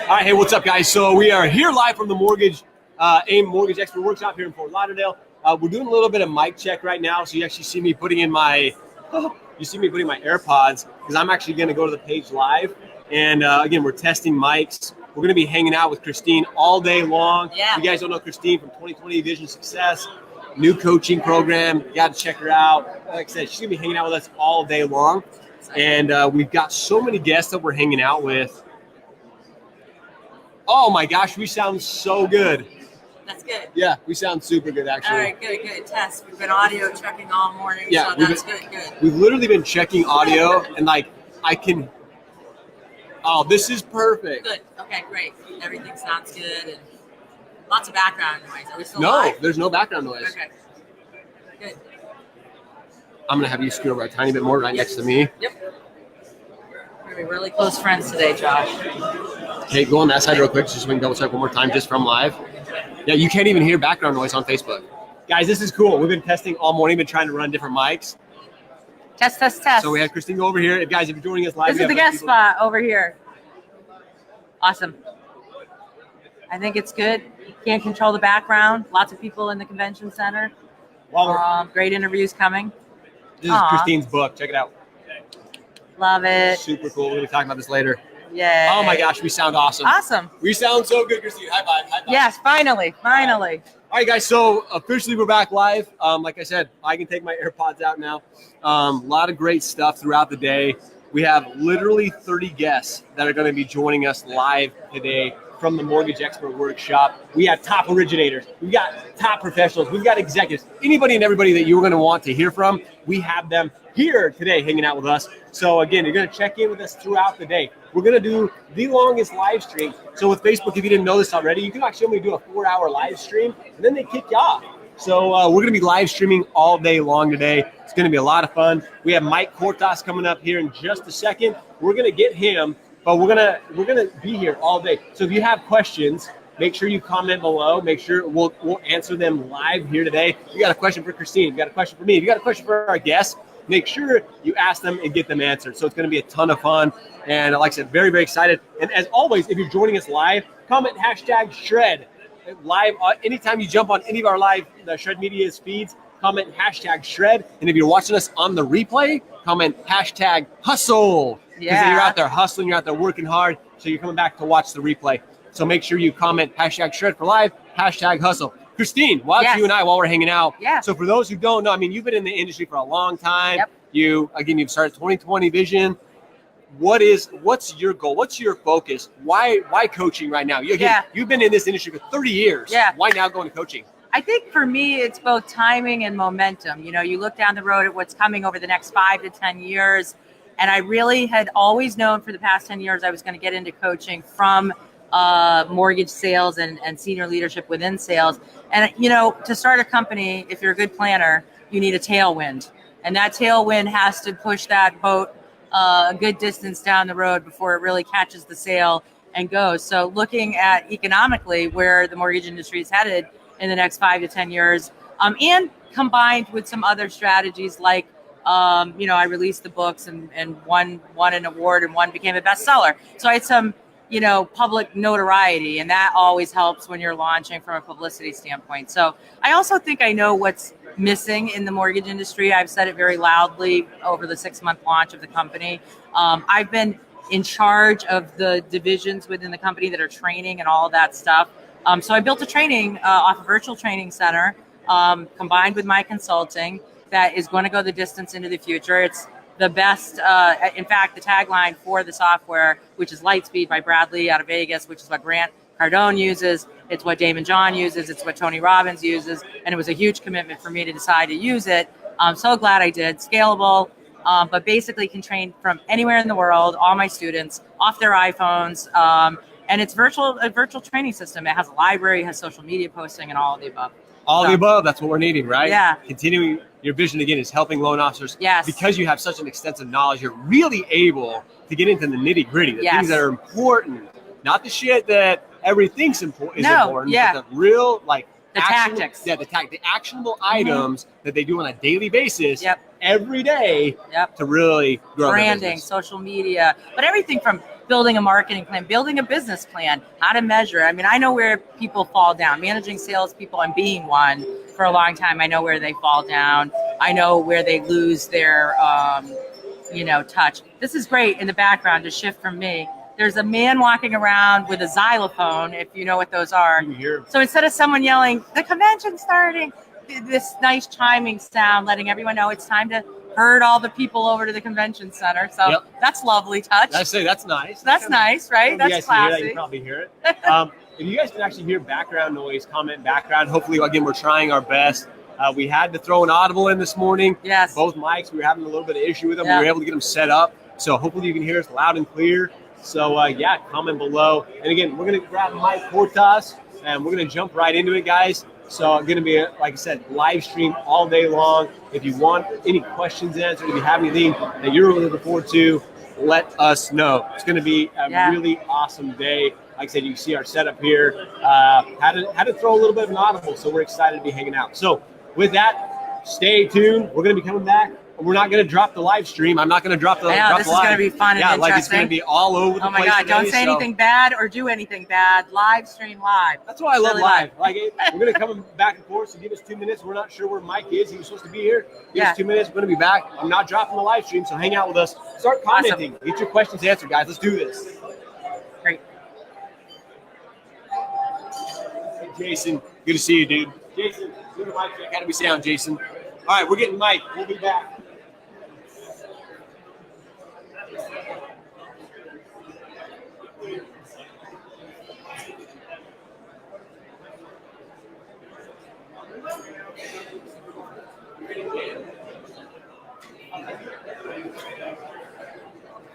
All right, hey, what's up, guys? So we are here live from the AIME Mortgage Expert Workshop here in Fort Lauderdale. We're doing a little bit of mic check right now, so you actually see me putting in my AirPods because I'm actually going to go to the page live. And again, we're testing mics. We're going to be hanging out with Christine all day long. Yeah. You guys don't know Christine from 2020 Vision Success, new coaching program. You got to check her out. Like I said, she's going to be hanging out with us all day long. And we've got so many guests that we're hanging out with. Oh my gosh, we sound so good. That's good. Yeah, we sound super good, actually. All right, good. Test. We've been audio checking all morning, yeah, so that's good. We've literally been checking audio, and this is perfect. Good. Okay, great. Everything sounds good, and lots of background noise. Are we still No, live? there's no background noise. Okay. Good. I'm gonna have you scoot over a tiny bit more right next to me. Yep. We're gonna be really close friends today, Josh. Hey, go on that side real quick, just so we can double check one more time, just from live. Yeah, you can't even hear background noise on Facebook. Guys, this is cool. We've been testing all morning, been trying to run different mics. Test. So we had Christine go over here. Guys, if you're joining us live, This is the guest spot over here. Awesome. I think it's good. Can't control the background. Lots of people in the convention center. Great interviews coming. This is Christine's book. Check it out. Love it. Super cool. We'll be talking about this later. Yeah. Oh my gosh, we sound awesome. Awesome. We sound so good, Christine. High five. Yes, finally. All right, guys. So officially, we're back live. Like I said, I can take my AirPods out now. A lot of great stuff throughout the day. We have literally 30 guests that are going to be joining us live today from the Mortgage Expert Workshop. We have top originators. We've got top professionals. We've got executives. Anybody and everybody that you're going to want to hear from, we have them here today hanging out with us. So again, you're going to check in with us throughout the day. We're going to do the longest live stream. So with Facebook, if you didn't know this already, you can actually only do a 4-hour live stream, and then they kick you off. So we're going to be live streaming all day long today. It's going to be a lot of fun. We have Mike Cortas coming up here in just a second. We're going to get him, but we're gonna be here all day. So if you have questions, make sure you comment below. Make sure we'll answer them live here today. If you got a question for Christine, if you got a question for me, if you got a question for our guests, make sure you ask them and get them answered. So it's going to be a ton of fun. And like I said, very, very excited. And as always, if you're joining us live, comment #Shred. Live, anytime you jump on any of our live Shred Media's feeds, comment #Shred. And if you're watching us on the replay, comment #Hustle. Because you're out there hustling, you're out there working hard, so you're coming back to watch the replay. So make sure you comment #Shred for live, #Hustle. Christine, you and I, while we're hanging out. Yeah. So for those who don't know, I mean, you've been in the industry for a long time. Yep. You've started 2020 Vision. What's your goal? What's your focus? Why coaching right now? You've been in this industry for 30 years. Yeah. Why now go into coaching? I think for me, it's both timing and momentum. You know, you look down the road at what's coming over the next 5 to 10 years. And I really had always known for the past 10 years I was going to get into coaching from mortgage sales and senior leadership within sales. And, you know, to start a company, if you're a good planner, you need a tailwind. And that tailwind has to push that boat a good distance down the road before it really catches the sail and goes. So looking at economically where the mortgage industry is headed in the next 5 to 10 years, and combined with some other strategies like, I released the books and won an award and one became a bestseller. So I had some, public notoriety, and that always helps when you're launching from a publicity standpoint. So I also think I know what's missing in the mortgage industry. I've said it very loudly over the 6-month launch of the company. I've been in charge of the divisions within the company that are training and all of that stuff. So I built a training off a virtual training center combined with my consulting that is going to go the distance into the future. It's the best. In fact, the tagline for the software, which is Lightspeed by Bradley out of Vegas, which is what Grant Cardone uses. It's what Damon John uses. It's what Tony Robbins uses. And it was a huge commitment for me to decide to use it. I'm so glad I did. Scalable, but basically can train from anywhere in the world, all my students, off their iPhones. And it's a virtual training system. It has a library, it has social media posting, and all of the above. All the above, that's what we're needing, right? Yeah. Continuing your vision, again, is helping loan officers. Yes. Because you have such an extensive knowledge, you're really able to get into the nitty gritty, the things that are important, not the shit that everything is important, but the real, the tactics. Yeah, the actionable items that they do on a daily basis every day to really grow branding, their business. social media, but everything from building a marketing plan, building a business plan, how to measure. I mean, I know where people fall down. Managing salespeople and being one for a long time, I know where they fall down. I know where they lose their, touch. This is great in the background to shift from me. There's a man walking around with a xylophone, if you know what those are. So instead of someone yelling, "The convention's starting," this nice chiming sound, letting everyone know it's time to herd all the people over to the convention center. So that's lovely touch. I say that's nice. That's nice, right? That's classy. You probably hear it. If you guys can actually hear background noise, comment background. Hopefully, again, we're trying our best. We had to throw an audible in this morning. Yes. Both mics, we were having a little bit of issue with them. Yeah. We were able to get them set up. So hopefully you can hear us loud and clear. So comment below. And again, we're going to grab Mike Cortas and we're going to jump right into it, guys. So I'm going to be, like I said, live stream all day long. If you want any questions answered, if you have anything that you're really looking forward to, let us know. It's going to be a really awesome day. Like I said, you can see our setup here. Had to throw a little bit of an audible, so we're excited to be hanging out. So with that, stay tuned. We're going to be coming back. We're not going to drop the live stream. I'm not going to drop the live. This is going to be fun and interesting. Like it's going to be all over the place. Oh my God, don't say anything bad or do anything bad. Live stream live. That's why I love live. Like we're going to come back and forth, so give us 2 minutes. We're not sure where Mike is. He was supposed to be here. Give us 2 minutes. We're going to be back. I'm not dropping the live stream, so hang out with us. Start commenting. Awesome. Get your questions answered, guys. Let's do this. Great. Hey, Jason. Good to see you, dude. Jason, do the mic check. How do we sound, Jason? All right, we're getting Mike. We'll be back.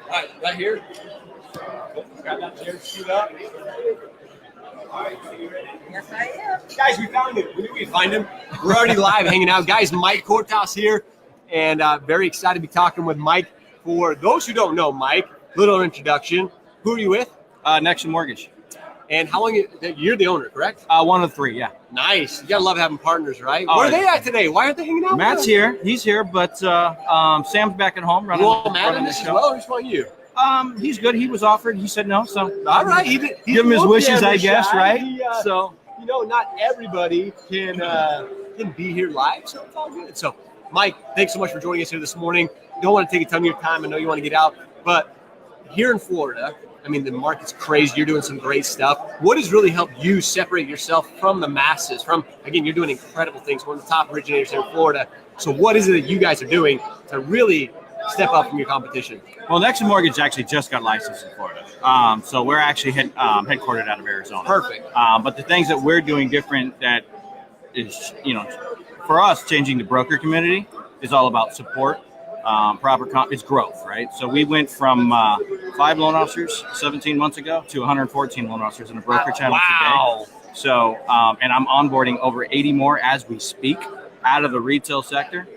All right, right here. Grab that chair, shoot up. All right, so you ready? Yes, I am. Guys, we found him. We knew we'd find him. We're already live hanging out. Guys, Mike Cortas here, and very excited to be talking with Mike. For those who don't know Mike, little introduction. Who are you with? AIME Mortgage. And how long you're the owner, correct? One of three, yeah. Nice. You gotta love having partners, right? Where are they at today? Why aren't they hanging out? Matt's here. He's here, but Sam's back at home running. Well, Matt in this as well. Who's want you? He's good. He was offered. He said no. So all right, give him his wishes, I guess, right? So not everybody can be here live, so it's all good. So, Mike, thanks so much for joining us here this morning. Don't want to take a ton of your time. I know you want to get out, but here in Florida, I mean, the market's crazy. You're doing some great stuff. What has really helped you separate yourself from the masses? Again, you're doing incredible things. One of the top originators here in Florida. So what is it that you guys are doing to really step up from your competition? Well, AIME Mortgage actually just got licensed in Florida. So we're actually headquartered out of Arizona. Perfect. But the things that we're doing different that is, for us, changing the broker community is all about support. It's growth, right? So we went from 5 loan officers 17 months ago to 114 loan officers in the broker channel today. So, and I'm onboarding over 80 more as we speak out of the retail sector.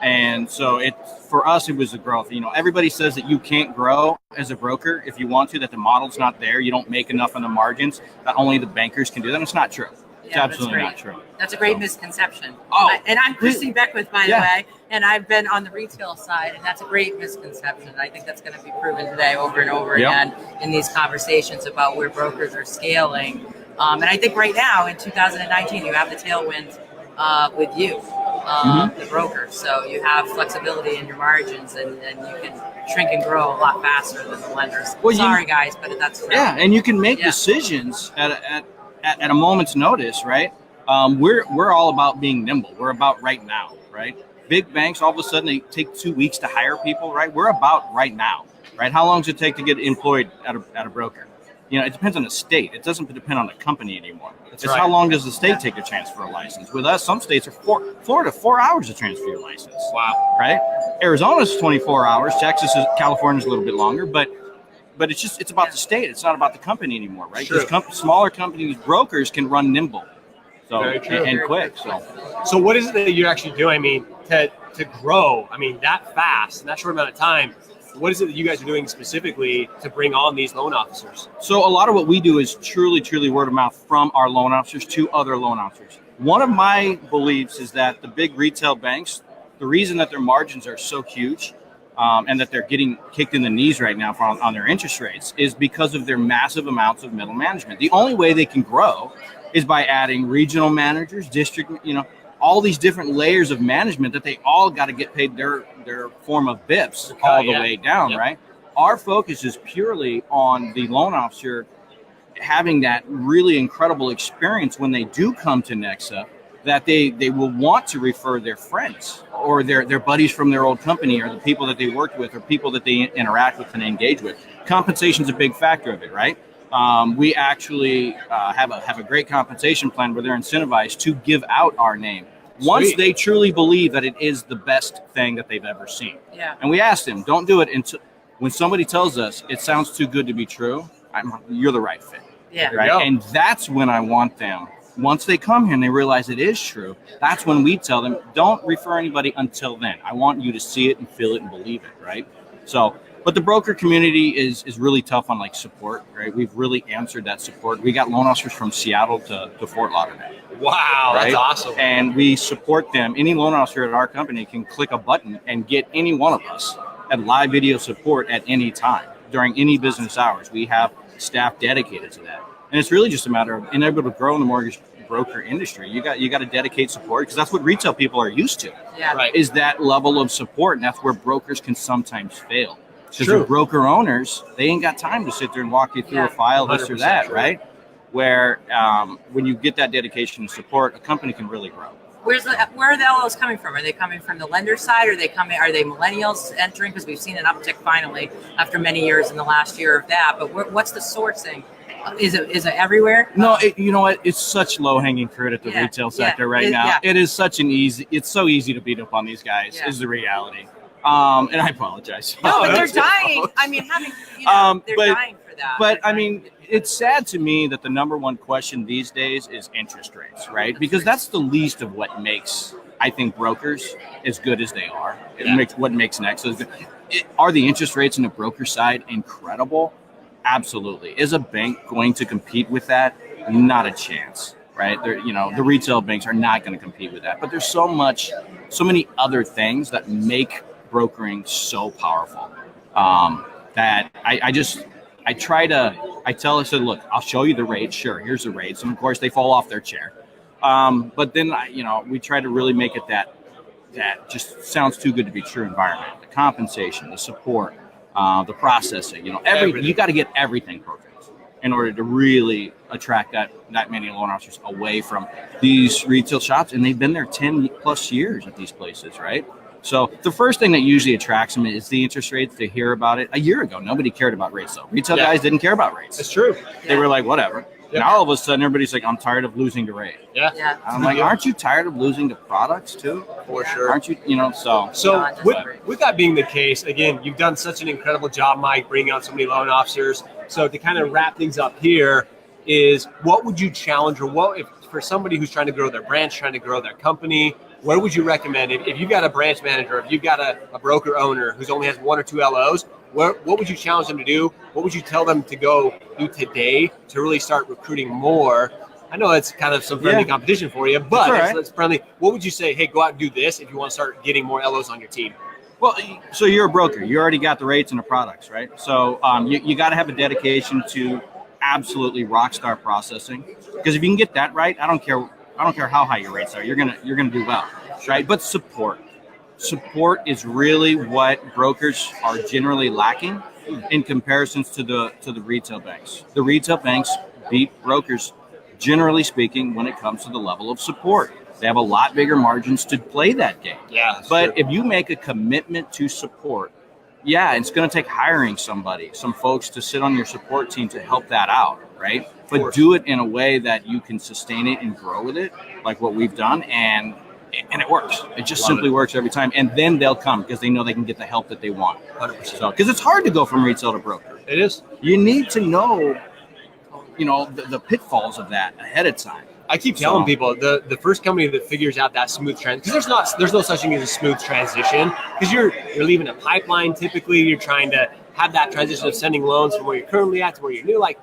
And so for us, it was the growth. Everybody says that you can't grow as a broker if you want to, that the model's not there. You don't make enough on the margins, that only the bankers can do that. It's not true. It's absolutely not true. That's a great misconception. Oh, and I'm Christine Beckwith, by the way, and I've been on the retail side, and that's a great misconception. I think that's going to be proven today over and over again in these conversations about where brokers are scaling. And I think right now in 2019, you have the tailwind with you, the broker. So you have flexibility in your margins, and you can shrink and grow a lot faster than the lenders. Well, sorry, guys, but that's true. Yeah, and you can make decisions at a moment's notice, right? We're all about being nimble. We're about right now, right? Big banks, all of a sudden, they take 2 weeks to hire people, right? We're about right now, right? How long does it take to get employed at a broker? It depends on the state. It doesn't depend on the company anymore. It's how long does the state take to transfer a license? With us, some states are Florida, 4 hours to transfer your license. Wow. Right? Arizona's 24 hours. California's a little bit longer, but it's about the state. It's not about the company anymore, right? Because smaller companies, brokers can run nimble, and quick. So what is it that you're actually doing? I mean, to grow, that fast in that short amount of time. What is it that you guys are doing specifically to bring on these loan officers? So a lot of what we do is truly word of mouth from our loan officers to other loan officers. One of my beliefs is that the big retail banks, the reason that their margins are so huge and that they're getting kicked in the knees right now on their interest rates is because of their massive amounts of middle management. The only way they can grow is by adding regional managers, district, all these different layers of management that they all got to get paid their form of BIPs all the way down, right? Our focus is purely on the loan officer having that really incredible experience when they do come to Nexa, that they will want to refer their friends or their buddies from their old company or the people that they worked with or people that they interact with and engage with. Compensation is a big factor of it, right? We actually have a great compensation plan where they're incentivized to give out our name once they truly believe that it is the best thing that they've ever seen. Yeah. And we asked them, don't do it until when somebody tells us it sounds too good to be true, you're the right fit. Yeah. Right. And that's when I want them. Once they come here and they realize it is true, that's when we tell them, don't refer anybody until then. I want you to see it and feel it and believe it, right? So, but the broker community is really tough on like support, right? We've really answered that support. We got loan officers from Seattle to Fort Lauderdale. Wow, right? That's awesome. And we support them. Any loan officer at our company can click a button and get any one of us at live video support at any time during any business hours. We have staff dedicated to that. And it's really just a matter of being able to grow in the mortgage broker industry. You got to dedicate support because that's what retail people are used to. Yeah. Right. Is that level of support, and that's where brokers can sometimes fail. Because the broker owners, they ain't got time to sit there and walk you through a file, this or that, right? Where when you get that dedication and support, a company can really grow. Where are the LOs coming from? Are they coming from the lender side? Are they millennials entering? Because we've seen an uptick finally after many years in the last year of that. But what's the sourcing? Is it everywhere? No, you know what? It's such low hanging fruit at the retail sector right now. Yeah. It is it's so easy to beat up on these guys is the reality. And I apologize. No, but they're dying. I mean, they're dying for that. But I mean, it's sad to me that the number one question these days is interest rates, right? Because that's the least of what makes, I think, brokers as good as they are. It makes what makes Nexa. Are the interest rates on the broker side incredible? Absolutely. Is a bank going to compete with that? Not a chance, right? The retail banks are not going to compete with that. But there's so many other things that make brokering so powerful that I said, look, I'll show you the rates. Sure, here's the rates. And of course, they fall off their chair. But then, we try to really make it that just sounds too good to be true environment. The compensation, the support, the processing, you got to get everything perfect in order to really attract that many loan officers away from these retail shops. And they've been there 10 plus years at these places, right? So the first thing that usually attracts them is the interest rates. They hear about it. A year ago, nobody cared about rates, though. Retail guys didn't care about rates. It's true. They were like, whatever. Yeah. Now all of a sudden, everybody's like, I'm tired of losing to rate. Yeah. I'm like, aren't you tired of losing to products too? For sure. Aren't you, So with that being the case, again, you've done such an incredible job, Mike, bringing on so many loan officers. So to kind of wrap things up here is what would you challenge or if for somebody who's trying to grow their branch, trying to grow their company, what would you recommend? If you've got a branch manager, if you've got a broker owner who's only has one or two LOs, what would you challenge them to do? What would you tell them to go do today to really start recruiting more? I know it's kind of some friendly competition for you, but it's friendly. What would you say? Hey, go out and do this if you want to start getting more LOs on your team. Well, so you're a broker. You already got the rates and the products, right? So you got to have a dedication to absolutely rock star processing, because if you can get that right, I don't care how high your rates are. You're gonna do well, right? But support is really what brokers are generally lacking in comparisons to the retail banks. The retail banks beat brokers, generally speaking, when it comes to the level of support. They have a lot bigger margins to play that game. Yeah, but if you make a commitment to support, it's going to take hiring some folks to sit on your support team to help that out, right? But do it in a way that you can sustain it and grow with it, like what we've done, and it works. It just simply works every time. And then they'll come because they know they can get the help that they want. 100%. So, because it's hard to go from retail to broker. It is. You need to know, the pitfalls of that ahead of time. I keep telling people the first company that figures out that smooth transition, because there's no such thing as a smooth transition, because you're leaving a pipeline. Typically, you're trying to have that transition of sending loans from where you're currently at to where you're new. Like,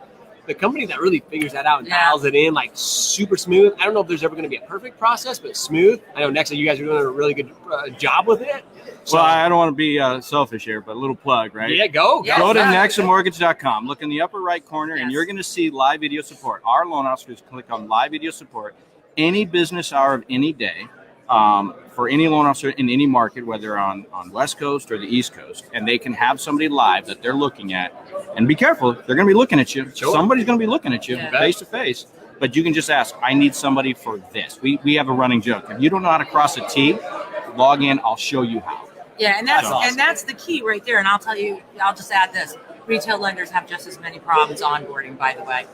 the company that really figures that out and Yeah. dials it in like super smooth. I don't know if there's ever going to be a perfect process, but smooth. I know Nexa, you guys are doing a really good job with it. So, Well, I don't want to be selfish here, but a little plug, right? yeah, go. Yeah. Go to Yeah. nexamortgage.com. Look in the upper right corner, and Yes. you're going to see live video support. Our loan officers click on live video support any business hour of any day for any loan officer in any market, whether on West Coast or the East Coast, and they can have somebody live that they're looking at. And be careful, they're going to be looking at you. Sure. Somebody's going to be looking at you Yeah. face to face. But you can just ask, I need somebody for this. We have a running joke. If you don't know how to cross a T, log in, I'll show you how. Yeah, and that's Awesome. and that's the key right there. And I'll tell you, I'll just add this: retail lenders have just as many problems onboarding. By the way,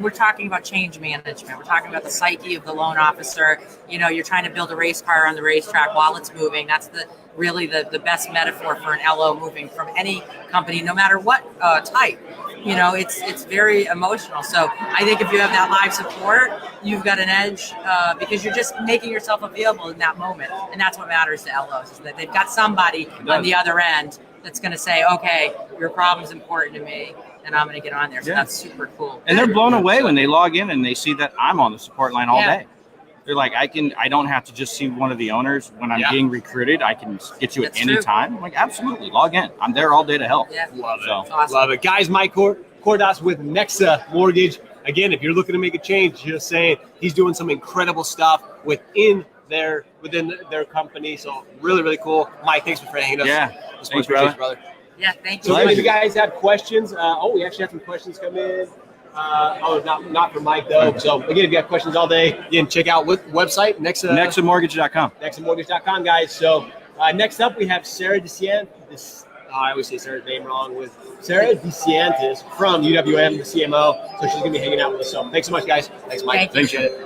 we're talking about change management. We're talking about the psyche of the loan officer. You're trying to build a race car on the racetrack while it's moving. That's really the best metaphor for an LO moving from any company, no matter what type. It's very emotional. So I think if you have that live support, you've got an edge because you're just making yourself available in that moment. And that's what matters to LOs, is that they've got somebody on the other end that's going to say, okay, your problem's important to me, and I'm going to get on there. So that's super cool. And they're blown away when they log in and they see that I'm on the support line all day. They're like, I don't have to just see one of the owners when I'm being recruited. I can get you at any time. I'm like, absolutely, log in. I'm there all day to help. Yeah. Love it. So, Awesome. Love it. Guys, Mike Cordas with Nexa Mortgage. Again, if you're looking to make a change, just saying he's doing some incredible stuff within their company. So really, really cool. Mike, thanks for hanging us. Yeah. Thanks, brother. brother. Yeah, thank So you. if you guys have questions, we actually have some questions come in. Not for Mike though. So again, if you have questions all day, again, check out what website nexamortgage.com. nexamortgage.com, guys. So next up we have Sarah DeCiantis. I always say Sarah's name wrong. With Sarah DeCiantis from UWM, the CMO. So she's gonna be hanging out with us. So thanks so much, guys. Thanks, Mike. Thank you. Appreciate it.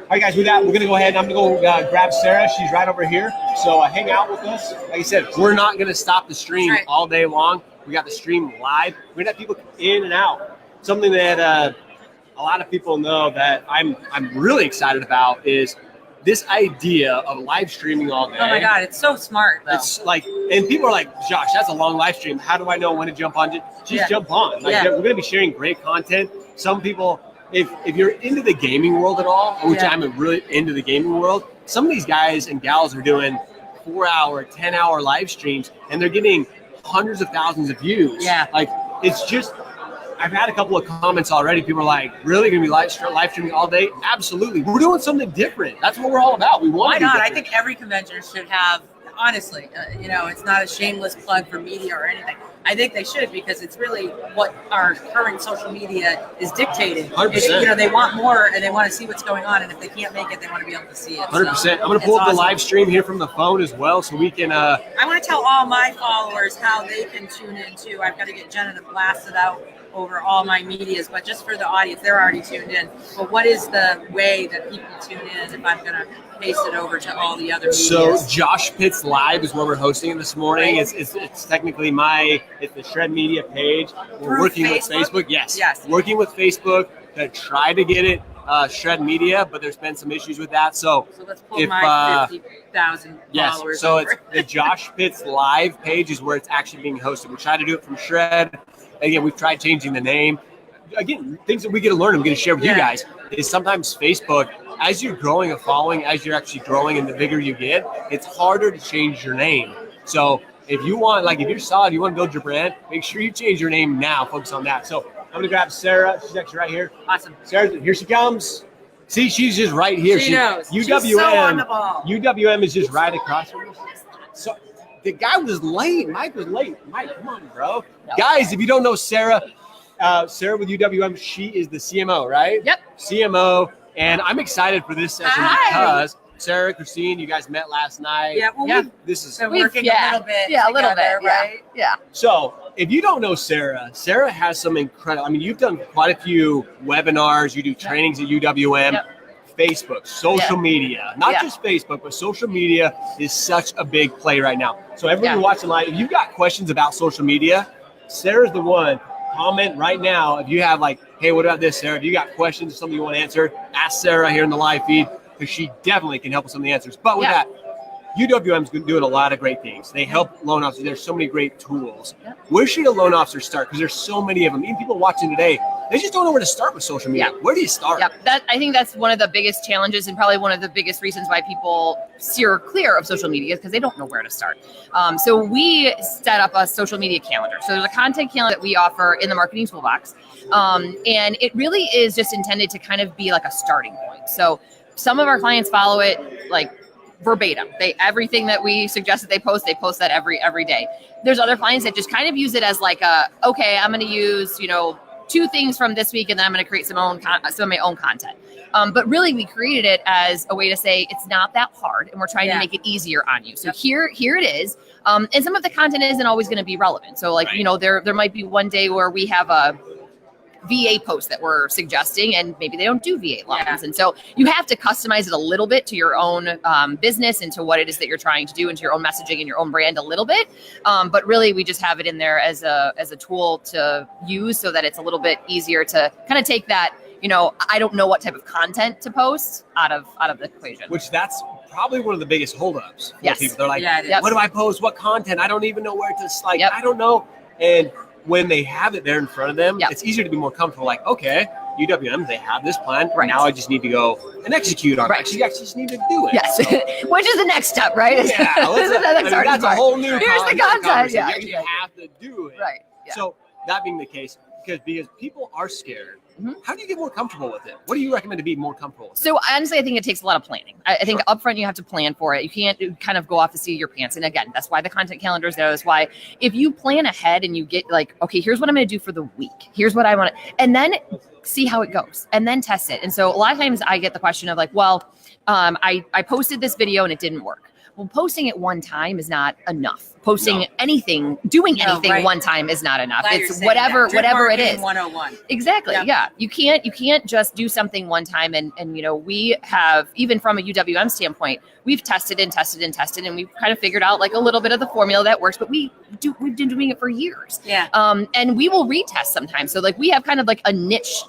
All right, guys. With that, we're gonna go ahead. I'm gonna go grab Sarah. She's right over here. So hang out with us. Like I said, we're not gonna stop the stream That's right. all day long. We got the stream live. We're gonna have people in and out. Something that a lot of people know that I'm really excited about is this idea of live streaming all day. Oh my God, it's so smart though. It's like, and people are like, Josh, that's a long live stream. How do I know when to jump on? Just jump on. Like, we're going to be sharing great content. Some people, if you're into the gaming world at all, which I'm really into the gaming world, some of these guys and gals are doing 4-hour, 10-hour live streams, and they're getting hundreds of thousands of views. Yeah. Like, it's just, I've had a couple of comments already. People are like, really going to be live streaming all day? Absolutely. We're doing something different. That's what we're all about. We want Why to do not? I different. think every convention should have, honestly, it's not a shameless plug for media or anything. I think they should, because it's really what our current social media is dictating. 100%. They want more and they want to see what's going on. And if they can't make it, they want to be able to see it. 100%. So, I'm going to pull up it's the awesome. live stream here from the phone as well, so we can. I want to tell all my followers how they can tune in too. I've got to get Jenna to blast it out over all my medias, but just for the audience, they're already tuned in. But what is the way that people tune in if I'm going to paste it over to all the other medias? So Josh Pitts Live is where we're hosting it this morning. Right. It's technically it's the Shred Media page. We're Through working with Facebook? Facebook. Yes. Yes. Working with Facebook to try to get it Shred Media, but there's been some issues with that. So let's pull if, my 50,000 yes, followers so over. it's the Josh Pitts Live page is where it's actually being hosted. We try to do it from Shred. Again, we've tried changing the name. Again, things that we get to learn, I'm going to share with you guys, is sometimes Facebook, as you're growing a following, as you're actually growing and the bigger you get, it's harder to change your name. So if you want, if you're solid, you want to build your brand, make sure you change your name now. Focus on that. So I'm going to grab Sarah. She's actually right here. Awesome. Sarah, here she comes. See, she's just right here. She knows. UWM, She's so on the ball. UWM is just right across from us. So the guy was late. Mike was late. Mike, come on, bro. No. Guys, if you don't know Sarah, Sarah with UWM, she is the CMO, right? Yep. CMO, and I'm excited for this session because Sarah, Christine, you guys met last night. Yeah, well, this is we've working a little bit. Yeah, a little together, bit. right? Yeah. So if you don't know Sarah, Sarah has some incredible, you've done quite a few webinars, you do trainings at UWM. Yep. Facebook, social media, not just Facebook, but social media is such a big play right now. So everyone watching live, if you've got questions about social media, Sarah's the one. Comment right now if you have hey, what about this, Sarah? If you got questions or something you want to answer, ask Sarah here in the live feed because she definitely can help with some of the answers. But with that, UWM's doing a lot of great things. They help loan officers. There's so many great tools. Yep. Where should a loan officer start? Because there's so many of them. Even people watching today, they just don't know where to start with social media. Where do you start? Yep. I think that's one of the biggest challenges and probably one of the biggest reasons why people steer clear of social media is because they don't know where to start. So we set up a social media calendar. So there's a content calendar that we offer in the marketing toolbox. And it really is just intended to kind of be like a starting point. So some of our clients follow it like verbatim. Everything that we suggest that they post that every day. There's other clients that just kind of use it as like okay, I'm going to use, 2 things from this week and then I'm going to create some of my own content. But really we created it as a way to say it's not that hard and we're trying to make it easier on you. So here it is. And some of the content isn't always going to be relevant. So like, there might be one day where we have a VA post that we're suggesting and maybe they don't do VA loans. And so you have to customize it a little bit to your own business and to what it is that you're trying to do and to your own messaging and your own brand a little bit. But really we just have it in there as a tool to use so that it's a little bit easier to kind of take that, I don't know what type of content to post out of the equation. Which that's probably one of the biggest holdups for people. They're like, Yep. what do I post? What content? I don't even know where to I don't know. And when they have it there in front of them, it's easier to be more comfortable. Like, okay, UWM, they have this plan. Right. Now I just need to go and execute on it. You actually just need to do it. Yes, So, which is the next step, right? yeah, that's a whole new Here's the content. You actually have to do it. Right. Yeah. So that being the case, because people are scared, Mm-hmm. how do you get more comfortable with it? What do you recommend to be more comfortable with? So honestly, I think it takes a lot of planning. I think upfront you have to plan for it. You can't kind of go off the seat of your pants. And again, that's why the content calendar is there. That's why if you plan ahead and you get like, okay, here's what I'm going to do for the week. Here's what I want to, and then see how it goes and then test it. And so a lot of times I get the question of like, well, I posted this video and it didn't work. Well, posting it one time is not enough. Posting anything, doing anything one time is not enough. Glad It's you're whatever saying that. it is. 101. Exactly. Yep. Yeah. You can't just do something one time. And we have, even from a UWM standpoint, we've tested and we've kind of figured out like a little bit of the formula that works, but we've been doing it for years. Yeah. And we will retest sometimes. So like we have kind of like a niche,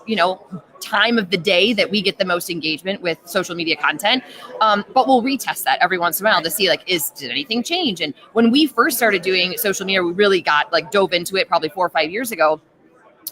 time of the day that we get the most engagement with social media content. But we'll retest that every once in a while to see like, did anything change? And when we first started doing social media, we really dove into it probably 4 or 5 years ago.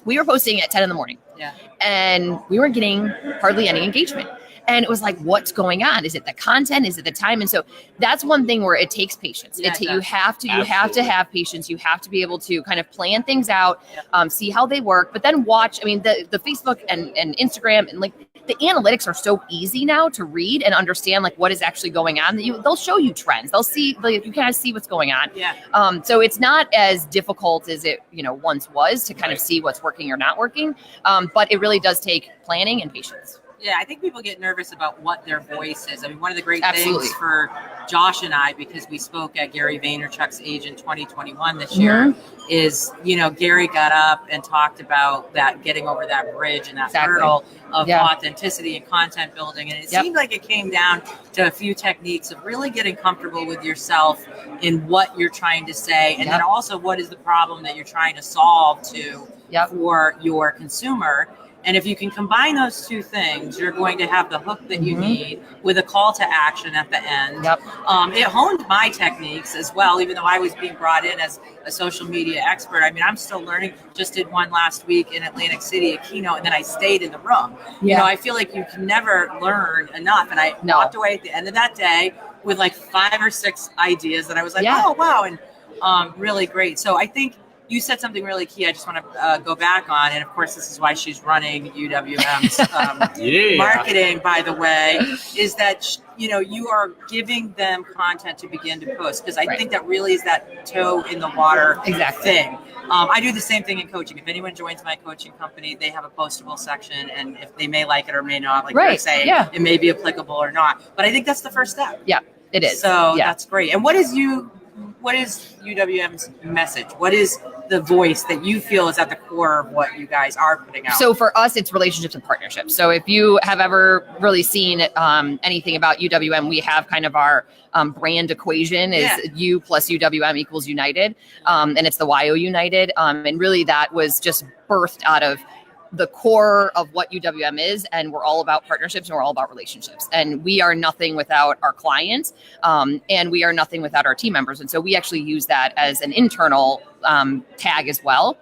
We were posting at 10 in the morning. Yeah. And we weren't getting hardly any engagement. And it was like, what's going on? Is it the content? Is it the time? And so that's one thing where it takes patience. Yeah, You have to have patience. You have to be able to kind of plan things out, see how they work, but then watch. I mean, the Facebook and Instagram and like the analytics are so easy now to read and understand like what is actually going on. They'll show you trends. They'll see, like, you kind of see what's going on. Yeah. So it's not as difficult as it, once was to kind of see what's working or not working. But it really does take planning and patience. Yeah, I think people get nervous about what their voice is. I mean, one of the great Absolutely. things for Josh and I, because we spoke at Gary Vaynerchuk's Agent 2021 this year, is, Gary got up and talked about that, getting over that bridge and that hurdle of authenticity and content building. And it seemed like it came down to a few techniques of really getting comfortable with yourself in what you're trying to say. And then also what is the problem that you're trying to solve for your consumer. And if you can combine those two things, you're going to have the hook that you need with a call to action at the end. It honed my techniques as well, even though I was being brought in as a social media expert. I mean, I'm still learning. Just did one last week in Atlantic City, a keynote, and then I stayed in the room. I feel like you can never learn enough. And I walked away at the end of that day with like 5 or 6 ideas that I was like, oh, wow. And really great. So I think you said something really key I just want to go back on. And of course, this is why she's running UWM's marketing, by the way, is that, you are giving them content to begin to post. Because I think that really is that toe in the water thing. I do the same thing in coaching. If anyone joins my coaching company, they have a postable section. And if they may like it or may not, like you're saying, it may be applicable or not. But I think that's the first step. Yeah, it is. So that's great. And what is UWM's message? What is the voice that you feel is at the core of what you guys are putting out? So for us, it's relationships and partnerships. So if you have ever really seen anything about UWM, we have kind of our brand equation is U plus UWM equals United. And it's the YO United. And really that was just birthed out of the core of what UWM is, and we're all about partnerships and we're all about relationships. And we are nothing without our clients, and we are nothing without our team members. And so we actually use that as an internal tag as well,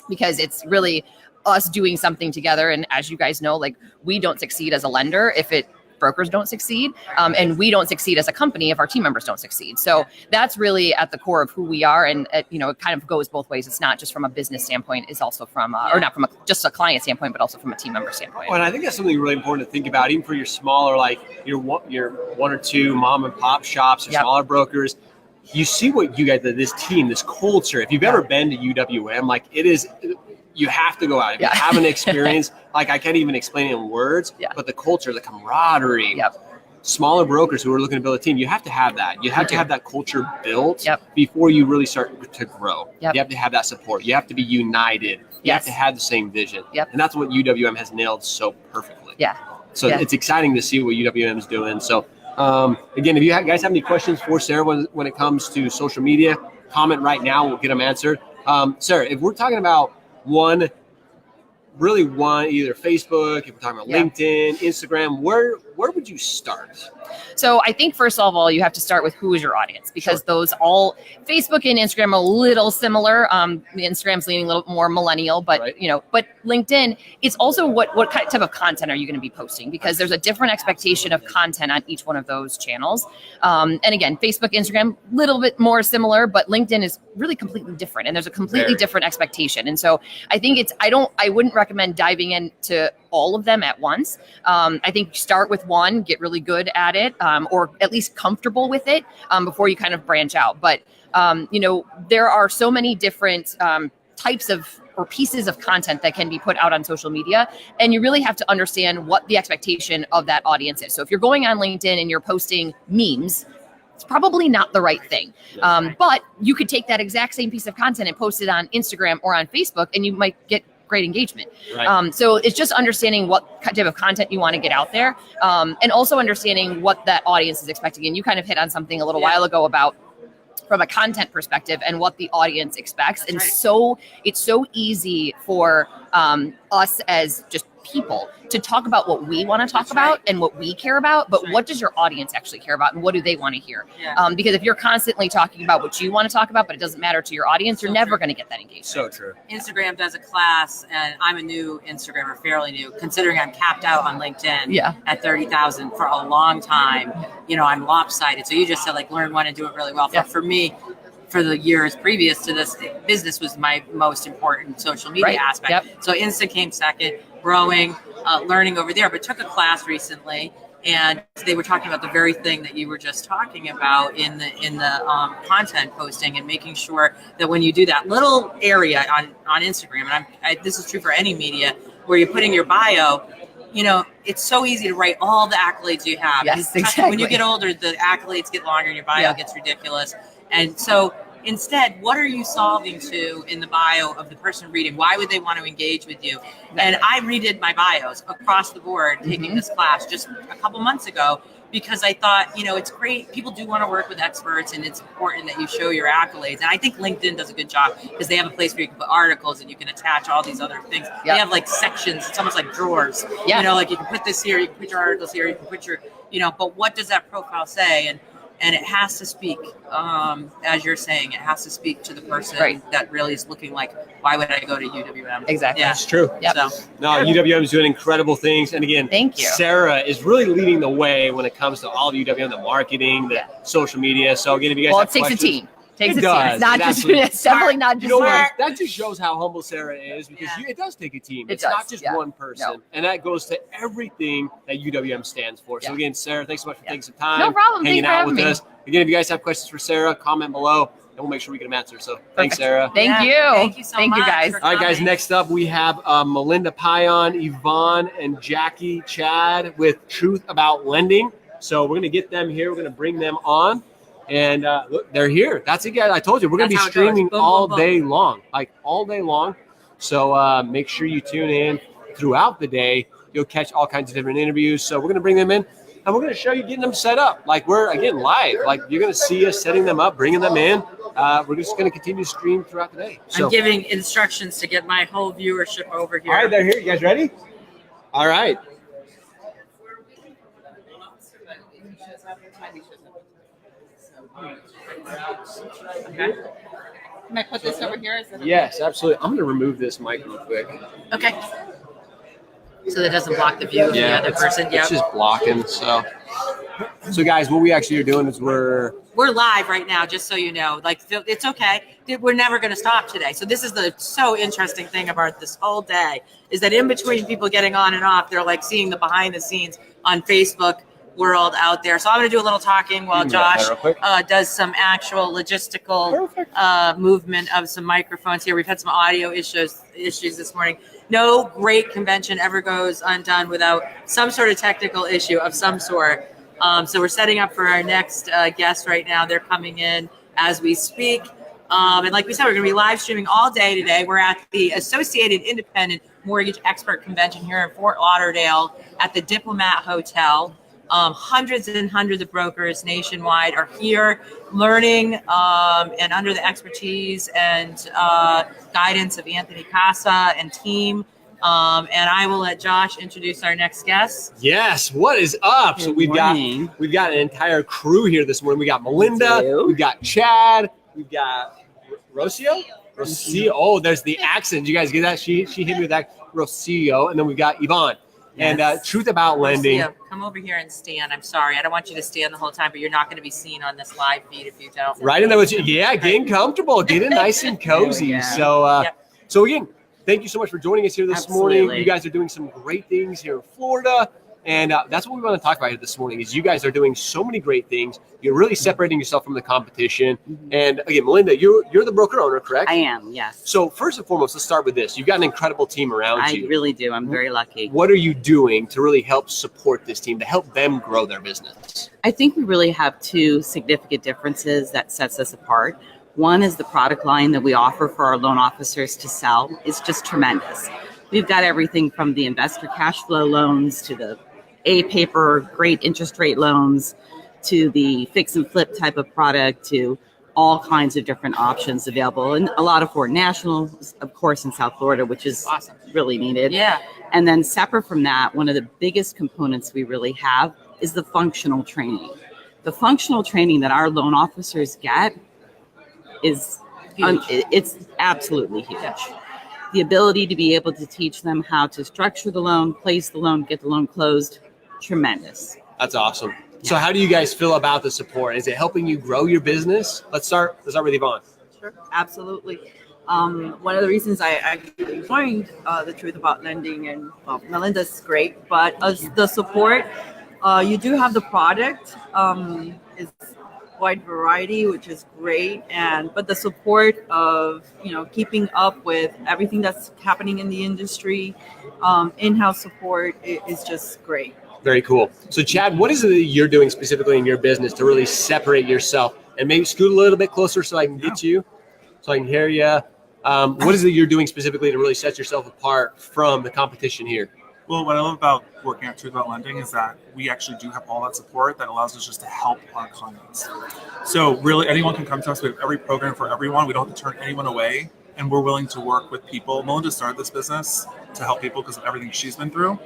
because it's really us doing something together. And as you guys know, like, we don't succeed as a lender if brokers don't succeed, and we don't succeed as a company if our team members don't succeed. So that's really at the core of who we are, and it kind of goes both ways. It's not just from a business standpoint; it's also from, or not from just a client standpoint, but also from a team member standpoint. Well, and I think that's something really important to think about, even for your smaller, like your one or two mom and pop shops or smaller brokers. You see what you guys, this team, this culture. If you've ever been to UWM, like, it is. You have to go out. If you have an experience, like, I can't even explain it in words, but the culture, the camaraderie, smaller brokers who are looking to build a team, you have to have that. You have to have that culture built before you really start to grow. You have to have that support. You have to be united. You have to have the same vision. And that's what UWM has nailed so perfectly. So it's exciting to see what UWM is doing. So again, if you guys have any questions for Sarah when it comes to social media, comment right now. We'll get them answered. Sarah, if we're talking about one, either Facebook, if we're talking about LinkedIn, Instagram, where would you start? So I think first of all, you have to start with who is your audience, because those all, Facebook and Instagram are a little similar. Instagram's leaning a little more millennial, but but LinkedIn, it's also what type of content are you going to be posting, because there's a different expectation of content on each one of those channels. And again, Facebook, Instagram, a little bit more similar, but LinkedIn is really completely different, and there's a completely different expectation. And so I think I wouldn't recommend diving into all of them at once. I think start with one, get really good at it, or at least comfortable with it before you kind of branch out. But, there are so many different types of or pieces of content that can be put out on social media, and you really have to understand what the expectation of that audience is. So if you're going on LinkedIn and you're posting memes, it's probably not the right thing. But you could take that exact same piece of content and post it on Instagram or on Facebook, and you might get great engagement. So it's just understanding what type of content you want to get out there, and also understanding what that audience is expecting. And you kind of hit on something a little while ago about from a content perspective and what the audience expects. So it's so easy for us as just people to talk about what we want to talk about and what we care about, but what does your audience actually care about and what do they want to hear? Because if you're constantly talking about what you want to talk about, but it doesn't matter to your audience, you're never going to get that engagement. So true. Instagram does a class, and I'm a new Instagrammer, fairly new, considering I'm capped out on LinkedIn at 30,000 for a long time. I'm lopsided. So you just said, like, learn one and do it really well. For me, for the years previous to this, business was my most important social media aspect. So Insta came second, growing, learning over there, but took a class recently, and they were talking about the very thing that you were just talking about in the content posting, and making sure that when you do that little area on Instagram, and this is true for any media, where you put in your bio, it's so easy to write all the accolades you have. When you get older, the accolades get longer and your bio gets ridiculous. And so instead, what are you solving to in the bio of the person reading? Why would they want to engage with you? And I redid my bios across the board, taking this class just a couple months ago, because I thought, it's great. People do want to work with experts, and it's important that you show your accolades. And I think LinkedIn does a good job, because they have a place where you can put articles and you can attach all these other things. They have like sections. It's almost like drawers. Like you can put this here, you can put your articles here, you can put your, but what does that profile say? And it has to speak, as you're saying, it has to speak to the person that really is looking like, why would I go to UWM? Exactly. Yeah, it's true. So, UWM is doing incredible things. And again, thank you. Sarah is really leading the way when it comes to all of UWM, the marketing, the social media. So again, if you guys have questions. It takes a team. It's not just, it's definitely not just one. That just shows how humble Sarah is, because it does take a team. It's not just one person. And that goes to everything that UWM stands for. So again, Sarah, thanks so much for taking some time. No problem. Hanging out with us. Again, if you guys have questions for Sarah, comment below, and we'll make sure we get them answered. So thanks, Sarah. Thank you. Thank you so much. Thank you, guys. All right, guys, next up we have Melinda Payan, Yvonne, and Jackie Chad with Truth About Lending. So we're going to get them here. We're going to bring them on. And look, they're here. That's it, guys. I told you, we're going to be streaming all day long, like all day long. So make sure you tune in throughout the day. You'll catch all kinds of different interviews. So we're going to bring them in. and we're going to show you getting them set up. Like we're, again, live. Like you're going to see us setting them up, bringing them in. We're just going to continue to stream throughout the day. So, I'm giving instructions to get my whole viewership over here. all right, they're here. You guys ready? All right. Okay. Can I put this over here? Is it okay? Yes, absolutely. I'm going to remove this mic real quick. Okay. So that doesn't block the view of the other person. It's just blocking. So guys, what we actually are doing is we're live right now, just so you know. Like, it's okay. We're never going to stop today. So this is the so interesting thing about this whole day is that in between people getting on and off, they're like seeing the behind the scenes on Facebook world out there. So I'm going to do a little talking while Josh does some actual logistical movement of some microphones here. We've had some audio issues this morning. No great convention ever goes undone without some sort of technical issue of some sort. So we're setting up for our next guest right now. They're coming in as we speak. And like we said, we're going to be live streaming all day today. We're at the Associated Independent Mortgage Expert Convention here in Fort Lauderdale at the Diplomat Hotel. Hundreds and hundreds of brokers nationwide are here learning and under the expertise and guidance of Anthony Casa and team. And I will let Josh introduce our next guest. Yes, what is up? So we've got an entire crew here this morning. We got Melinda, we've got Chad, we've got Rocio. Oh, there's the accent. You guys get that? She hit me with that. Rocio, and then we've got Yvonne. Yes. And truth about lending. Rocio, come over here and stand. I'm sorry, I don't want you to stand the whole time, but you're not going to be seen on this live feed if you don't. Right in there with you. Yeah, getting comfortable, getting nice and cozy. So again, thank you so much for joining us here this morning. You guys are doing some great things here in Florida. And that's what we want to talk about here this morning is you guys are doing so many great things. You're really separating yourself from the competition. Mm-hmm. And again, Melinda, you're the broker owner, correct? I am, yes. So first and foremost, let's start with this. You've got an incredible team around you. I really do. I'm very lucky. What are you doing to really help support this team, to help them grow their business? I think we really have two significant differences that sets us apart. One is the product line that we offer for our loan officers to sell is just tremendous. We've got everything from the investor cash flow loans to the A-paper, great interest rate loans, to the fix and flip type of product, to all kinds of different options available. And a lot of foreign nationals, of course, in South Florida, which is awesome, really needed. Yeah. And then separate from that, one of the biggest components we really have is the functional training. The functional training that our loan officers get is it's absolutely huge. The ability to be able to teach them how to structure the loan, place the loan, get the loan closed, tremendous. That's awesome. Yeah. So how do you guys feel about the support? Is it helping you grow your business? Let's start with Yvonne. Sure, absolutely. One of the reasons I joined the Truth About Lending, and Melinda's great, but the support, you do have the product. It's wide variety, which is great, but the support of keeping up with everything that's happening in the industry, in-house support is just great. Very cool. So Chad, what is it that you're doing specifically in your business to really separate yourself and maybe scoot a little bit closer so I can get you, so I can hear you? What is it you're doing specifically to really set yourself apart from the competition here? Well, what I love about working at Truth About Lending is that we actually do have all that support that allows us just to help our clients. So really, anyone can come to us. We have every program for everyone. We don't have to turn anyone away, and we're willing to work with people. Melinda started this business to help people because of everything she's been through,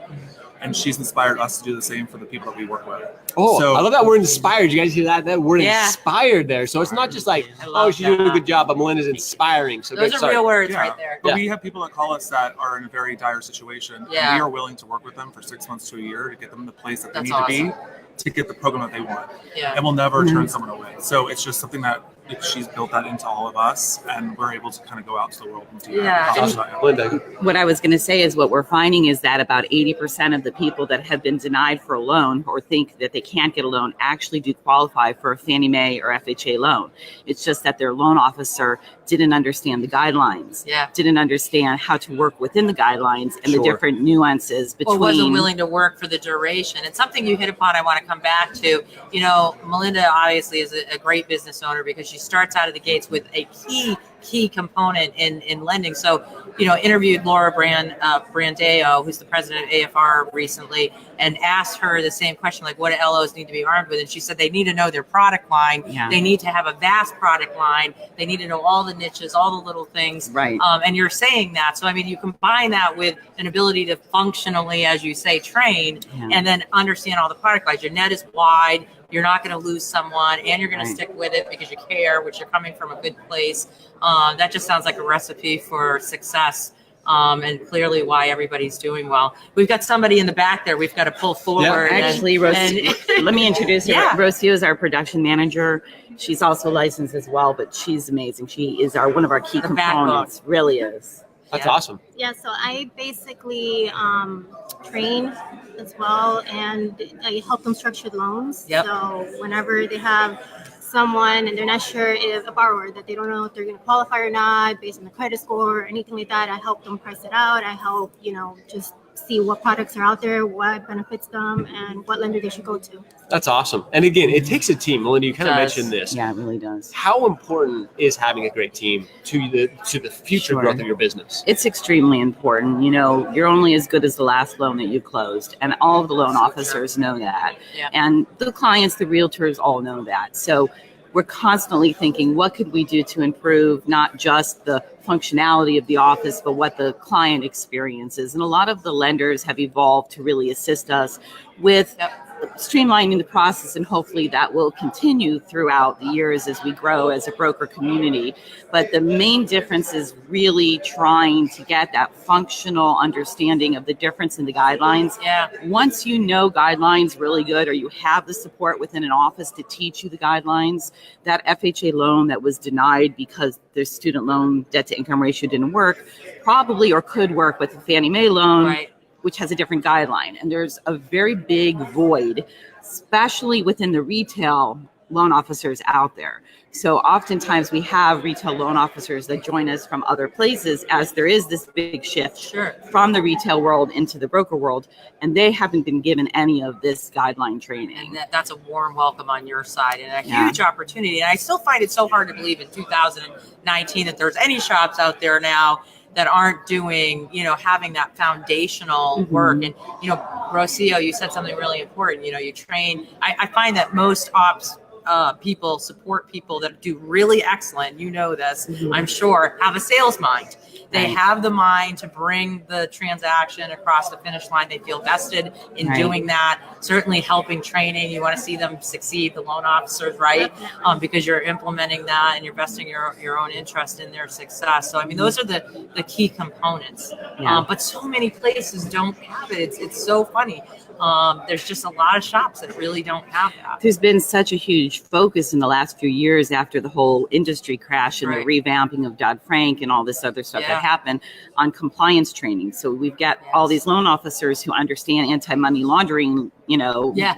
and she's inspired us to do the same for the people that we work with. Oh, so, I love that word inspired. You guys hear that? That word inspired there. So it's not just like, oh, she's doing a good job, but Melinda's inspiring. So those are real words right there. But we have people that call us that are in a very dire situation. And we are willing to work with them for 6 months to a year to get them in the place that they need to be to get the program that they want. Yeah. And we'll never turn someone away. So it's just something that she's built that into all of us, and we're able to kind of go out to the world and do that. Linda. What I was going to say is what we're finding is that about 80% of the people that have been denied for a loan or think that they can't get a loan actually do qualify for a Fannie Mae or FHA loan. It's just that their loan officer didn't understand the guidelines, didn't understand how to work within the guidelines and the different nuances between. Or wasn't willing to work for the duration. And something you hit upon I want to come back to, Melinda obviously is a great business owner because she starts out of the gates with a key key component in lending. So, interviewed Laura Brandeo, who's the president of AFR recently, and asked her the same question, like, what do LOs need to be armed with? And she said they need to know their product line. Yeah. They need to have a vast product line. They need to know all the niches, all the little things. Right. And you're saying that. So, I mean, you combine that with an ability to functionally, as you say, train, and then understand all the product lines. Your net is wide. You're not going to lose someone, and you're going to stick with it because you care, which you're coming from a good place. That just sounds like a recipe for success, and clearly why everybody's doing well. We've got somebody in the back there. We've got to pull forward. Actually, let me introduce you. Yeah. Rocio is our production manager. She's also licensed as well, but she's amazing. She is one of our key components. Really is. That's awesome. Yeah, so I basically train as well, and I help them structure loans. Yep. So whenever they have someone and they're not sure if a borrower that they don't know if they're going to qualify or not based on the credit score or anything like that, I help them price it out. I help, just see what products are out there, what benefits them, and what lender they should go to. That's awesome. And again, it takes a team. Melinda, you kind of mentioned this. Yeah, it really does. How important is having a great team to the future growth of your business? It's extremely important. You're only as good as the last loan that you closed, and all of the loan officers know that. Yeah. And the clients, the realtors all know that. So we're constantly thinking, what could we do to improve not just the functionality of the office, but what the client experiences. And a lot of the lenders have evolved to really assist us with streamlining the process, and hopefully that will continue throughout the years as we grow as a broker community. But the main difference is really trying to get that functional understanding of the difference in the guidelines. Yeah. Once you know guidelines really good, or you have the support within an office to teach you the guidelines, that FHA loan that was denied because their student loan debt to income ratio didn't work, probably or could work with a Fannie Mae loan. Right. Which has a different guideline. And there's a very big void, especially within the retail loan officers out there. So oftentimes we have retail loan officers that join us from other places, as there is this big shift from the retail world into the broker world, and they haven't been given any of this guideline training. And that's a warm welcome on your side, and a huge opportunity. And I still find it so hard to believe in 2019 that there's any shops out there now that aren't doing, having that foundational work. And, Rocio, you said something really important. You train. I find that most ops people support people that do really excellent. This, I'm sure, have a sales mind. They have the mind to bring the transaction across the finish line. They feel vested in doing that. Certainly helping training. You want to see them succeed, the loan officers, right? Because you're implementing that and you're vesting your own interest in their success. So, I mean, those are the key components. But so many places don't have it. It's so funny. There's just a lot of shops that really don't have that. There's been such a huge focus in the last few years after the whole industry crash and the revamping of Dodd-Frank and all this other stuff that happened on compliance training. So we've got all these loan officers who understand anti-money laundering,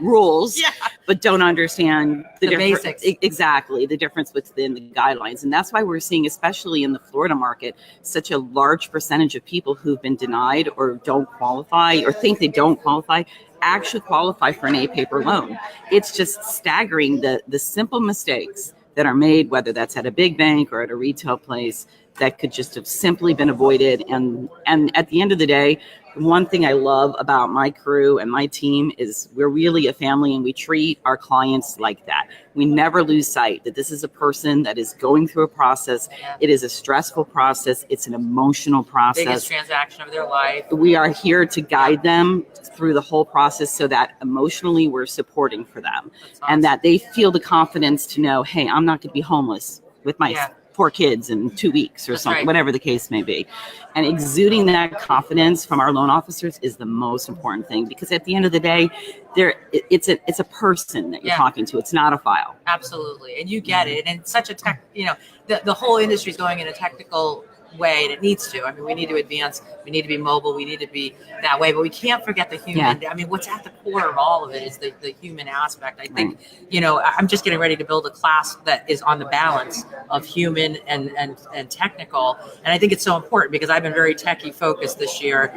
rules, but don't understand the basics. Exactly, the difference within the guidelines. And that's why we're seeing, especially in the Florida market, such a large percentage of people who've been denied or don't qualify or think they don't qualify actually qualify for an A-paper loan. It's just staggering the simple mistakes that are made, whether that's at a big bank or at a retail place, that could just have simply been avoided. And at the end of the day, one thing I love about my crew and my team is we're really a family, and we treat our clients like that. We never lose sight that this is a person that is going through a process. It is a stressful process. It's an emotional process. Biggest transaction of their life. We are here to guide them through the whole process so that emotionally we're supporting for them. Awesome. And that they feel the confidence to know, hey, I'm not going to be homeless with my 4 kids in 2 weeks or something, whatever the case may be. And exuding that confidence from our loan officers is the most important thing, because at the end of the day, it's a person that you're talking to. It's not a file. Absolutely. And you get it. And it's such a the whole industry is going in a technical way, and it needs to. I mean, we need to advance. We need to be mobile. We need to be that way, but we can't forget the human. I mean, what's at the core of all of it is the human aspect. I think, I'm just getting ready to build a class that is on the balance of human and technical. And I think it's so important because I've been very techie focused this year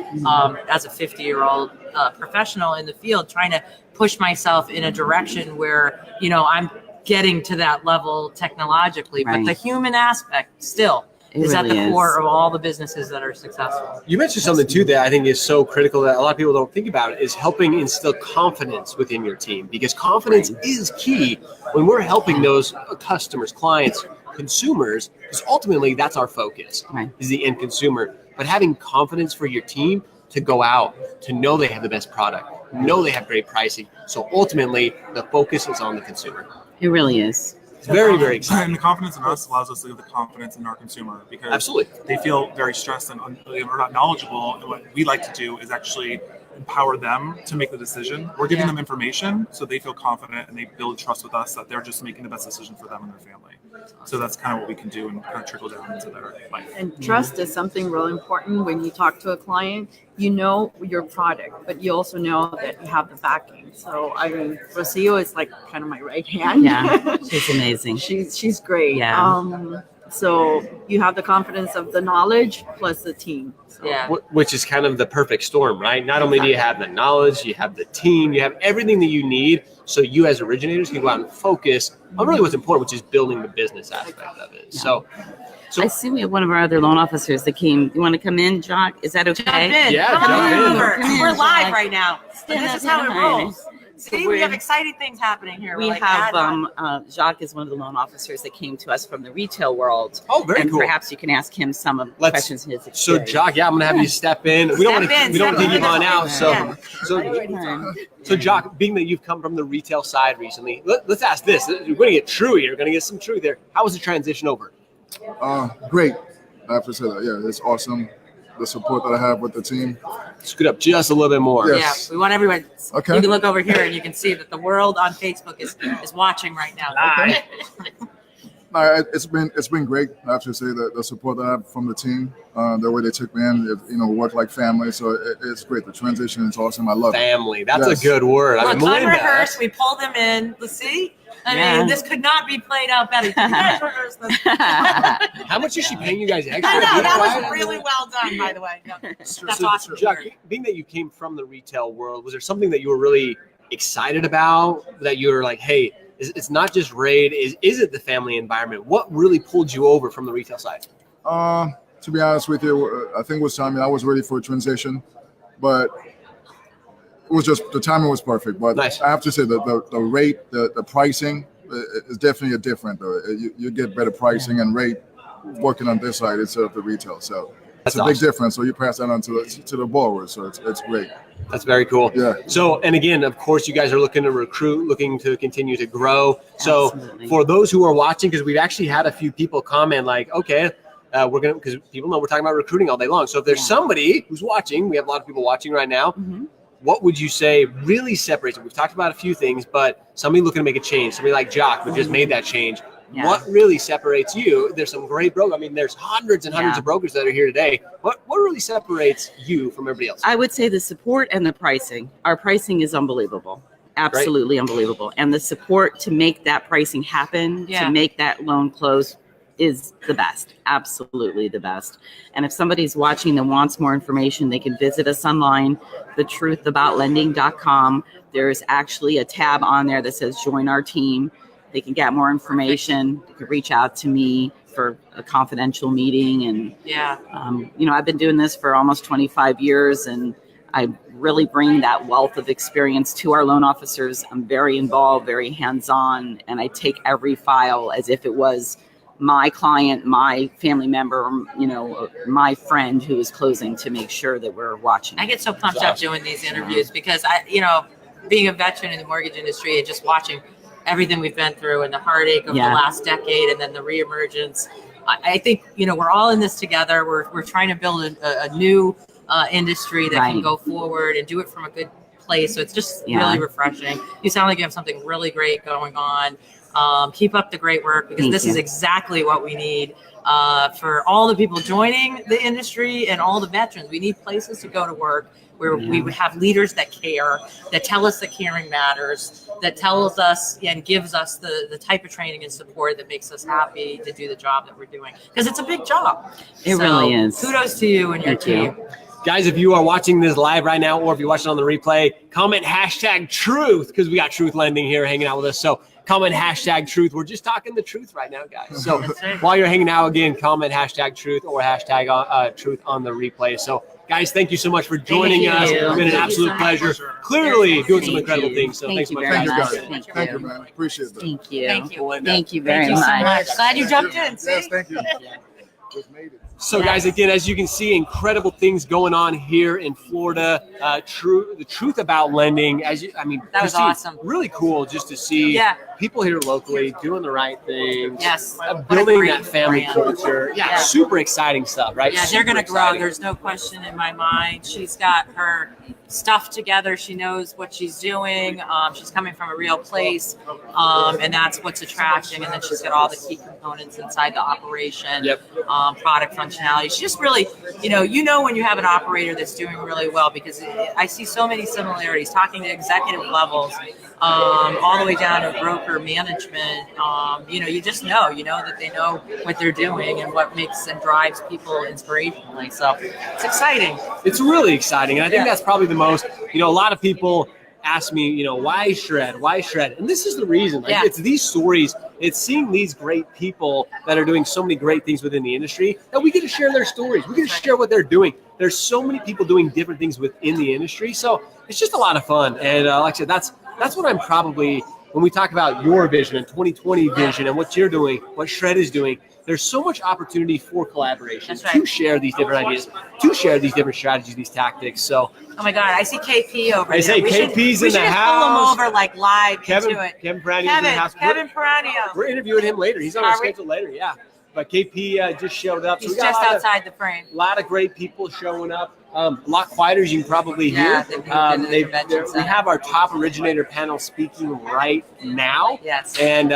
as a 50-year-old professional in the field, trying to push myself in a direction where, I'm getting to that level technologically, but the human aspect still is at really the is. core of all the businesses that are successful. You mentioned something too that I think is so critical that a lot of people don't think about, is helping instill confidence within your team, because confidence is key when we're helping those customers, clients, consumers, because ultimately that's our focus, is the end consumer. But having confidence for your team to go out, to know they have the best product, know they have great pricing. So ultimately the focus is on the consumer. It really is. It's very, very exciting. And the confidence in us allows us to give the confidence in our consumer, because Absolutely. they feel very stressed and we're not knowledgeable. And what we like to do is actually empower them to make the decision. We're giving them information so they feel confident and they build trust with us that they're just making the best decision for them and their family. So that's kind of what we can do and kind of trickle down into their life. And trust is something really important when you talk to a client. You know your product, but you also know that you have the backing. So I mean, Rocio is like kind of my right hand. Yeah, she's amazing. she's great. Yeah. So you have the confidence of the knowledge plus the team. So. Yeah. Which is kind of the perfect storm, right? Not only do you have the knowledge, you have the team, you have everything that you need, so you as originators can go out and focus on really what's important, which is building the business aspect of it. Yeah. So I see we have one of our other loan officers that came. You want to come in, Jock? Is that okay? Jump in. Yeah, Come jump on in. over. Come in, We're live Jack. right now. Stand This up is how it behind rolls. us. See, we have exciting things happening here. We We're like, have Jacques is one of the loan officers that came to us from the retail world. Oh, very and cool. Perhaps you can ask him some of the Let's- questions in his So, experience. Jock, I'm gonna have you step in. We don't want Step in, to step leave in. you on out. Yeah. So, Jock, being that you've come from the retail side recently, let's ask this. We're going to get true here. We're going to get some truth there. How was the transition over? Great. I have to say that. Yeah, it's awesome. The support that I have with the team. Scoot up just a little bit more. Yes. Yeah, we want everyone. Okay. You can look over here and you can see that the world on Facebook is watching right now. Live. No, it's been great. I have to say that the support that I have from the team, the way they took me in, work like family. So it's great. The transition is awesome. I love it. Family. That's Yes. a good word. I Look, mean, Melinda. unrehearsed. We pulled them in. Let's see. I Yeah. mean, this could not be played out better. You guys rehearsed this. How much is she paying you guys extra? I know, that Right? was really well done, by the way. No, that's So, awesome. Jock, being that you came from the retail world, was there something that you were really excited about, that you were like, hey, it's not just Raid, is it the family environment? What really pulled you over from the retail side? To be honest with you, I think it was timing. I was ready for a transition, but it was just the timing was perfect. But Nice. I have to say that the rate, the pricing is definitely a different. You get better pricing and rate working on this side instead of the retail. So it's That's a big awesome. difference. So you pass that on to the borrower. So it's great. That's very cool. Yeah. So, and again, of course, you guys are looking to recruit, looking to continue to grow. So Absolutely. for those who are watching, because we've actually had a few people comment like, okay, we're going to, because people know we're talking about recruiting all day long. So if there's somebody who's watching, we have a lot of people watching right now. Mhm. What would you say really separates it? We've talked about a few things, but somebody looking to make a change, somebody like Jock who just made that change. Yeah. What really separates you? There's some great brokers. I mean, there's hundreds and hundreds Yeah. of brokers that are here today. What really separates you from everybody else? I would say the support and the pricing. Our pricing is unbelievable. Absolutely unbelievable. And the support to make that pricing happen, Yeah. to make that loan close is the best. Absolutely the best. And if somebody's watching that wants more information, they can visit us online, thetruthaboutlending.com. There's actually a tab on there that says join our team. They can get more information. They can reach out to me for a confidential meeting. And Yeah. I've been doing this for almost 25 years, and I really bring that wealth of experience to our loan officers. I'm very involved, very hands-on, and I take every file as if it was my client, my family member, my friend who is closing, to make sure that we're watching. I get so pumped up doing these interviews because being a veteran in the mortgage industry and just watching everything we've been through and the heartache of the last decade and then the reemergence. I think, we're all in this together. We're trying to build a new industry that can Right. go forward and do it from a good place. So it's just Yeah. really refreshing. You sound like you have something really great going on. Keep up the great work, because Thank this you. is exactly what we need for all the people joining the industry and all the veterans. We need places to go to work where we would have leaders that care, that tell us that caring matters, that tells us and gives us the type of training and support that makes us happy to do the job that we're doing. Because it's a big job. It really is. Kudos to you and your Thank you. team. Guys, if you are watching this live right now, or if you're watching on the replay, comment #truth, because we got Truth Lending here hanging out with us. So comment hashtag truth. We're just talking the truth right now, guys. So while you're hanging out again, comment hashtag truth or hashtag truth on the replay. So guys, thank you so much for joining us. It's been an absolute pleasure. Clearly doing some incredible things. So thanks so much. Thank you, guys. Thank you, man. Appreciate that. Thank you. Thank you. Thank you very Thank you so much. much. Glad you jumped in. See? Yes, thank you. Just made it. So guys, again, as you can see, incredible things going on here in Florida. The truth about lending. That was Christine, awesome. Really cool just to see people here locally doing the right things. Yes. Building that family brand. culture. Yeah, super exciting stuff, right? Yeah, they're going to grow. Exciting. There's no question in my mind. She's got her stuff together. She knows what she's doing. She's coming from a real place, and that's what's attracting. And then she's got all the key components inside the operation, product functionality. She's just really, you know when you have an operator that's doing really well, because I see so many similarities talking to executive levels, all the way down to broker management. You just know that they know what they're doing and what makes and drives people inspirationally. So it's exciting. It's really exciting. And I think that's probably the most, a lot of people ask me, why shred? Why shred? And this is the reason. It's these stories. It's seeing these great people that are doing so many great things within the industry that we get to share their stories. We get to share what they're doing. There's so many people doing different things within the industry. So it's just a lot of fun. And like I said, that's what I'm probably, when we talk about your vision and 2020 vision and what you're doing, what Shred is doing, there's so much opportunity for collaboration to share these different ideas, to share these different strategies, these tactics. So, oh my God, I see KP over there. I say KP's in the house. Pull him over live Kevin into it. Peranio's in the house. Kevin Peranio. We're interviewing him later. He's on our schedule later. Yeah. But KP just showed up. He's so just outside the frame. A lot of great people showing up. A lot quieter, as you can probably hear. We have our top originator panel speaking right now. Yes. And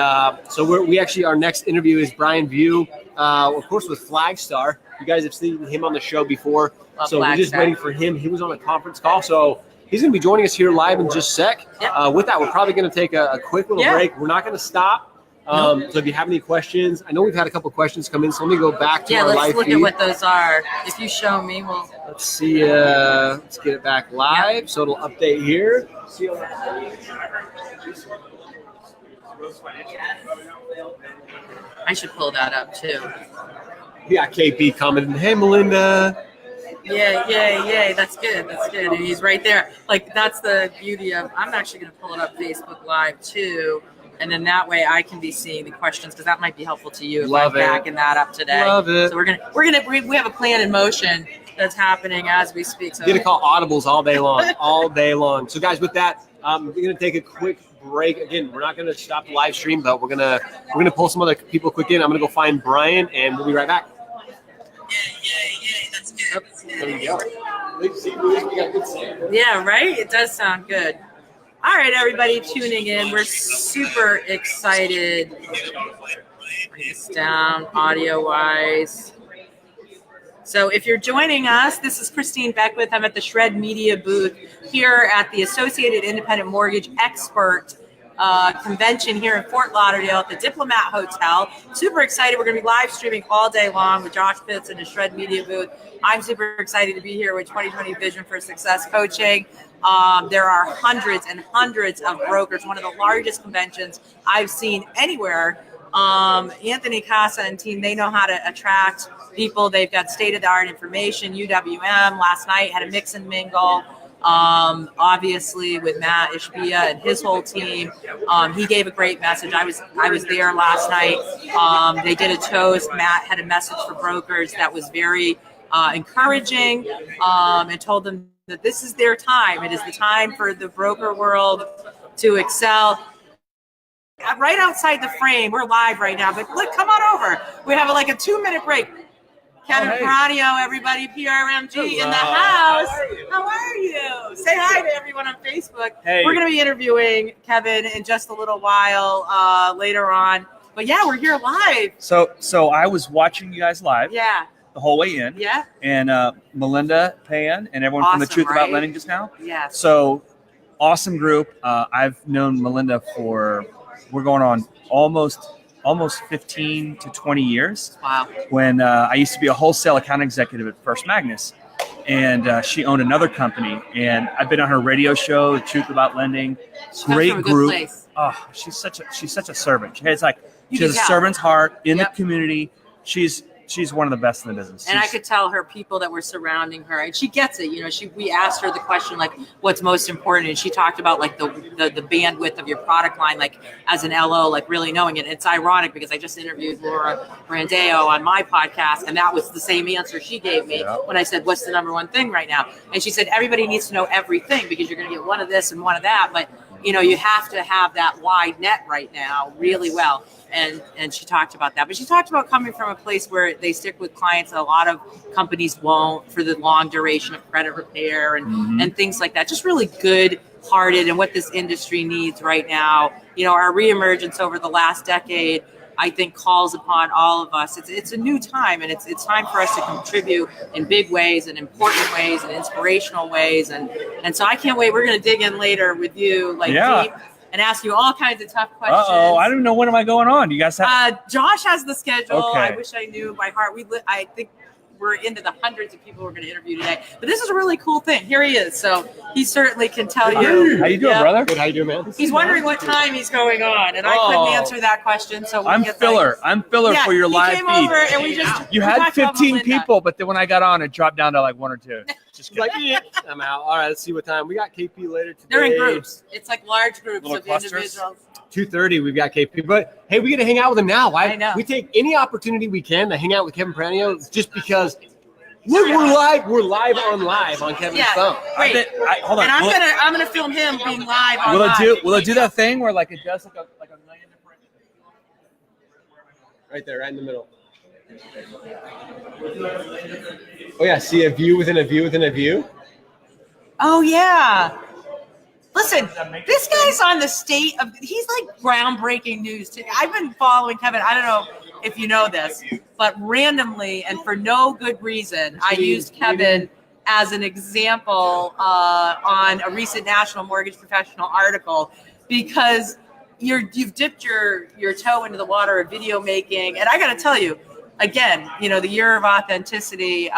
so we actually, our next interview is Brian View, of course, with Flagstar. You guys have seen him on the show before. So we're just waiting for him. He was on a conference call. So he's going to be joining us here live in just a sec. With that, we're probably going to take a quick little break. We're not going to stop. So if you have any questions, I know we've had a couple questions come in, so let me go back to our live feed. Let's look at what those are. If you show me, let's see. Let's get it back live, so it'll update here. I should pull that up too. Yeah, KP commenting, "Hey, Melinda." Yeah. That's good. And he's right there. That's the beauty of. I'm actually going to pull it up Facebook Live too. And then that way I can be seeing the questions, because that might be helpful to you if I'm backing that up today. Love it. So we have a plan in motion that's happening as we speak. So you're gonna call audibles all day long, So guys, with that, we're gonna take a quick break. Again, we're not gonna stop the live stream, but we're gonna pull some other people quick in. I'm gonna go find Brian, and we'll be right back. That's good. There you go. Yeah, right. It does sound good. All right, everybody tuning in. We're super excited. Bring this down audio-wise. So if you're joining us, this is Christine Beckwith. I'm at the Shred Media booth here at the Associated Independent Mortgage Expert convention here in Fort Lauderdale at the Diplomat Hotel. Super excited. We're going to be live streaming all day long with Josh Pitts in the Shred Media booth. I'm super excited to be here with 2020 Vision for Success Coaching. There are hundreds and hundreds of brokers, one of the largest conventions I've seen anywhere. Anthony Casa and team, they know how to attract people. They've got state-of-the-art information. UWM last night had a mix and mingle. Obviously with Matt Ishbia and his whole team. He gave a great message. I was there last night. They did a toast. Matt had a message for brokers that was very encouraging, and told them that this is their time. It is the time for the broker world to excel. Right outside the frame, we're live right now, but look, come on over. We have a 2-minute break. Kevin Peranio, everybody, PRMG in the house. How are you? Say hi to everyone on Facebook. Hey. We're going to be interviewing Kevin in just a little while later on. But yeah, we're here live. So I was watching you guys live. Yeah. The whole way in. Yeah. And Melinda Pan and everyone from The Truth About Lending just now. Yeah. So awesome group. I've known Melinda we're going on almost 15 to 20 years. Wow. When I used to be a wholesale account executive at First Magnus. and she owned another company. And I've been on her radio show, The Truth About Lending. Great from a good group. place. Oh, she's such a servant. She has You she has a can tell. servant's heart in Yep. the community. She's one of the best in the business. And I She's- could tell her people that were surrounding her, and she gets it. You know, we asked her the question like, "What's most important?" And she talked about like the bandwidth of your product line, like as an LO, like really knowing it. It's ironic because I just interviewed Laura Brandeo on my podcast, and that was the same answer she gave me when I said, "What's the number one thing right now?" And she said, "Everybody needs to know everything because you're going to get one of this and one of that, but you know, you have to have that wide net right now really well." And she talked about that. But she talked about coming from a place where they stick with clients that a lot of companies won't for the long duration of credit repair and things like that. Just really good hearted and what this industry needs right now. You know, our reemergence over the last decade, I think, calls upon all of us. It's a new time, and it's time for us to contribute in big ways and important ways and inspirational ways. And so I can't wait. We're going to dig in later with you, like deep, and ask you all kinds of tough questions. I don't know, when am I going on? Do you guys have? Josh has the schedule. Okay. I wish I knew by heart. I think we're into the hundreds of people we're going to interview today. But this is a really cool thing. Here he is. So he certainly can tell you. How you doing, brother? Good. How you doing, man? He's wondering what time he's going on, and I couldn't answer that question. So I'm filler. I'm filler for your live came feed. over and we just You we had talked about 15 Melinda. people, but then when I got on, it dropped down to like 1 or 2. Just Like, I'm out. All right, let's see what time we got. KP later today. They're in groups. It's like large groups Little of clusters? individuals. 2:30. We've got KP, but hey, we get to hang out with him now. I know. We take any opportunity we can to hang out with Kevin Pranio, just because. Look, we're live on Kevin's phone. Wait, hold on. and I'm gonna film him being live on Will live. it do that thing where like it does like a million different? Right there, right in the middle. Oh yeah, see a view within a view within a view. Oh yeah. Listen, this guy's on the state of. He's like groundbreaking news today. I've been following Kevin. I don't know if you know this, but randomly and for no good reason, I used Kevin as an example on a recent National Mortgage Professional article because you've dipped your toe into the water of video making, and I got to tell you. Again, you know, the year of authenticity,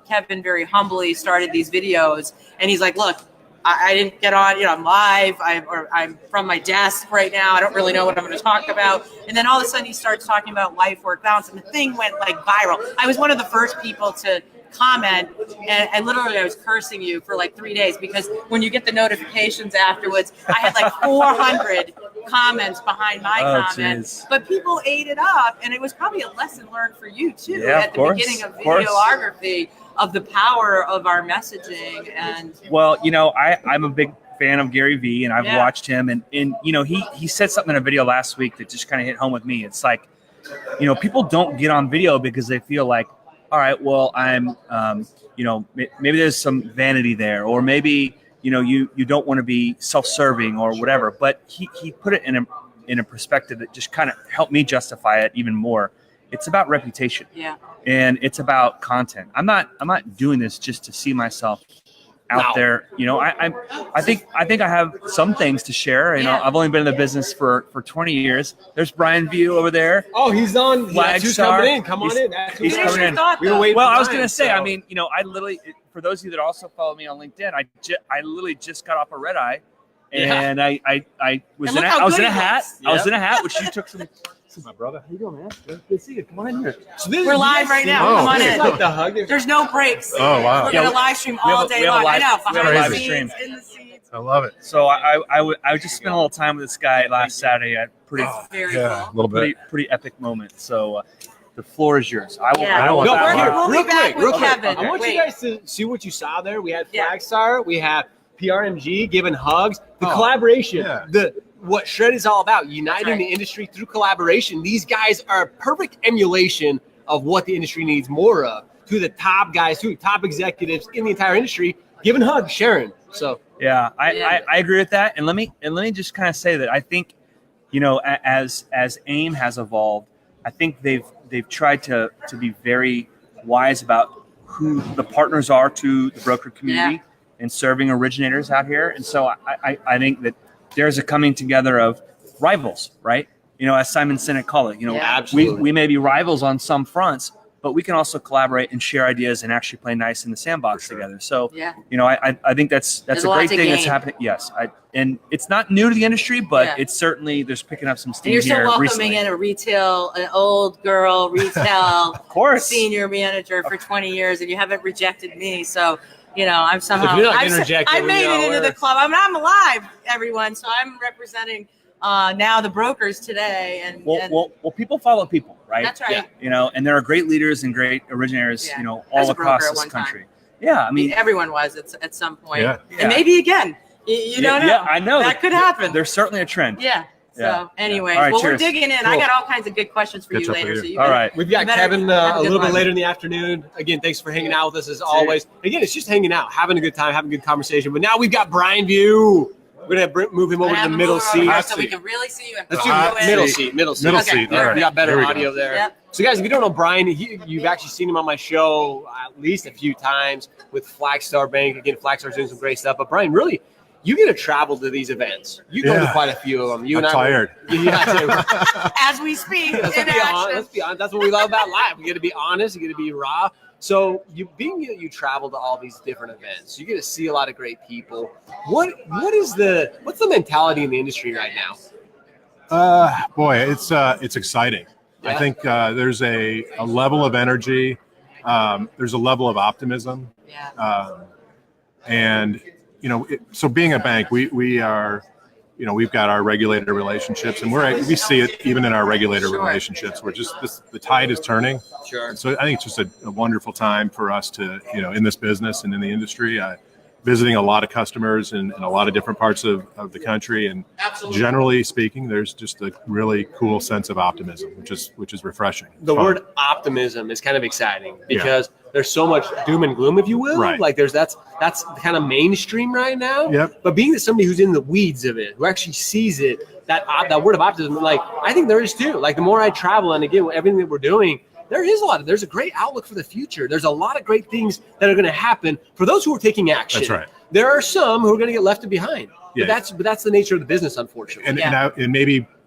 Kevin very humbly started these videos, and he's like, look, I didn't get on, you know, I'm live, I'm from my desk right now, I don't really know what I'm going to talk about. And then all of a sudden he starts talking about life-work balance, and the thing went like viral. I was one of the first people to comment, and literally I was cursing you for like 3 days because when you get the notifications afterwards, I had like 400 comments behind my comment, geez. but people ate it up, and it was probably a lesson learned for you too at the beginning of course. videography of the power of our messaging. And Well, you know, I'm a big fan of Gary Vee, and I've watched him, and you know, he said something in a video last week that just kind of hit home with me. It's like, you know, people don't get on video because they feel like, all right, well, I'm, you know, maybe there's some vanity there, or maybe, you know, you don't want to be self-serving or whatever. But he put it in a perspective that just kind of helped me justify it even more. It's about reputation, and it's about content. I'm not doing this just to see myself out there. You know, I think I have some things to share. You know, I've only been in the business for 20 years. There's Brian View over there. Oh, he's on. That's who's Flagstar. coming in. Come on in. That's who's He's coming in. We were waiting Well, for I was Brian, going to say, so. I mean, you know, I literally, for those of you that also follow me on LinkedIn, I literally just got off a red eye, and I was And in look how a good he hat. looks. I was in a hat, which you took some. My brother, how you doing, man? Good to see you. Come on in here. So we're live right now. Come on in. Like the hug. There's no breaks. Oh, wow. We're going to live stream all day long. I know. We have a Behind live the stream. scenes, in the seats. I love it. So I just spent a little time with this guy last Saturday at Very Yeah, a cool. little bit. pretty epic moment. So the floor is yours. I will. Yeah. I will. No, We'll real be back quick, with Kevin. I want Wait. you guys to see what you saw there. We had Yeah. Flagstar, we have PRMG giving hugs, the collaboration, yeah. What Shred is all about, uniting right. the industry through collaboration. These guys are a perfect emulation of what the industry needs more of. To the top guys, to top executives in the entire industry, giving hugs, sharing. So Yeah, I agree with that. And let me just kind of say that I think, you know, as AIME has evolved, I think they've tried to be very wise about who the partners are to the broker community and serving originators out here. And so I think that there's a coming together of rivals, right? You know, as Simon Sinek called it, you know, absolutely. we may be rivals on some fronts, but we can also collaborate and share ideas and actually play nice in the sandbox together. So, Yeah. you know, I think that's There's a a lot great to thing that's gain. happening. Yes. And it's not new to the industry, but Yeah. it's certainly, there's picking up some And steam you're so here welcoming recently. in an old girl retail Of course. senior manager for 20 years, and you haven't rejected me. So, you know, I'm somehow, If you're not I interjecting, made we know it into we're- the club. I mean, I'm alive, everyone. So I'm representing now the brokers today. And, Well, people follow people, right? that's right. Yeah. You know, and there are great leaders and great originators, Yeah. you know, I was all a broker across at this one time. country. Yeah. I mean, everyone was at some point. Yeah. And maybe again. You don't know. Yeah, I know. That could happen. There's certainly a trend. Yeah. So, Yeah. anyways, All right, well, we're cheers. digging in. I Cool. got all kinds of good questions for Catch you up with later. you. So you All better- right. We've got You better Kevin have a good little bit one. later in the afternoon. Again, thanks for hanging out with us as always. Again, it's just hanging out, having a good time, having a good conversation. But now we've got Brian View. We're going to move him over to Have the him middle over seat. here so we can really see you. And Let's put do you in. middle seat. Middle seat. Middle Okay. seat. All We right. got better There we go. audio there. Yep. So, guys, if you don't know Brian, you've actually seen him on my show at least a few times with Flagstar Bank. Again, Flagstar's doing some great stuff. But, Brian, really, you get to travel to these events. You go to Yeah. quite a few of them. You I'm and I tired. Yeah, As we speak, let's in be honest. action. Let's be honest. That's what we love about live. We get to be honest. You get to be raw. So you travel to all these different events. You get to see a lot of great people. What's the mentality in the industry right now? Boy, it's exciting. Yeah. I think there's a level of energy. There's a level of optimism. Yeah. And, you know, so being a bank, we are, you know, we've got our regulator relationships, and we see it even in our regulator Sure. relationships. We're just the tide is turning. Sure. And so I think it's just a wonderful time for us to, you know, in this business and in the industry, visiting a lot of customers in a lot of different parts of the country. And generally speaking, there's just a really cool sense of optimism, which is refreshing. The Fun. word optimism is kind of exciting because there's so much doom and gloom, if you will. Right. Like that's kind of mainstream right now. Yep. But being somebody who's in the weeds of it, who actually sees it, that word of optimism, like I think there is too. Like the more I travel, and again, everything that we're doing, there's a great outlook for the future. There's a lot of great things that are going to happen for those who are taking action. That's right. There are some who are going to get left behind. Yeah. But that's the nature of the business, unfortunately. And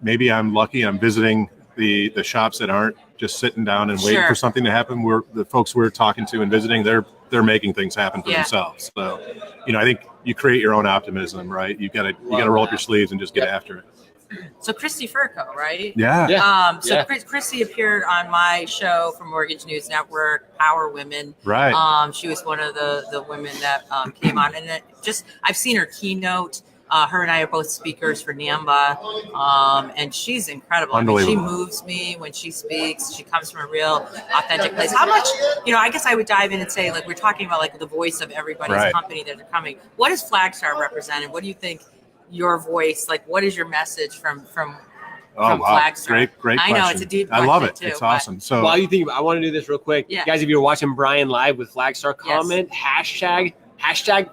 maybe I'm lucky. I'm visiting the shops that aren't just sitting down and waiting Sure. for something to happen. The folks we're talking to and visiting, they're making things happen for Yeah. themselves. So, you know, I think you create your own optimism, right? You got to roll up your sleeves and just get after it. So Christy Furco, right? Yeah. Yeah. Christy appeared on my show for Mortgage News Network, Power Women. Right. She was one of the women that came on, and I've seen her keynote. Her and I are both speakers for NAMBA, and she's incredible. I mean, she Unbelievable. moves me when she speaks. She comes from a real authentic place. How much, I guess I would dive in and say, like, we're talking about like the voice of everybody's Right. company that are coming. What does Flagstar represent, and what do you think your voice, like, what is your message from Oh, wow. Flagstar? Great I question. know it's a deep I love question, it. too, It's but- awesome. So While you think, I want to do this real quick. Yeah. Guys, if you're watching Brian live with Flagstar, Yes. comment hashtag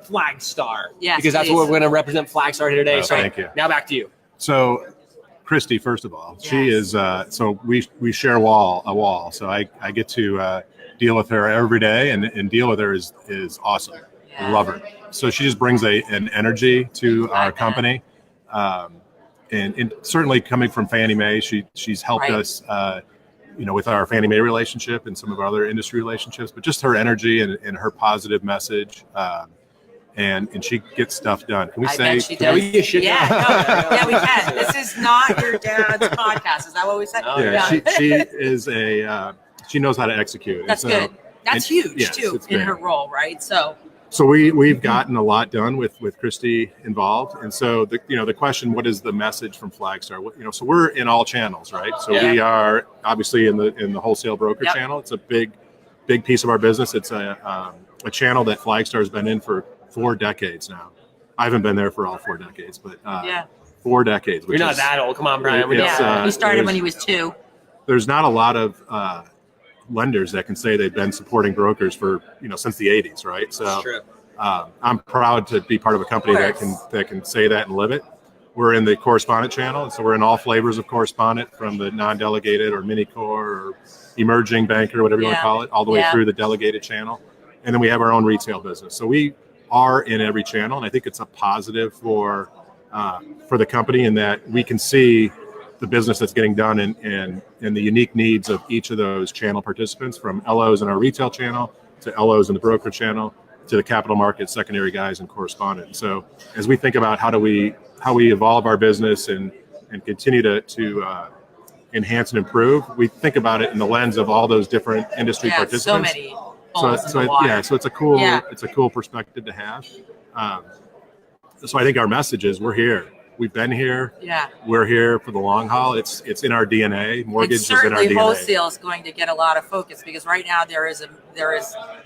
Flagstar. Yes, because that's please. what we're going to represent Flagstar here today. Oh, So thank you. now back to you. So Christy, first of all, she Yes. is, so we share a wall. So I get to deal with her every day, and deal with her is awesome. Yeah. Love her. So she just brings an energy to our company. And certainly coming from Fannie Mae, she's helped Right. us, with our Fannie Mae relationship and some of our other industry relationships, but just her energy and her positive message. And she gets stuff done. Can we I say? bet she Can does. we get shit Yeah, done? no, yeah, we can. This is not your dad's podcast. Is that what we said? Oh, Yeah, she is she knows how to execute. And That's so- good. That's and- huge yes, too it's in great. her role, right? So So we've gotten a lot done with Christy involved, and so the question, what is the message from Flagstar? So we're in all channels, right? So Yeah. we are obviously in the wholesale broker Yep. channel. It's a big piece of our business. It's a channel that Flagstar has been in for 4 decades now. I haven't been there for all 4 decades, but yeah, 4 decades. You're not that old. Come on, Brian. We It's, know. yeah. He started there's- when he was 2. There's not a lot of lenders that can say they've been supporting brokers for since the 80s, right? So It's true. I'm proud to be part of a company that can say that and live it. We're in the correspondent channel, and so we're in all flavors of correspondent, from the non-delegated or mini core or emerging banker, whatever you want Yeah. to call it, all the way Yeah. through the delegated channel. And then we have our own retail business. So we are in every channel, and I think it's a positive for the company in that we can see the business that's getting done and the unique needs of each of those channel participants, from LOs in our retail channel to LOs in the broker channel to the capital market secondary guys and correspondent. So as we think about how we evolve our business and continue to enhance and improve, we think about it in the lens of all those different industry participants. So many. So it's a cool perspective to have. So I think our message is we're here. We've been here. Yeah. We're here for the long haul. It's in our DNA. Mortgage is in our DNA. Certainly wholesale is going to get a lot of focus because right now there is I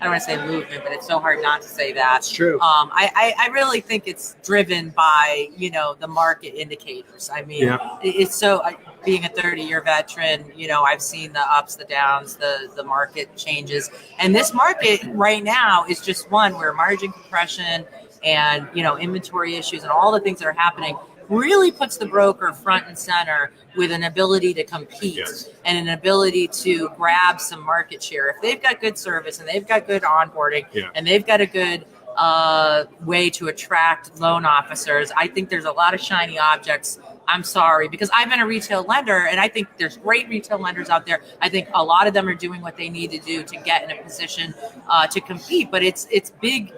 don't want to say movement, but it's so hard not to say that. It's true. I really think it's driven by, the market indicators. I mean, it's so being a 30-year veteran, I've seen the ups, the downs, the market changes. And this market right now is just one where margin compression and, inventory issues and all the things that are happening really puts the broker front and center with an ability to compete and an ability to grab some market share. If they've got good service and they've got good onboarding and they've got a good way to attract loan officers, I think there's a lot of shiny objects. I'm sorry, because I've been a retail lender and I think there's great retail lenders out there. I think a lot of them are doing what they need to do to get in a position to compete, but it's big.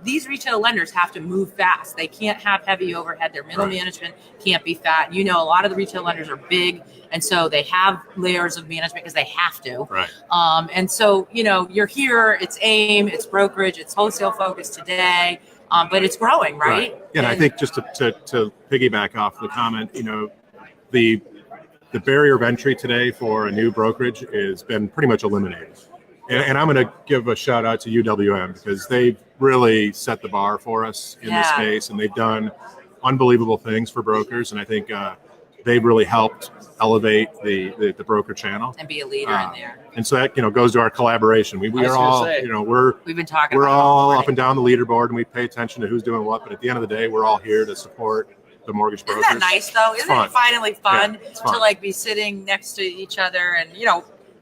These retail lenders have to move fast. They can't have heavy overhead. Their middle management can't be fat. A lot of the retail lenders are big, and so they have layers of management because they have to. Right. And so, you're here. It's AIME, it's brokerage, it's wholesale focused today, but it's growing, right? Yeah, and I think just to piggyback off the comment, the barrier of entry today for a new brokerage has been pretty much eliminated. And I'm going to give a shout out to UWM because they've really set the bar for us in this space, and they've done unbelievable things for brokers. And I think they've really helped elevate the broker channel and be a leader in there. And so that goes to our collaboration. We are all we've been talking. We're all up and down the leaderboard, and we pay attention to who's doing what. But at the end of the day, we're all here to support the mortgage brokers. Isn't that nice though? Isn't it finally fun to be sitting next to each other and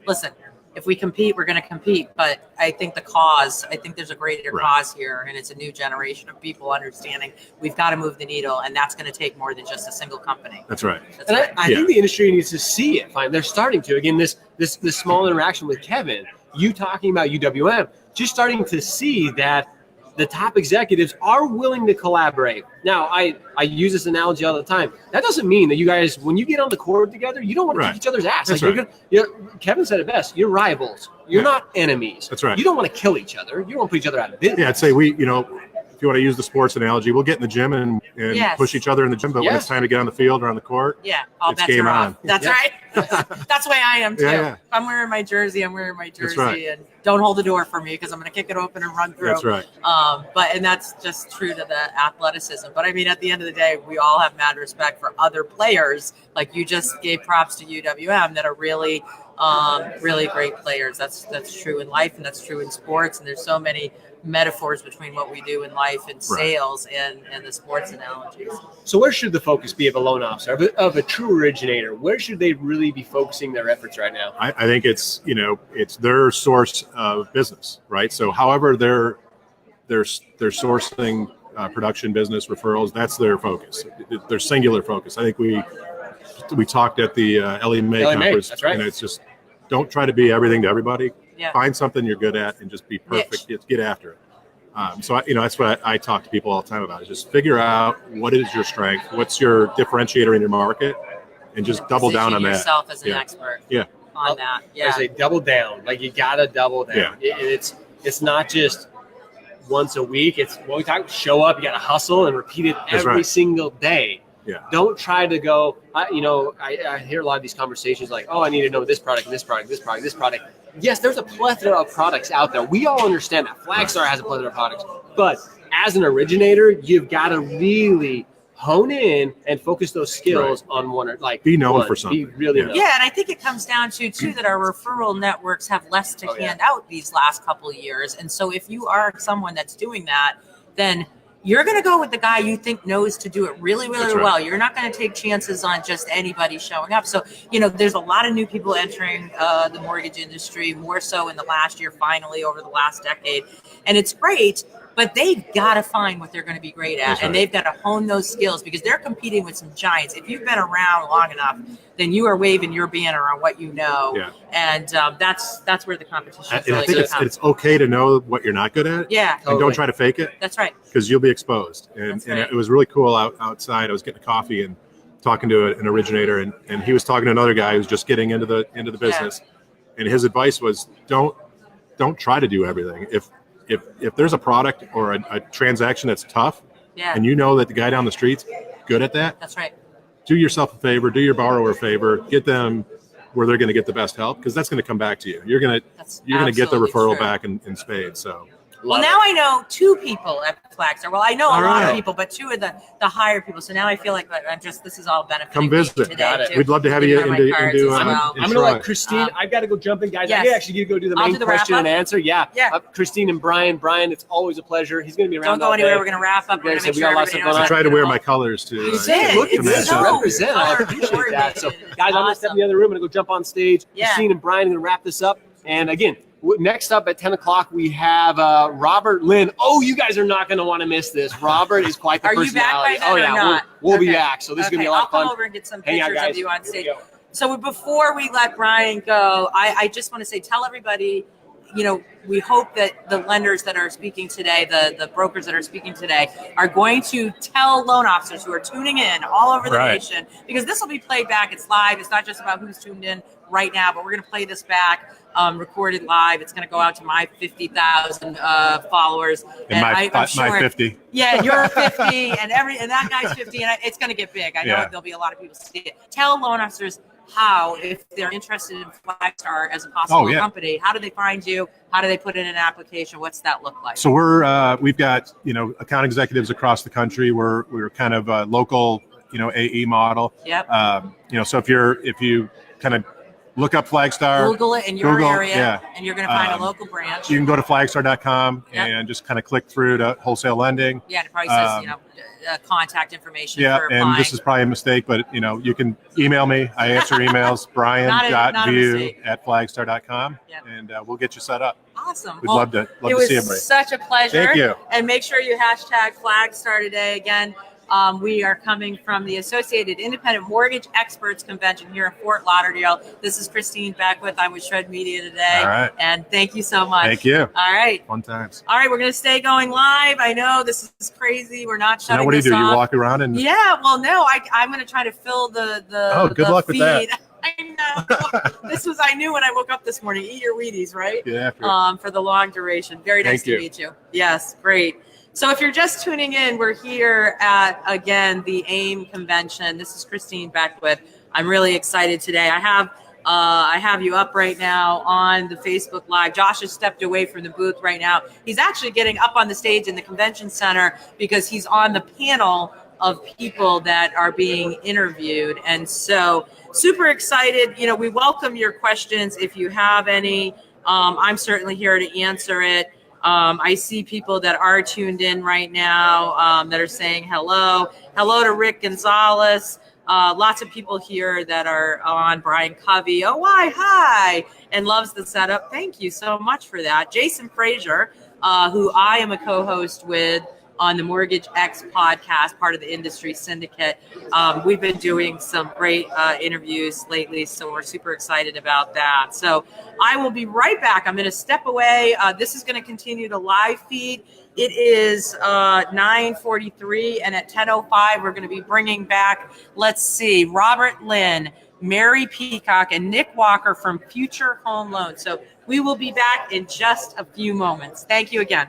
listen. If we compete, we're going to compete. But I think there's a greater cause here, and it's a new generation of people understanding we've got to move the needle, and that's going to take more than just a single company. That's right. I think the industry needs to see it. They're starting to. Again, this small interaction with Kevin, you talking about UWM, just starting to see that the top executives are willing to collaborate. Now, I use this analogy all the time. That doesn't mean that you guys, when you get on the court together, you don't want to kick each other's ass. That's Kevin said it best. You're rivals. You're not enemies. That's right. You don't want to kill each other. You don't want to put each other out of business. Yeah, I'd say if you want to use the sports analogy, we'll get in the gym and push each other in the gym. But when it's time to get on the field or on the court, it's game on. That's right. That's the way I am too. Yeah. If I'm wearing my jersey, I'm wearing my jersey, right. and don't hold the door for me because I'm going to kick it open and run through. That's right. And that's just true to the athleticism. But I mean, at the end of the day, we all have mad respect for other players. Like you just gave props to UWM that are really, really great players. That's true in life and that's true in sports. And there's so many metaphors between what we do in life and sales and the sports analogies. So where should the focus be of a loan officer, of a true originator? Where should they really be focusing their efforts right now? I think it's their source of business, right? So however they're sourcing production business referrals, that's their focus, their singular focus. I think we talked at the AIME conference, that's right. and it's just don't try to be everything to everybody. Yeah. Find something you're good at and just be perfect. Get after it. So that's what I talk to people all the time about. Is just figure out what is your strength, what's your differentiator in your market, and just double down on that. Yourself as an expert. On that. I say double down. Like you gotta double down. It's not just once a week. It's what we talk. Show up. You gotta hustle and repeat it every single day. Yeah. Don't try to go. I hear a lot of these conversations like, oh, I need to know this product, this product, this product, this product. Yes, there's a plethora of products out there. We all understand that. Flagstar has a plethora of products. But as an originator, you've got to really hone in and focus those skills on one. Be known for something. Be really known. Yeah, and I think it comes down to, too, that our referral networks have less to hand out these last couple of years. And so if you are someone that's doing that, then you're going to go with the guy you think knows to do it really, really well. You're not going to take chances on just anybody showing up. So, there's a lot of new people entering the mortgage industry, more so in the last year, finally, over the last decade. And it's great. but they've got to find what they're going to be great at, That's and right. they've got to hone those skills because they're competing with some giants. If you've been around long enough, then you are waving your banner on what you know, Yeah. and that's where the competition is And I really think going to come. it's okay to know what you're not good at. Yeah, And totally. don't try to fake it. That's right. Because you'll be exposed. And, That's and right. it was really cool outside. I was getting a coffee and talking to an originator, and he was talking to another guy who's just getting into the business. And his advice was don't try to do everything. If there's a product or a transaction that's tough, Yeah. and you know that the guy down the street's good at that, That's right. do yourself a favor, do your borrower a favor, get them where they're going to get the best help, because that's going to come back to you. You're going to get the absolutely referral true. back in spades. So. Well, now I know 2 people at Flagstar. Well, I know a lot of right. people, but 2 of the higher people. So now I feel like this is all benefiting Come me visit. today, too. We'd love to have Give you one of my into cards as well. I'm going to let Christine. I've got to go jump in, guys. yes. I actually go do the I'll main do the question wrap-up. and answer. Yeah. Christine and Brian. Brian, it's always a pleasure. He's going to be around. Don't go anywhere. We're going to wrap up. We're going to make we sure got lots everybody of knows. I try to wear my colors to. You did. Look at It's this. so Represent. I appreciate that. So, guys, I'm going to step in the other room. I'm going to go jump on stage. Yeah. Christine and Brian are going to wrap this up. And again, next up at 10 o'clock, we have Robert Lynn. Oh, you guys are not going to want to miss this. Robert is quite the Are you back by personality. then Oh, or yeah. not? We'll be Okay. back. So this is going to be a lot of I'll fun. come over and get some Hang out, pictures guys. of you on stage. Here we go. So before we let Brian go, I just want to say, tell everybody, we hope that the lenders that are speaking today, the brokers that are speaking today, are going to tell loan officers who are tuning in all over the nation, because this will be played back. It's live. It's not just about who's tuned in right now, but we're going to play this back, recorded live. It's going to go out to my 50,000 followers. And I'm my sure, 50. Yeah, you're 50, and that guy's 50, and it's going to get big. I know there'll be a lot of people see it. Tell loan officers how, if they're interested in Flagstar as a possible company, how do they find you? How do they put in an application? What's that look like? So we've got account executives across the country. We're kind of a local AE model. Yep. So if you kind of look up Flagstar, Google it in your area, and you're going to find a local branch. You can go to flagstar.com Yep. and just kind of click through to wholesale lending. Yeah, and it probably says contact information. Yeah, for and applying. this is probably a mistake, but you can email me. I answer emails. Brian.view@flagstar.com, and we'll get you set up. Awesome. We'd love to it see was everybody. such a pleasure. Thank you. And make sure you hashtag Flagstar today. Again, we are coming from the Associated Independent Mortgage Experts Convention here in Fort Lauderdale. This is Christine Beckwith. I'm with Shred Media today. All right. And thank you so much. Thank you. All right. Fun times. All right, we're going to stay going live. I know this is crazy. We're not So shutting now what do you this do? off. You walk around and Yeah, well, no, I'm going to try to fill the Oh, good the luck with that. feed. I know. I knew when I woke up this morning. Eat your Wheaties, right? Yeah. For the long duration. Very nice Thank you. to meet you. Yes, great. So if you're just tuning in, we're here at, again, the AIME convention. This is Christine Beckwith. I'm really excited today. I have you up right now on the Facebook Live. Josh has stepped away from the booth right now. He's actually getting up on the stage in the convention center because he's on the panel of people that are being interviewed. And so super excited. We welcome your questions if you have any. I'm certainly here to answer it. I see people that are tuned in right now that are saying hello. Hello to Rick Gonzalez. Lots of people here that are on. Brian Covey. Oh, hi. And loves the setup. Thank you so much for that. Jason Frazier, who I am a co-host with on the Mortgage X podcast, part of the industry syndicate. We've been doing some great interviews lately, so we're super excited about that. So I will be right back. I'm going to step away. This is going to continue to live feed. It is 9:43, and at 10:05, we're going to be bringing back, let's see, Robert Lynn, Mary Peacock, and Nick Walker from Future Home Loans. So we will be back in just a few moments. Thank you again.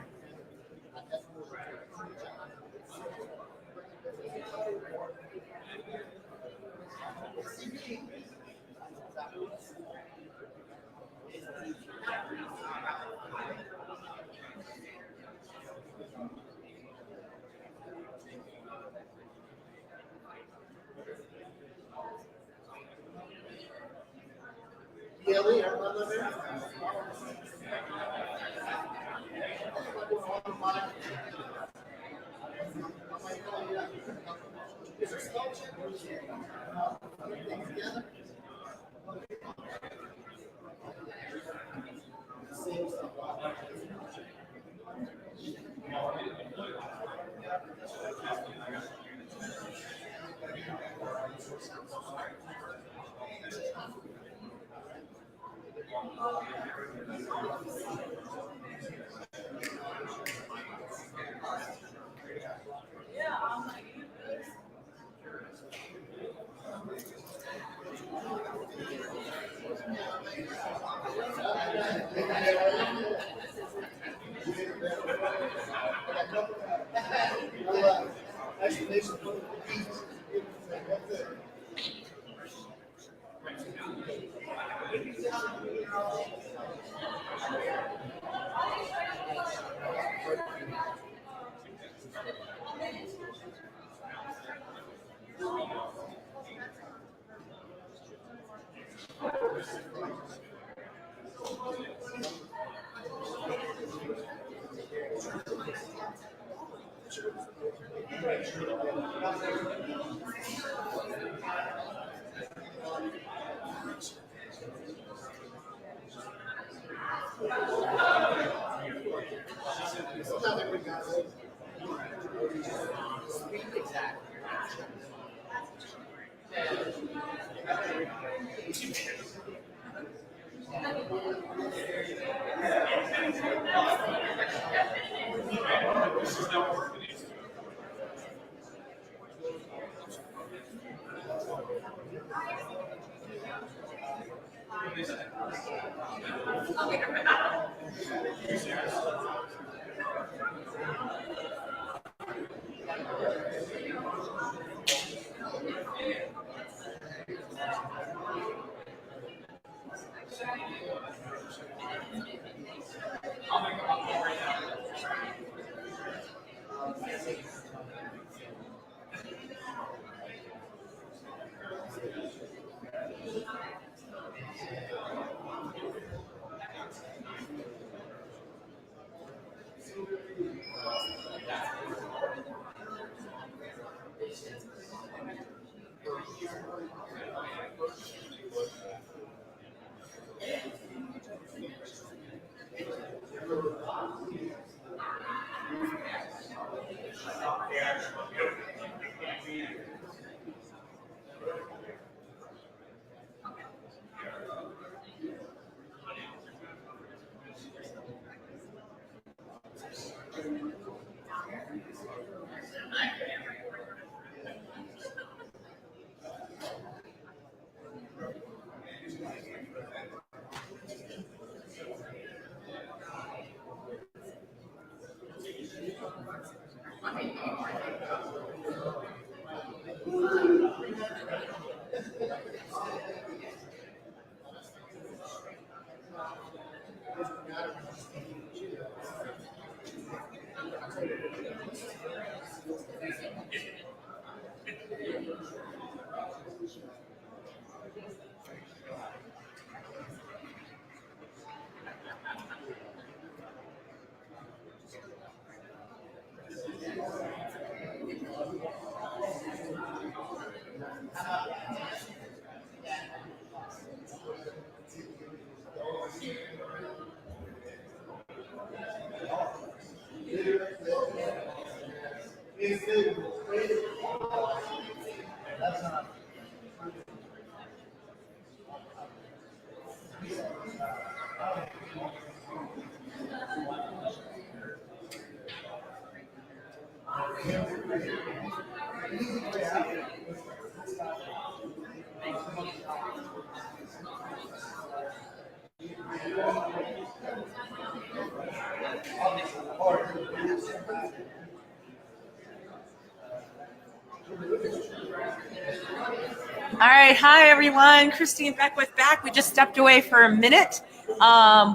All right, hi everyone. Christine Beckwith back. We just stepped away for a minute.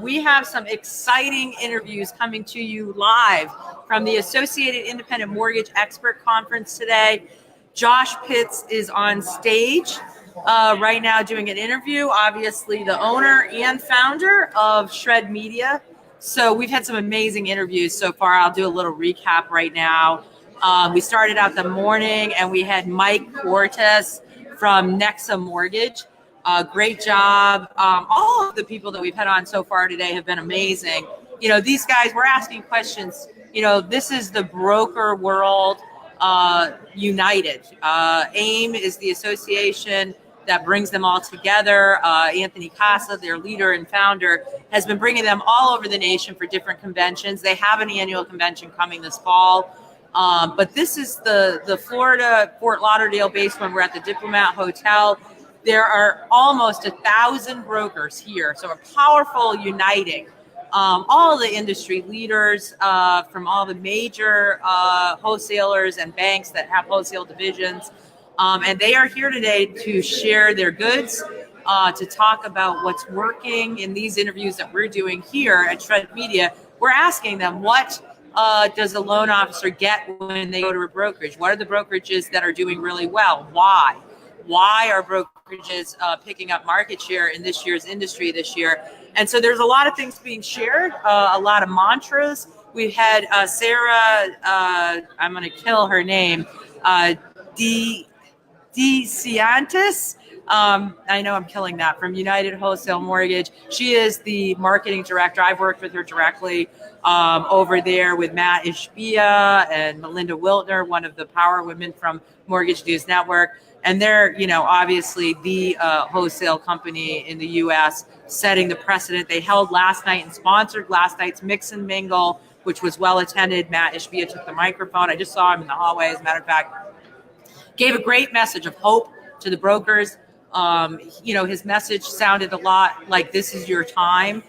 We have some exciting interviews coming to you live from the Associated Independent Mortgage Expert Conference today. Josh Pitts is on stage right now doing an interview, obviously the owner and founder of Shred Media. So we've had some amazing interviews so far. I'll do a little recap right now. We started out the morning and we had Mike Cortez from Nexa Mortgage. Great job. All of the people that we've had on so far today have been amazing. You know, these guys, we're asking questions. You know, this is the broker world united. AIME is the association that brings them all together. Anthony Casa, their leader and founder, has been bringing them all over the nation for different conventions. They have an annual convention coming this fall. But this is the Florida, Fort Lauderdale based one. We're at the Diplomat Hotel. There are almost 1,000 brokers here. So a powerful uniting all the industry leaders from all the major wholesalers and banks that have wholesale divisions. And they are here today to share their goods, to talk about what's working in these interviews that we're doing here at Shred Media. We're asking them, what does a loan officer get when they go to a brokerage? What are the brokerages that are doing really well? Why? Why are brokerages picking up market share in this year's industry this year? And so there's a lot of things being shared, a lot of mantras. We've had Sarah, I'm going to kill her name, DeCiantis. I know I'm killing that, from United Wholesale Mortgage. She is the marketing director. I've worked with her directly over there with Matt Ishbia and Melinda Wiltner, one of the power women from Mortgage News Network. And they're, obviously the wholesale company in the U.S. setting the precedent. They held last night and sponsored last night's Mix and Mingle, which was well attended. Matt Ishbia took the microphone. I just saw him in the hallway, as a matter of fact. Gave a great message of hope to the brokers. His message sounded a lot like, this is your time.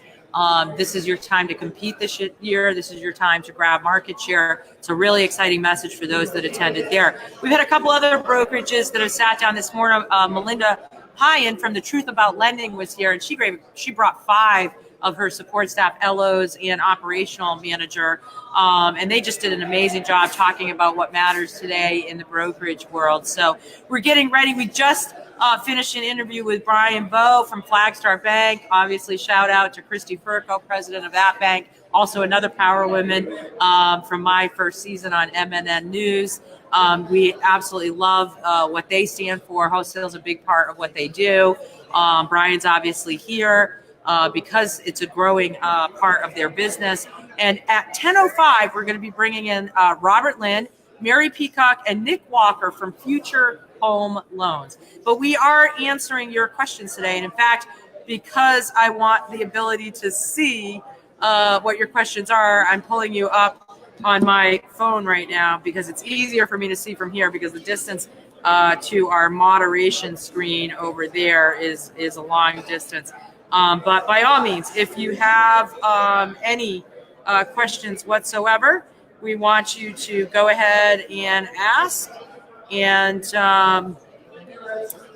This is your time to compete this year. This is your time to grab market share. It's a really exciting message for those that attended there. We've had a couple other brokerages that have sat down this morning. Melinda Hyen from The Truth About Lending was here, and she brought 5 of her support staff, LOs and operational manager. And they just did an amazing job talking about what matters today in the brokerage world. So we're getting ready. We just finished an interview with Brian Bowe from Flagstar Bank. Obviously, shout out to Christy Furco, president of that bank. Also another power woman from my first season on MNN News. We absolutely love what they stand for. Wholesale is a big part of what they do. Brian's obviously here because it's a growing part of their business. And at 10:05, we're going to be bringing in Robert Lynn, Mary Peacock, and Nick Walker from Future Home Loans. But we are answering your questions today. And in fact, because I want the ability to see what your questions are, I'm pulling you up on my phone right now because it's easier for me to see from here, because the distance to our moderation screen over there is a long distance. But by all means, if you have any questions whatsoever, we want you to go ahead and ask, and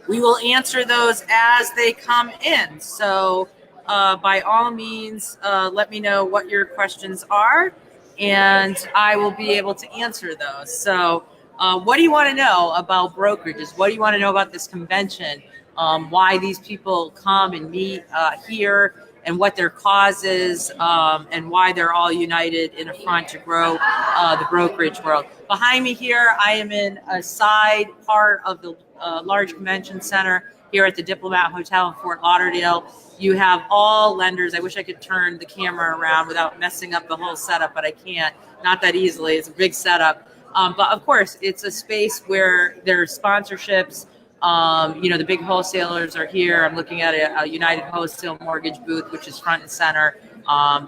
we will answer those as they come in. So by all means, let me know what your questions are, and I will be able to answer those. So what do you want to know about brokerages? What do you want to know about this convention? Why these people come and meet here, and what their cause is, and why they're all united in a front to grow the brokerage world. Behind me here, I am in a side part of the large convention center here at the Diplomat Hotel in Fort Lauderdale. You have all lenders. I wish I could turn the camera around without messing up the whole setup, but I can't, not that easily. It's a big setup. But of course, it's a space where there's sponsorships. The big wholesalers are here. I'm looking at a United Wholesale Mortgage booth, which is front and center.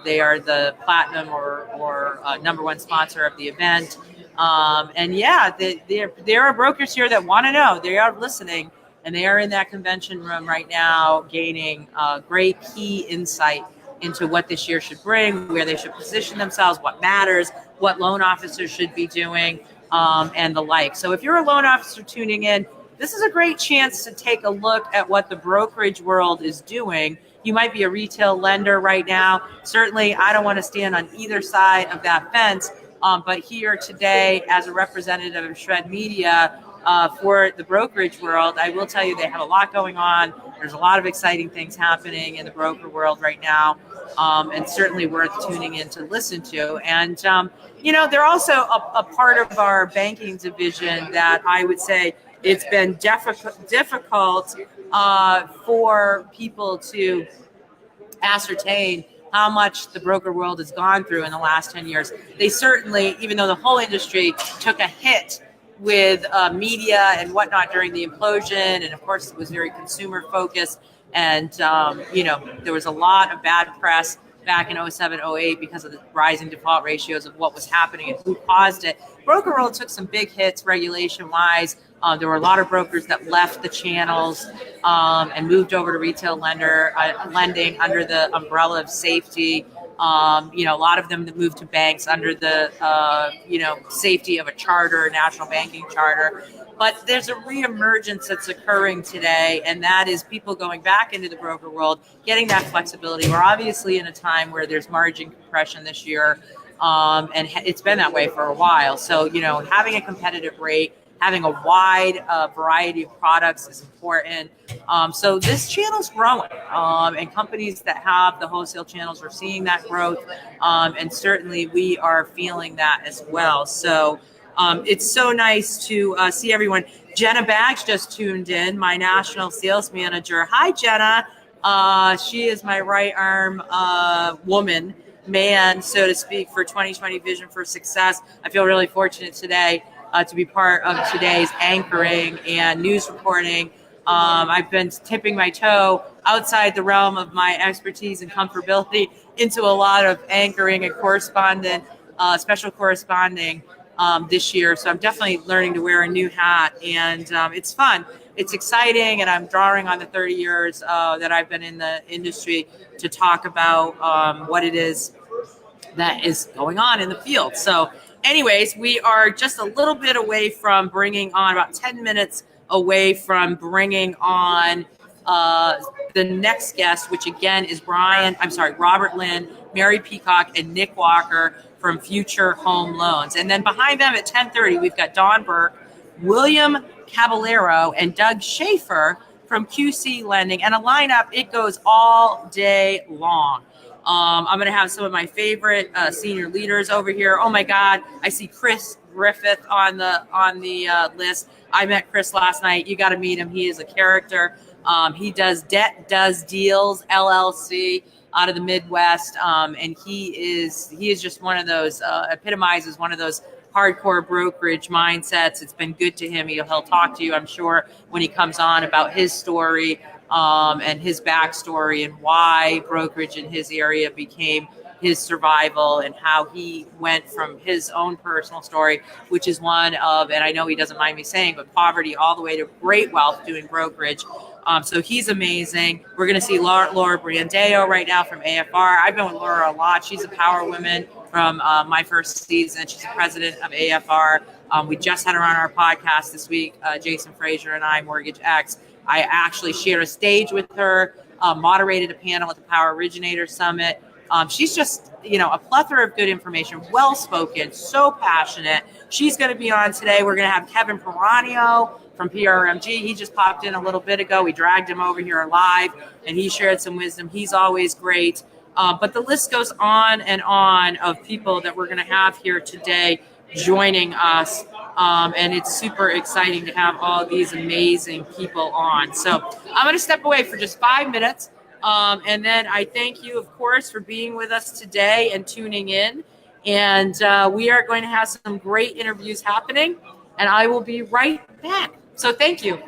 They are the platinum or number one sponsor of the event. And yeah, there are brokers here that want to know. They are listening, and they are in that convention room right now, gaining great key insight into what this year should bring, where they should position themselves, what matters, what loan officers should be doing, and the like. So if you're a loan officer tuning in, this is a great chance to take a look at what the brokerage world is doing. You might be a retail lender right now. Certainly, I don't want to stand on either side of that fence. But here today, as a representative of Shred Media for the brokerage world, I will tell you they have a lot going on. There's a lot of exciting things happening in the broker world right now, and certainly worth tuning in to listen to. And, they're also a part of our banking division that I would say it's been difficult for people to ascertain how much the broker world has gone through in the last 10 years. They certainly, even though the whole industry took a hit with media and whatnot during the implosion, and of course it was very consumer focused, and there was a lot of bad press back in 07, 08 because of the rising default ratios of what was happening and who caused it. Broker world took some big hits regulation-wise. There were a lot of brokers that left the channels and moved over to retail lending under the umbrella of safety. A lot of them that moved to banks under the, safety of a charter, national banking charter. But there's a reemergence that's occurring today, and that is people going back into the broker world, getting that flexibility. We're obviously in a time where there's margin compression this year, and it's been that way for a while. So, having a competitive rate, having a wide variety of products is important. So this channel's growing, and companies that have the wholesale channels are seeing that growth, and certainly we are feeling that as well. So it's so nice to see everyone. Jenna Baggs just tuned in, my national sales manager. Hi, Jenna. She is my right arm man, so to speak, for 2020 Vision for Success. I feel really fortunate today to be part of today's anchoring and news reporting. I've been tipping my toe outside the realm of my expertise and comfortability into a lot of anchoring and special corresponding this year. So I'm definitely learning to wear a new hat, and it's fun. It's exciting, and I'm drawing on the 30 years that I've been in the industry to talk about what it is that is going on in the field. So anyways, we are just a little bit away from bringing on, about 10 minutes away from bringing on the next guest, which again is Robert Lynn, Mary Peacock, and Nick Walker from Future Home Loans. And then behind them at 10:30, we've got Don Burke, William Caballero, and Doug Schaefer from QC Lending. And a lineup, it goes all day long. I'm going to have some of my favorite senior leaders over here. Oh my God, I see Chris Griffith on the list. I met Chris last night. You got to meet him. He is a character. He does Debt Does Deals LLC out of the Midwest, and he is just one of those epitomizes one of those hardcore brokerage mindsets. It's been good to him. He'll talk to you, I'm sure, when he comes on about his story and his backstory and why brokerage in his area became his survival, and how he went from his own personal story, which is one of, and I know he doesn't mind me saying, but poverty all the way to great wealth doing brokerage. So he's amazing. We're going to see Laura Brandeo right now from AFR. I've been with Laura a lot. She's a power woman from my first season. She's the president of AFR. We just had her on our podcast this week, Jason Frazier and I, Mortgage X. I actually shared a stage with her, moderated a panel at the Power Originator Summit. She's just, a plethora of good information, well-spoken, so passionate. She's going to be on today. We're going to have Kevin Peranio from PRMG. He just popped in a little bit ago. We dragged him over here live, and he shared some wisdom. He's always great. But the list goes on and on of people that we're going to have here today joining us. And it's super exciting to have all these amazing people on. So I'm going to step away for just 5 minutes. And then I thank you, of course, for being with us today and tuning in. And we are going to have some great interviews happening, and I will be right back. So thank you.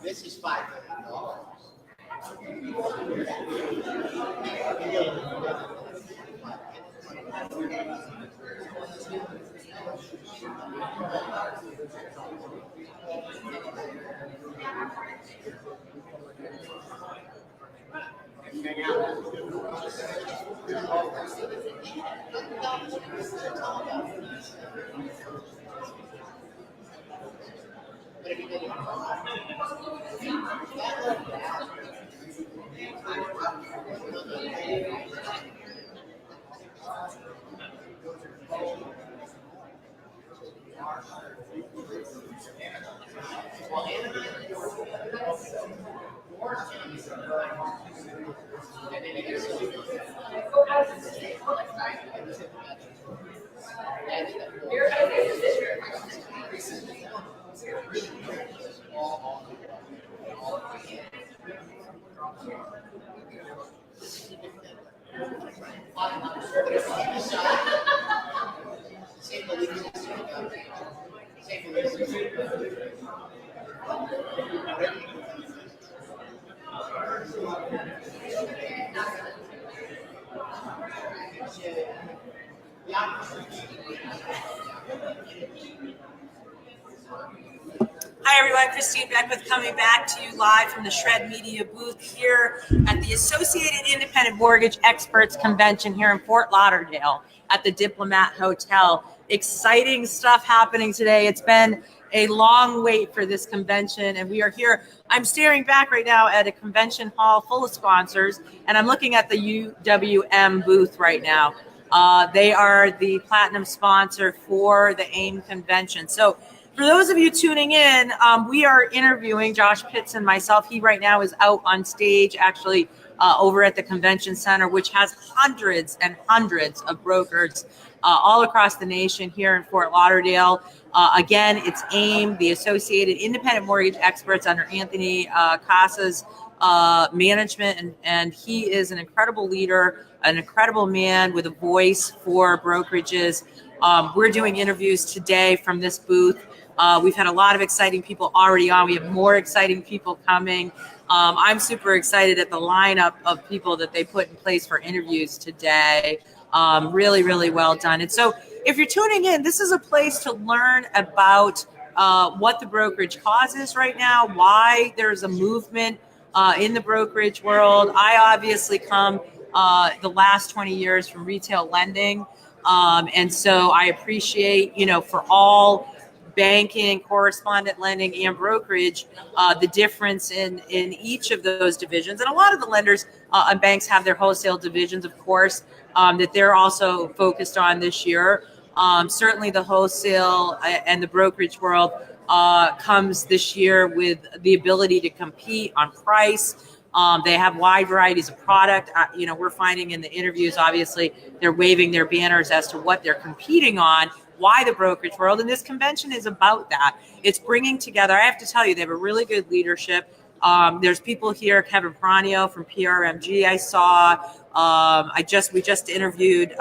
This is $5. Hi, everyone. Christine Beckwith coming back to you live from the Shred Media booth here at the Associated Independent Mortgage Experts Convention here in Fort Lauderdale at the Diplomat Hotel. Exciting stuff happening today. It's been a long wait for this convention, and we are here. I'm staring back right now at a convention hall full of sponsors, and I'm looking at the UWM booth right now. They are the platinum sponsor for the AIME convention. So for those of you tuning in, we are interviewing Josh Pitts and myself. He right now is out on stage, actually over at the convention center, which has hundreds and hundreds of brokers all across the nation here in Fort Lauderdale. Again, it's AIME, the Associated Independent Mortgage Experts under Anthony Casa's management, and he is an incredible leader, an incredible man with a voice for brokerages. We're doing interviews today from this booth. We've had a lot of exciting people already on. We have more exciting people coming. I'm super excited at the lineup of people that they put in place for interviews today. Really, really well done. And so if you're tuning in, this is a place to learn about what the brokerage cause is right now, why there's a movement in the brokerage world. I obviously come the last 20 years from retail lending. And so I appreciate, for all banking, correspondent lending, and brokerage, the difference in each of those divisions. And a lot of the lenders and banks have their wholesale divisions, of course, that they're also focused on this year. Certainly the wholesale and the brokerage world comes this year with the ability to compete on price. They have wide varieties of product. We're finding in the interviews, obviously, they're waving their banners as to what they're competing on, why the brokerage world. And this convention is about that. It's bringing together, I have to tell you, they have a really good leadership. There's people here, Kevin Pranio from PRMG I saw. We just interviewed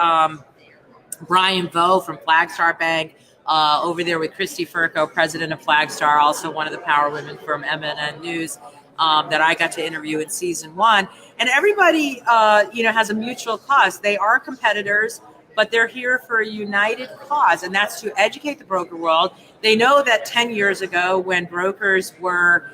Brian Vo from Flagstar Bank over there with Christy Furco, president of Flagstar, also one of the power women from MNN News. That I got to interview in season 1. And everybody, has a mutual cause. They are competitors, but they're here for a united cause, and that's to educate the broker world. They know that 10 years ago when brokers were,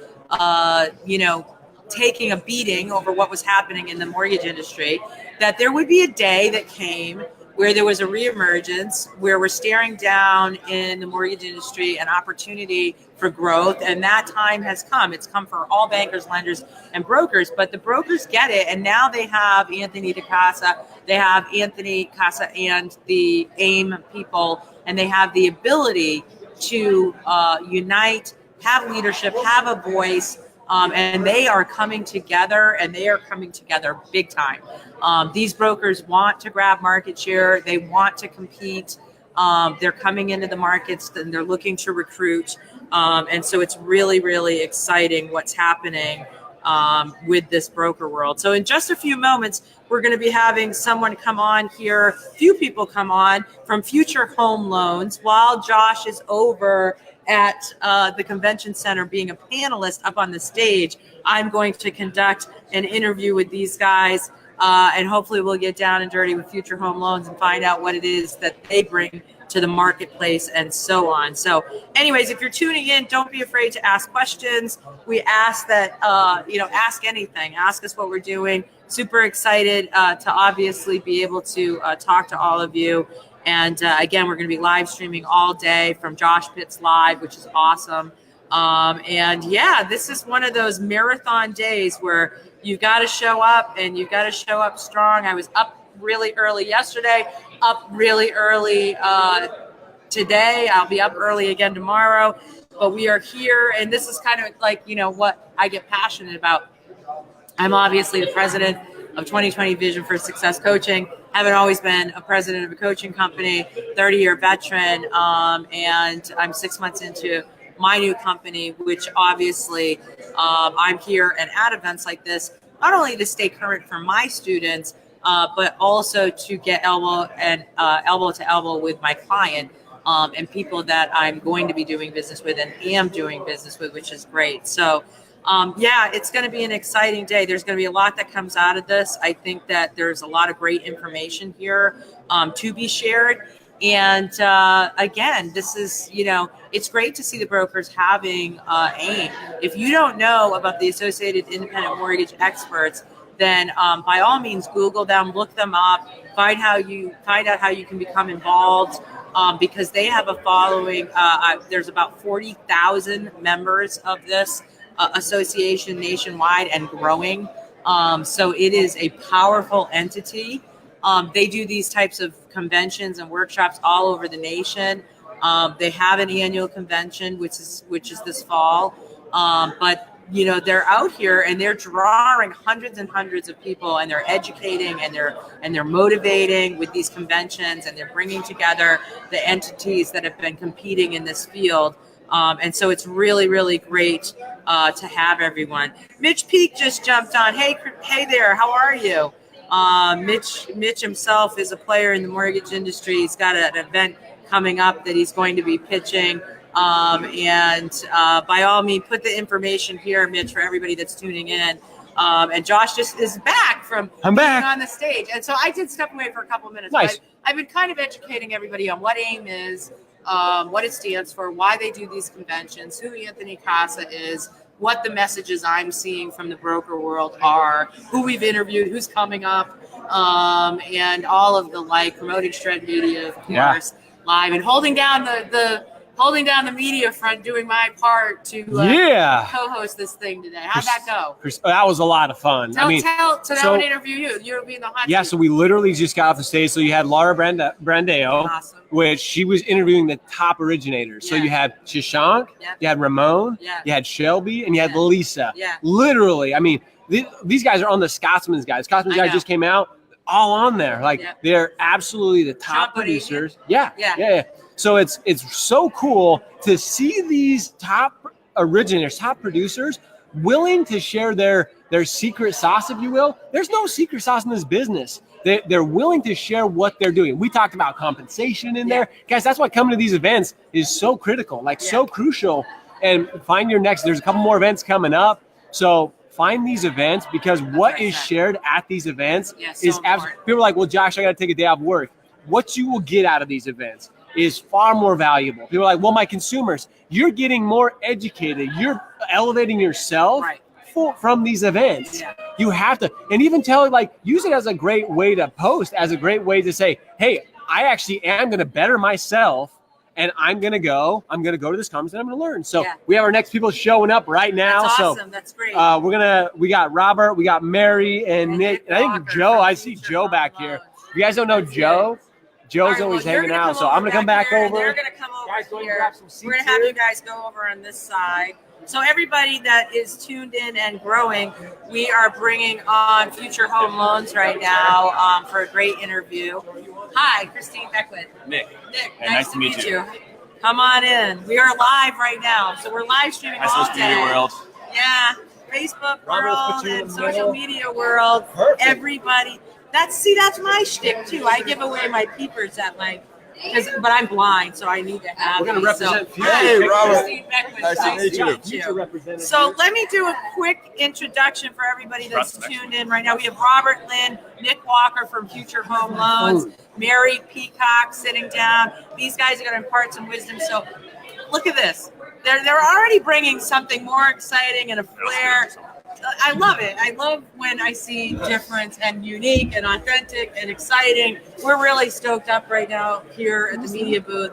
taking a beating over what was happening in the mortgage industry, that there would be a day that came where there was a reemergence, where we're staring down in the mortgage industry an opportunity for growth. And that time has come. It's come for all bankers, lenders, and brokers, but the brokers get it. And now they have Anthony Casa and the AIME people, and they have the ability to unite, have leadership, have a voice, and they are coming together, and they are coming together big time. These brokers want to grab market share. They want to compete. They're coming into the markets and they're looking to recruit. And so it's really, really exciting what's happening with this broker world. So in just a few moments, we're going to be having someone come on here, a few people come on from Future Home Loans while Josh is over at the convention center being a panelist up on the stage. I'm going to conduct an interview with these guys, and hopefully we'll get down and dirty with Future Home Loans and find out what it is that they bring to the marketplace and so on. So anyways, if you're tuning in, don't be afraid to ask questions. We ask that, ask anything, ask us what we're doing. Super excited to obviously be able to talk to all of you. And again, we're going to be live streaming all day from Josh Pitts Live, which is awesome. And yeah, this is one of those marathon days where you've got to show up and you've got to show up strong. I was up really early yesterday, up really early today. I'll be up early again tomorrow, but we are here. And this is kind of like, what I get passionate about. I'm obviously the president of 2020 Vision for Success Coaching. Haven't always been a president of a coaching company, 30-year veteran, and I'm 6 months into my new company, which obviously I'm here and at events like this, not only to stay current for my students, but also to get elbow to elbow with my client and people that I'm going to be doing business with and am doing business with, which is great. So it's going to be an exciting day. There's going to be a lot that comes out of this. I think that there's a lot of great information here to be shared. And again, this is, it's great to see the brokers having AIME. If you don't know about the Associated Independent Mortgage Experts, then by all means, Google them, look them up, find out how you can become involved. Because they have a following. There's about 40,000 members of this association nationwide and growing. So it is a powerful entity. They do these types of conventions and workshops all over the nation. They have an annual convention, which is this fall. But they're out here and they're drawing hundreds and hundreds of people, and they're educating and they're motivating with these conventions, and they're bringing together the entities that have been competing in this field. And so it's really, really great to have everyone. Mitch Peak just jumped on. Hey there, how are you? Mitch himself is a player in the mortgage industry. He's got an event coming up that he's going to be pitching. By all means, put the information here, Mitch, for everybody that's tuning in. And Josh just is back from being on the stage. And so I did step away for a couple of minutes. Nice. But I've been kind of educating everybody on what AIME is, what it stands for, why they do these conventions, who Anthony Casa is, what the messages I'm seeing from the broker world are, who we've interviewed, who's coming up, and all of the promoting Shred Media, of course, live, and holding down the media front, doing my part to co-host this thing today. How'd that go? That was a lot of fun. Tell I would interview you. You'll be in the hot seat. So we literally just got off the stage. So you had Laura Brandeo, awesome, which she was interviewing the top originators. So you had Shashank, you had Ramon, you had Shelby, and you had Lisa. Literally, I mean, these guys are on the Scotsman's guys. Scotsman's guys just came out, all on there. They're absolutely the top producers. Yeah. So it's so cool to see these top originators, top producers willing to share their secret sauce, if you will. There's no secret sauce in this business. They're willing to share what they're doing. We talked about compensation in there. Guys, that's why coming to these events is so critical, so crucial. And find your next, there's a couple more events coming up. So find these events, because what is shared at these events is absolutely, people are like, well, Josh, I got to take a day off work. What you will get out of these events is far more valuable. People are like, well, my consumers, you're getting more educated. You're elevating yourself from these events. You have to, and even use it as a great way to post, as a great way to say, hey, I actually am going to better myself, and I'm going to go to this conference and I'm going to learn. So we have our next people showing up right now. That's awesome. That's great. We got Robert, we got Mary and Nick, and I think Joe, I see Joe back here. If you guys don't know Joe, Joe's always hanging out, so I'm going to come back over. They're going to come over here. We're going to have you guys go over on this side. So everybody that is tuned in and growing, we are bringing on Future Home Loans right now for a great interview. Hi, Christine Beckwith. Nick, nice to meet you. Come on in. We are live right now, so we're live streaming all day. Media world. Yeah, Facebook world and social media world. Everybody. That's my shtick too. I give away my peepers at but I'm blind, so I need to have. We're going to represent. Hey, Robert. Nice to meet you. So let me do a quick introduction for everybody that's tuned in right now. We have Robert Lynn, Nick Walker from Future Home Loans, Mary Peacock sitting down. These guys are going to impart some wisdom. So look at this. They're already bringing something more exciting and a flair. I love it. I love when I see difference and unique and authentic and exciting. We're really stoked up right now here at the media booth.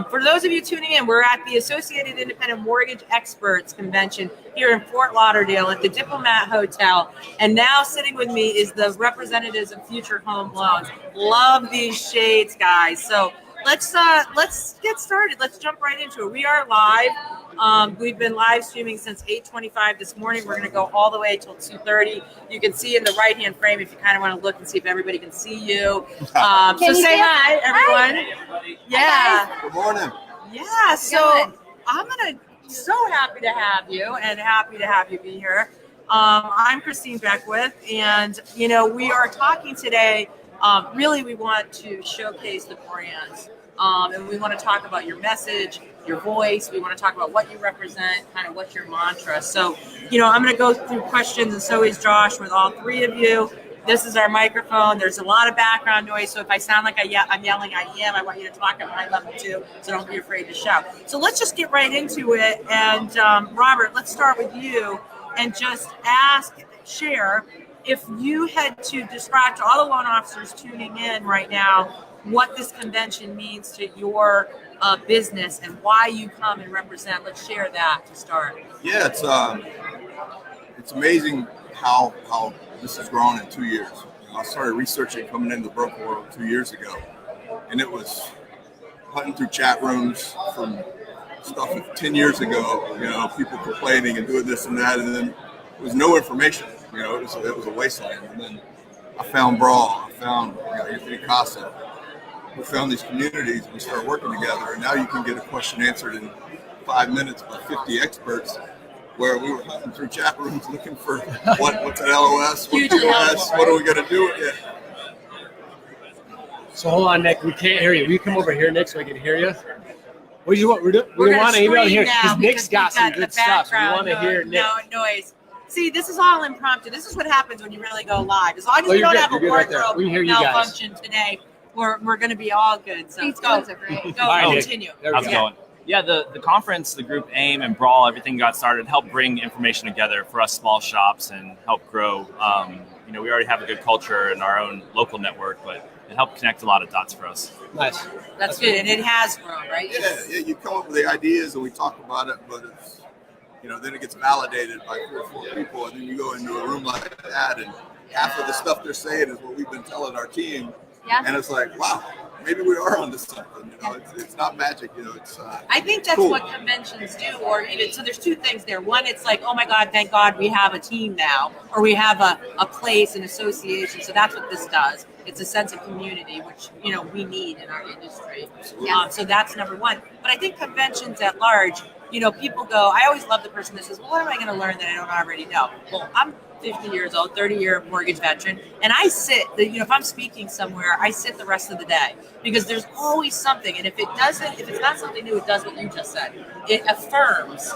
For those of you tuning in, we're at the Associated Independent Mortgage Experts Convention here in Fort Lauderdale at the Diplomat Hotel. And now sitting with me is the representatives of Future Home Loans. Love these shades, guys. So let's get started. Let's jump right into it. We are live. We've been live streaming since 8:25 this morning. We're going to go all the way till 2:30. You can see in the right-hand frame if you kind of want to look and see if everybody can see you. So say hi, everyone. Hi. Yeah. Hi, Good morning. Yeah. So I'm so happy to have you and happy to have you be here. I'm Christine Beckwith, and we are talking today. Really, we want to showcase the brands, and we want to talk about your message, your voice. We want to talk about what you represent, kind of what's your mantra. So, I'm going to go through questions, and so is Josh, with all three of you. This is our microphone. There's a lot of background noise, so if I sound like I'm yelling, I want you to talk at my level too, so don't be afraid to shout. So let's just get right into it. And Robert, let's start with you and just share, if you had to describe to all the loan officers tuning in right now what this convention means to your business and why you come and represent. Let's share that to start. Yeah, it's amazing how this has grown in 2 years. I started researching coming into the broker world 2 years ago, and it was hunting through chat rooms from stuff 10 years ago, people complaining and doing this and that, and then there was no information. It was a wasteland. And then I found Brawl, I found Anthony Casa. We found these communities, and we started working together, and now you can get a question answered in 5 minutes by 50 experts, where we were hunting through chat rooms looking for what's an LOS, what's LOS, what are we going to do with it? So hold on, Nick. We can't hear you. Will you come over here, Nick, so I can hear you? What do you want? We want to hear because Nick's got some good stuff. We want to hear Nick. No noise. See, this is all impromptu. This is what happens when you really go live. As long as you don't have a wardrobe malfunction today, we're going to be all good. So go. Continue. How's it going? Yeah, the conference, the group AIME and Brawl, everything got started, helped bring information together for us small shops and help grow. We already have a good culture in our own local network, but it helped connect a lot of dots for us. Nice. That's good, and it has grown, right? Yeah. You come up with the ideas and we talk about it, but it's, then it gets validated by 3 or 4 people, and then you go into a room like that, and half of the stuff they're saying is what we've been telling our team, and it's like, wow, maybe we are onto something. It's not magic. I think that's what conventions do, so there's two things there. One, it's like, oh my God, thank God we have a team now, or we have a place, an association. So that's what this does. It's a sense of community, which we need in our industry. So that's number one. But I think conventions at large, people go. I always love the person that says, well, what am I going to learn that I don't already know? Well, I'm 50 years old, 30-year mortgage veteran, and I sit, if I'm speaking somewhere, I sit the rest of the day because there's always something. And if it's not something new, it does what you just said. It affirms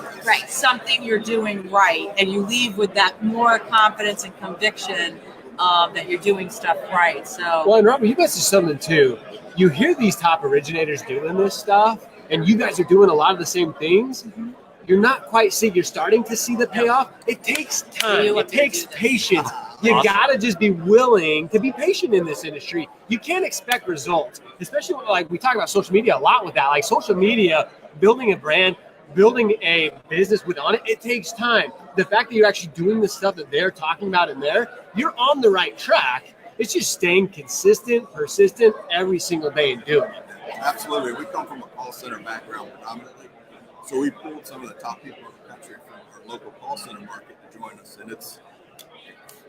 something you're doing right, and you leave with that more confidence and conviction that you're doing stuff right. So, well, and Robert, you guys do something too. You hear these top originators doing this stuff, and you guys are doing a lot of the same things. Mm-hmm. You're not quite seeing, you're starting to see the payoff. It takes time. It takes patience. You gotta just be willing to be patient in this industry. You can't expect results, especially when, we talk about social media a lot with that. Like social media, building a brand, building a business on it, it takes time. The fact that you're actually doing the stuff that they're talking about in there, you're on the right track. It's just staying consistent, persistent every single day and doing it. Absolutely. We come from a call center background predominantly. So we pulled some of the top people in the country from our local call center market to join us. And it's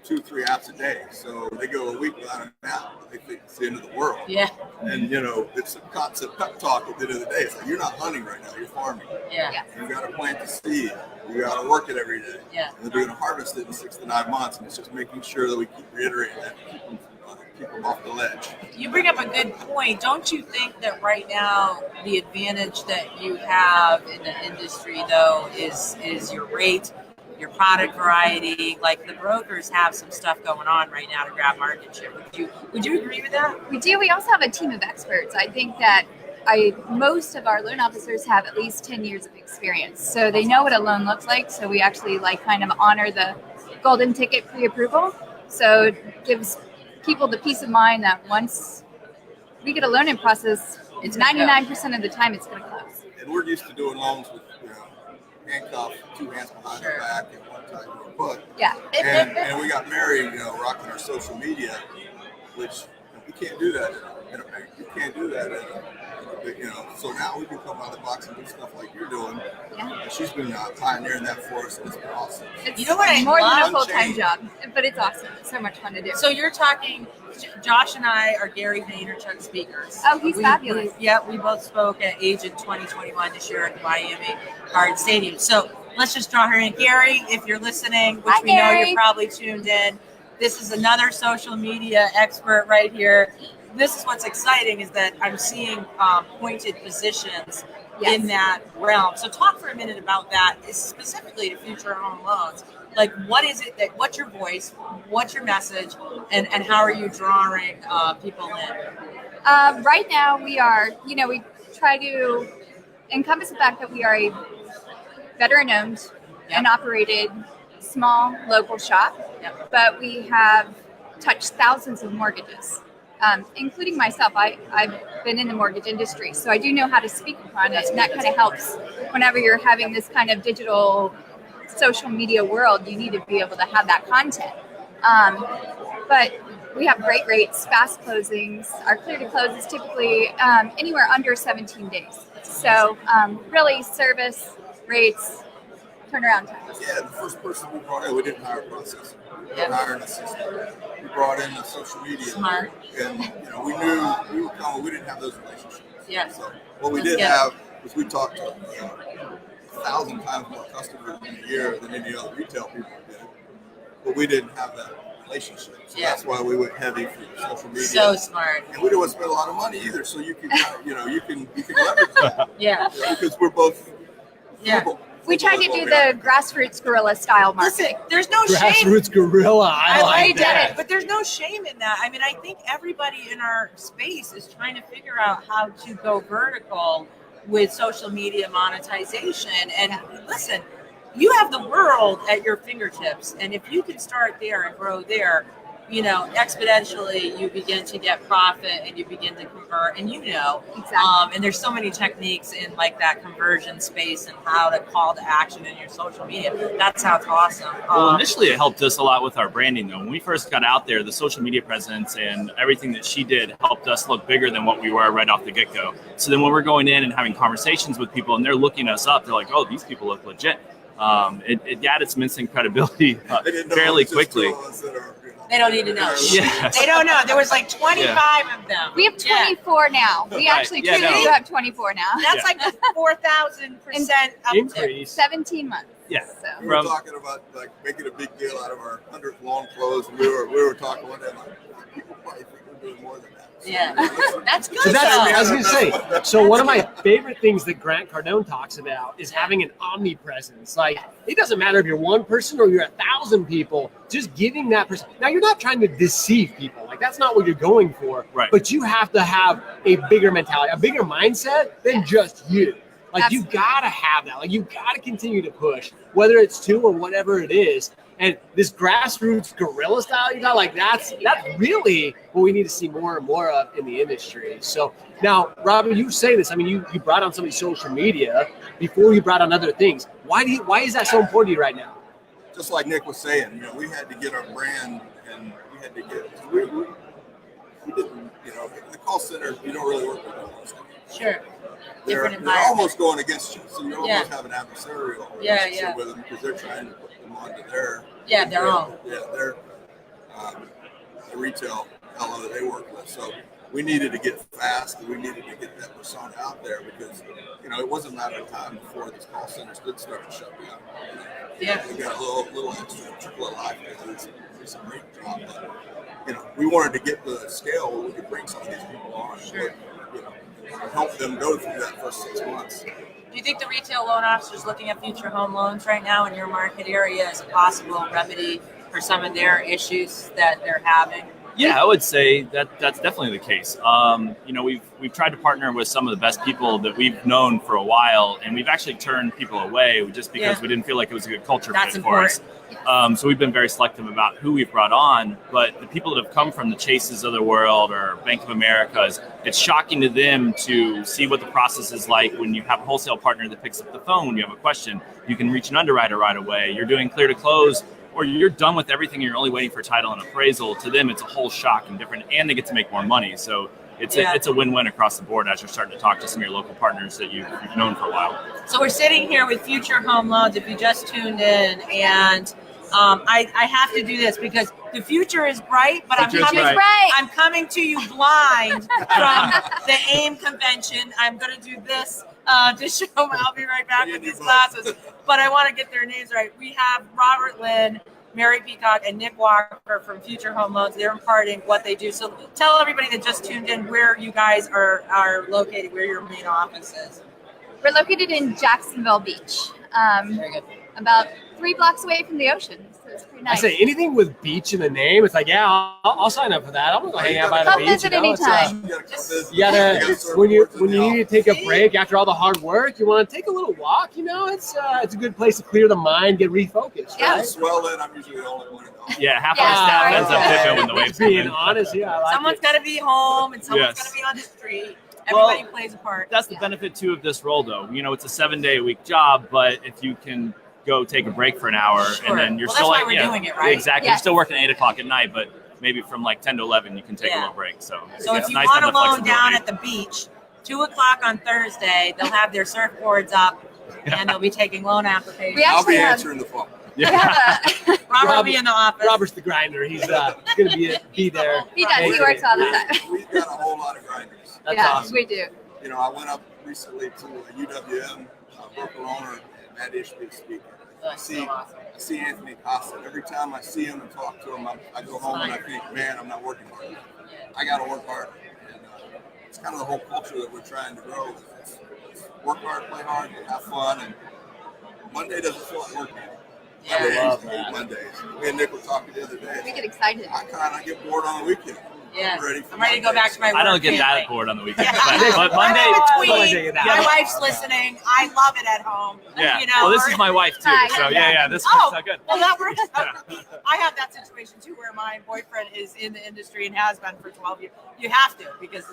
2-3 apps a day. So they go a week without an app, but they think it's the end of the world. Yeah. And, it's a constant pep talk at the end of the day. It's like, you're not hunting right now, you're farming. Yeah. You got to plant the seed. You got to work it every day. Yeah. And then we're going to harvest it in 6 to 9 months. And it's just making sure that we keep reiterating that, keep them off the ledge. You bring up a good point. Don't you think that right now the advantage that you have in the industry, though, is your rate, your product variety? Like the brokers have some stuff going on right now to grab market share. Would you agree with that? We do. We also have a team of experts. I think that most of our loan officers have at least 10 years of experience. So they know what a loan looks like. So we actually kind of honor the golden ticket pre-approval. So it gives people the peace of mind that once we get a loan in process, it's 99% of the time it's going to close. And we're used to doing loans with handcuffed, 2 hands behind the back and 1 tied to a foot. Yeah. And we got married, rocking our social media, which we can't do that anymore. in a bank. You can't do that so now we can come out of the box and do stuff like you're doing. Yeah. And she's been pioneering that for us, and it's been awesome. It's You know what I more than a love? full-time job, but it's awesome. It's so much fun to do. So you're talking, Josh and I are Gary Vaynerchuk speakers. Oh, he's fabulous. We both spoke at Agent 2021 this year at the Miami Hard Stadium. So let's just draw her in. Gary, if you're listening, which Hi, we know Gary. you're probably tuned in, this is another social media expert right here. This is what's exciting is that I'm seeing pointed positions in that realm. So talk for a minute about that, specifically to Future Home Loans. Like, what is it what's your voice, what's your message, and how are you drawing people in? Right now, we are, we try to encompass the fact that we are a veteran-owned and operated small local shop, but we have touched thousands of mortgages. Including myself, I've been in the mortgage industry, so I do know how to speak upon it, and that kind of helps whenever you're having this kind of digital social media world. You need to be able to have that content. But we have great rates, fast closings. Our clear to close is typically anywhere under 17 days. So really service, rates, turnaround times. Yeah, the first person we brought in, we didn't hire a processor. We didn't hire an assistant. We brought in a social media. Smart. And we knew we were coming. We didn't have those relationships. Yeah. So what we did have was we talked to 1,000 times more customers in a year than any other retail people did, but we didn't have that relationship. So that's why we went heavy for social media. So smart. And we didn't want to spend a lot of money either. So you can, you can leverage that. Yeah. Because we're both. We tried to do the grassroots guerrilla style marketing. Listen, there's no shame. Grassroots guerrilla. I like did that. it, but there's no shame in that. I mean, I think everybody in our space is trying to figure out how to go vertical with social media monetization. And listen, you have the world at your fingertips, and if you can start there and grow there, exponentially you begin to get profit and you begin to convert, and exactly. And there's so many techniques in like that conversion space and how to call to action in your social media. That's how it's awesome. Well, initially it helped us a lot with our branding, though. When we first got out there, the social media presence and everything that she did helped us look bigger than what we were right off the get-go. So then when we're going in and having conversations with people and they're looking us up, they're like, oh, these people look legit. It added some instant credibility fairly quickly. They don't need to know. Yeah. They don't know. There was like 25 of them. We have 24 now. We actually truly do have 24 now. That's like a 4,000% increase. 17 months. Yeah. So. We were talking about like making a big deal out of our 100th loan close, and we were talking one day like people probably think we're doing more than that. So that's good. So I was going to say. So one of my favorite things that Grant Cardone talks about is having an omnipresence. Like it doesn't matter if you're one person or you're 1,000 people. Just giving that person. Now you're not trying to deceive people. Like that's not what you're going for. Right. But you have to have a bigger mentality, a bigger mindset than just you. Like you gotta have that. Like you gotta continue to push, whether it's 2 or whatever it is. And this grassroots guerrilla style, like that's really what we need to see more and more of in the industry. So now, Robin, you say this. I mean, you brought on somebody's social media before you brought on other things. Why is that so important to you right now? Just like Nick was saying, we had to get our brand, and we had to get. We didn't, the call center. You don't really work with them. Sure. They're almost going against you, so you almost have an adversarial relationship with them because they're trying to put them onto their their retail fellow that they work with. So we needed to get fast, and we needed to get that persona out there because it wasn't a matter of time before these call centers did start to shut down. We got a little extra trickle of life because it's a great job, but we wanted to get the scale where we could bring some of these people on. Sure. Help them go through that first 6 months. Do you think the retail loan officers looking at Future Home Loans right now in your market area is a possible remedy for some of their issues that they're having? Yeah, I would say that's definitely the case. We've tried to partner with some of the best people that we've known for a while, and we've actually turned people away just because we didn't feel like it was a good culture fit for us. So we've been very selective about who we've brought on, but the people that have come from the Chases of the world or Bank of America's, it's shocking to them to see what the process is like when you have a wholesale partner that picks up the phone when you have a question. You can reach an underwriter right away. You're doing clear to close, or you're done with everything and you're only waiting for title and appraisal. To them, it's a whole shock and different, and they get to make more money. So it's Yeah. it's a win-win across the board as you're starting to talk to some of your local partners that you've known for a while. So we're sitting here with Future Home Loans. If you just tuned in, and I have to do this because the future is bright, but I'm coming to you blind from the AIME convention. I'm going to do this to show them. I'll be right back with these glasses, but I want to get their names right. We have Robert Lynn, Mary Peacock, and Nick Walker from Future Home Loans. They're imparting what they do. So tell everybody that just tuned in where you guys are located, where your main office is. We're located in Jacksonville Beach, Very good. about 3 blocks away from the ocean. So it's pretty I nice. say anything with beach in the name, it's like, yeah, I'll sign up for that. I'm gonna go hang out by the Come beach. visit anytime. You gotta when you need to take a break after all the hard work, you want to take a little walk. It's a good place to clear the mind, get refocused. Yeah. Right? Swell in, I'm usually the only one. Yeah, half our staff ends up dipping when the waves come Being in. honest, yeah, I like Someone's it. got to be home, and someone's Yes. got to be on the street. Well, Everybody plays a part. That's the benefit too of this role, though. It's a 7-day-a-week job, but if you can go take a break for an hour Sure. and then you're Well, still that's like, why we're doing it, right? Exactly. Yes. You're still working at 8 o'clock at night, but maybe from like 10 to 11 you can take a Yeah. little break. So So it's if you nice want to a have the loan down flexibility. at the beach, 2:00 on Thursday, they'll have their surfboards up, and they'll be taking loan applications. We I'll actually be have, answering the phone. we have Robert will be in the office. Robert's the grinder. He's gonna be there. he does. He works all the time. We've got a whole lot of grinders. That's Yeah, awesome. we do. I went up recently to a UWM broker owner, Matt Ishby speaking. I see Anthony Costa. Every time I see him and talk to him, I go home and I think, man, I'm not working hard enough. I got to work hard. And it's kind of the whole culture that we're trying to grow. It's work hard, play hard, have fun, and Monday doesn't feel like work. Mondays. Me and Nick were talking the other day. We get excited. I kind of get bored on the weekend. Yes. I'm ready to go back to my work. I don't get family. that bored on the weekend. Yeah. But Monday, Between, my wife's listening. I love it at home. yeah. Well, this is my wife too. Hi. So yeah, this is Oh, so good. well, that works out for me. I have that situation too, where my boyfriend is in the industry and has been for 12 years. You have to, because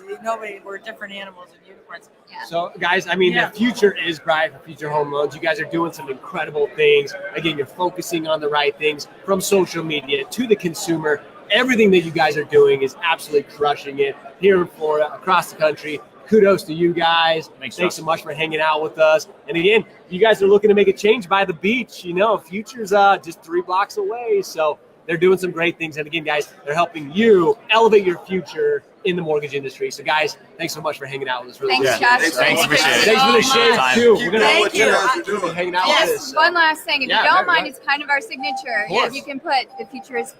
we're different animals and unicorns. Yeah. So, guys, the future is bright for Future Home Loans. You guys are doing some incredible things. Again, you're focusing on the right things, from social media to the consumer. Everything that you guys are doing is absolutely crushing it here in Florida, across the country. Kudos to you guys. Thanks so much for hanging out with us. And again, you guys are looking to make a change by the beach. Future's just 3 blocks away. So they're doing some great things. And again, guys, they're helping you elevate your future in the mortgage industry. So, guys, thanks so much for hanging out with us. Really Thanks, appreciate it. Josh. Thanks, appreciate it. Thanks for the shade, too. We're going Thank you. to hanging out with Yes, us. one last thing. If Yeah, you don't right, mind, it's kind of our signature. Of course. You can put the future is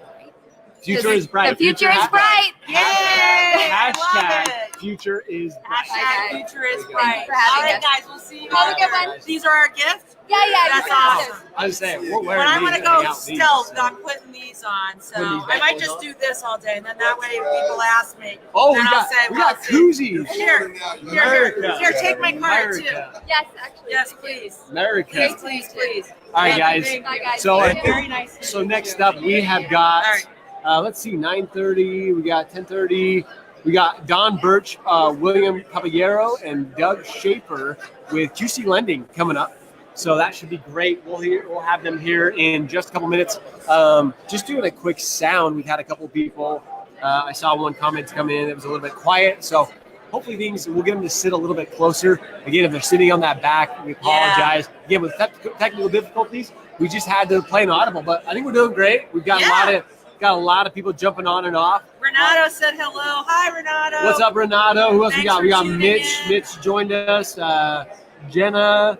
Future is bright. The future is bright. Yay! I love Hashtag it. future is bright. Hashtag future is bright. for having All right, us. guys, we'll see you. Have a good later. one. These are our gifts. Yeah, That's you can awesome. I was saying, we're But wearing I'm these gonna and go hang out with these, stealth. so. I'm putting these on, so Putting these I back might on just top? do this all day, and then that way people ask me. Oh, then we I'll got, say, we well, got see, koozies. Here, take my card too. America. Yes, actually. Yes, please. America. Please. All right, guys. Bye, guys. So, Very nice. so next up, we have got, All let's see, 9:30. We got 10:30. We got Don Birch, William Caballero, and Doug Schaefer with QC Lending coming up. So that should be great. We'll have them here in just a couple minutes. Just doing a quick sound. We've had a couple people. I saw one comment come in. It was a little bit quiet. So hopefully we'll get them to sit a little bit closer. Again, if they're sitting on that back, we apologize. Again, with technical difficulties, we just had to play an audible. But I think we're doing great. We've got a lot of people jumping on and off. Renato said hello. Hi, Renato. What's up, Renato? Who else we Thanks got? for We got tuning Mitch. in. Mitch joined us. Jenna.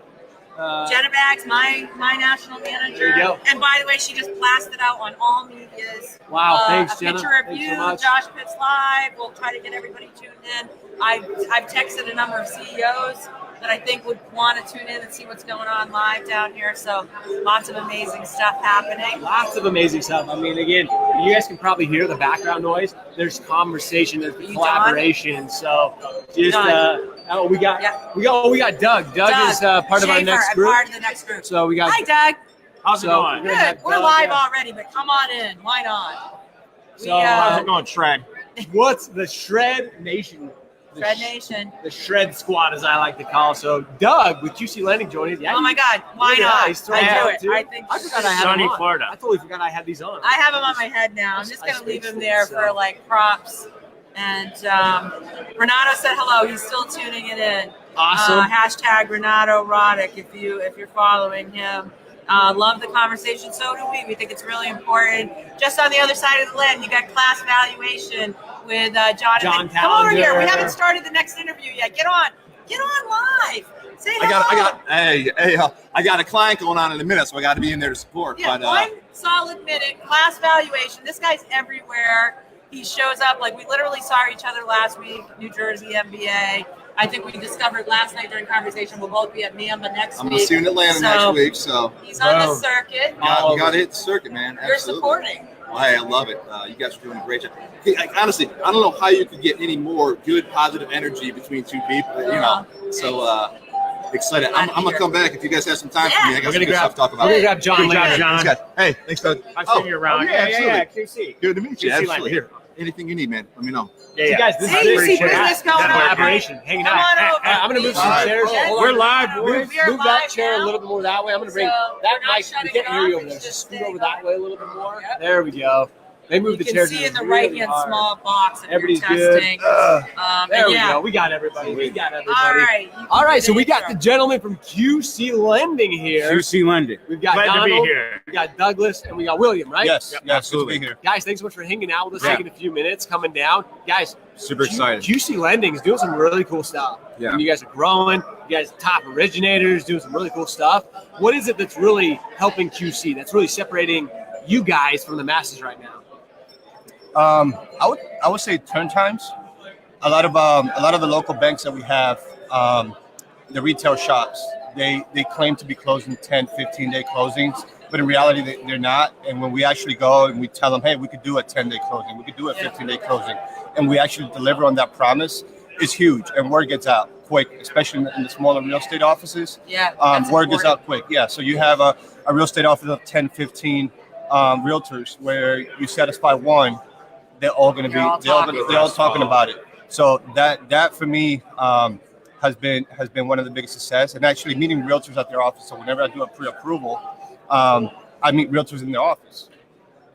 Jenna Bags, my national manager. There you go. And by the way, she just blasted out on all medias. Wow, thanks, a Jenna. picture of Thanks you, so much. Josh Pitts Live. We'll try to get everybody tuned in. I've texted a number of CEOs that I think would want to tune in and see what's going on live down here. So lots of amazing stuff happening. Lots of amazing stuff. I mean, again, you guys can probably hear the background noise. There's conversation. There's collaboration. So just we got Doug. Doug is part of our next group. Part of the next group. So we got. Hi, Doug. How's it going? Good. We're live already, but come on in. Why not? So how's it going, Shred? What's the Shred Nation? Shred Nation. The Shred Squad, as I like to call. So Doug with QC Lending joined us. Oh my God, why not? I do it. I think I forgot I had Sunny them on. Florida. I totally forgot I had these on. I have them on my head now. I'm just gonna leave them there for like props And Renato said hello. He's still tuning it in. Awesome. Hashtag Renato Roddick if you're following him. Love the conversation. So do we. We think it's really important. Just on the other side of the lens, you got class valuation with Jonathan. Come over here. We haven't started the next interview yet. Get on live. Say hello. I got a client going on in a minute, so I got to be in there to support. Yeah, but, 1 solid minute, class valuation. This guy's everywhere. He shows up. Like, we literally saw each other last week, New Jersey MBA. I think we discovered last night during conversation we'll both be at MIAMBA next week. I'm going to see you in Atlanta next week. So he's on the circuit. You got to hit the circuit, man. You're Absolutely. supporting. Hey, I love it. You guys are doing a great job. Hey, honestly, I don't know how you could get any more good, positive energy between two people. You know, so excited. I'm gonna come back if you guys have some time for me. I got some good stuff to talk about. We're gonna grab John later. Hey, thanks, Doug. I've seen you around. Yeah, QC. Good to meet you. QC Absolutely. Here, anything you need, man. Let me know. Yeah. So guys, this Hey, is you see pretty business going on. collaboration. Hanging Come out. on over. I'm gonna move some chairs. Hold on. We're live. Move We are that live chair now. a little bit more that way. I'm gonna bring So, that we're not mic. We shutting can't it hear off, you over it's there. just Just scoot staying over that way a little bit more. Yep. There we go. They moved the You can chairs. see in the really right-hand hard. small box if Everybody's you're testing. good. There we yeah. go. We got everybody. We got everybody. All right. All right. So we got the gentleman from QC Lending here. QC Lending. We've got Glad to be Donald, here. we got Douglas, and we got William, right? Yes, absolutely. Here. Guys, thanks so much for hanging out with us, Yeah. taking a few minutes, coming down. Guys, Super excited. QC Lending is doing some really cool stuff. Yeah. And you guys are growing. You guys are top originators, doing some really cool stuff. What is it that's really helping QC? That's really separating you guys from the masses right now? I would say turn times. A lot of the local banks that we have, the retail shops, they claim to be closing 10, 15-day closings, but in reality they're not. And when we actually go and we tell them, hey, we could do a 10-day closing, we could do a 15-day closing, and we actually deliver on that promise, it's huge. And word gets out quick, especially in the smaller real estate offices. Yeah, word gets out quick. Yeah, so you have a real estate office of 10, 15 realtors where you satisfy one, they're all going to be they're all talking about it. So that for me has been one of the biggest success. And actually meeting realtors at their office. So whenever I do a pre-approval, I meet realtors in their office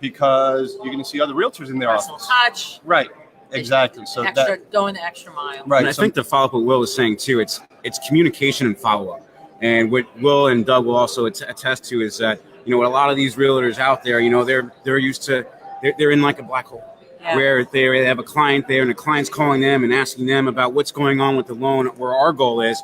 because you're going to see other realtors in their office. Touch. Right. Exactly. So Going the extra mile. Right. And I think to follow up what Will was saying too, it's communication and follow up. And what Will and Doug will also attest to is that, you know, what a lot of these realtors out there, you know, they're used to they're in like a black hole. Yeah. Where they have a client there and the client's calling them and asking them about what's going on with the loan, where our goal is,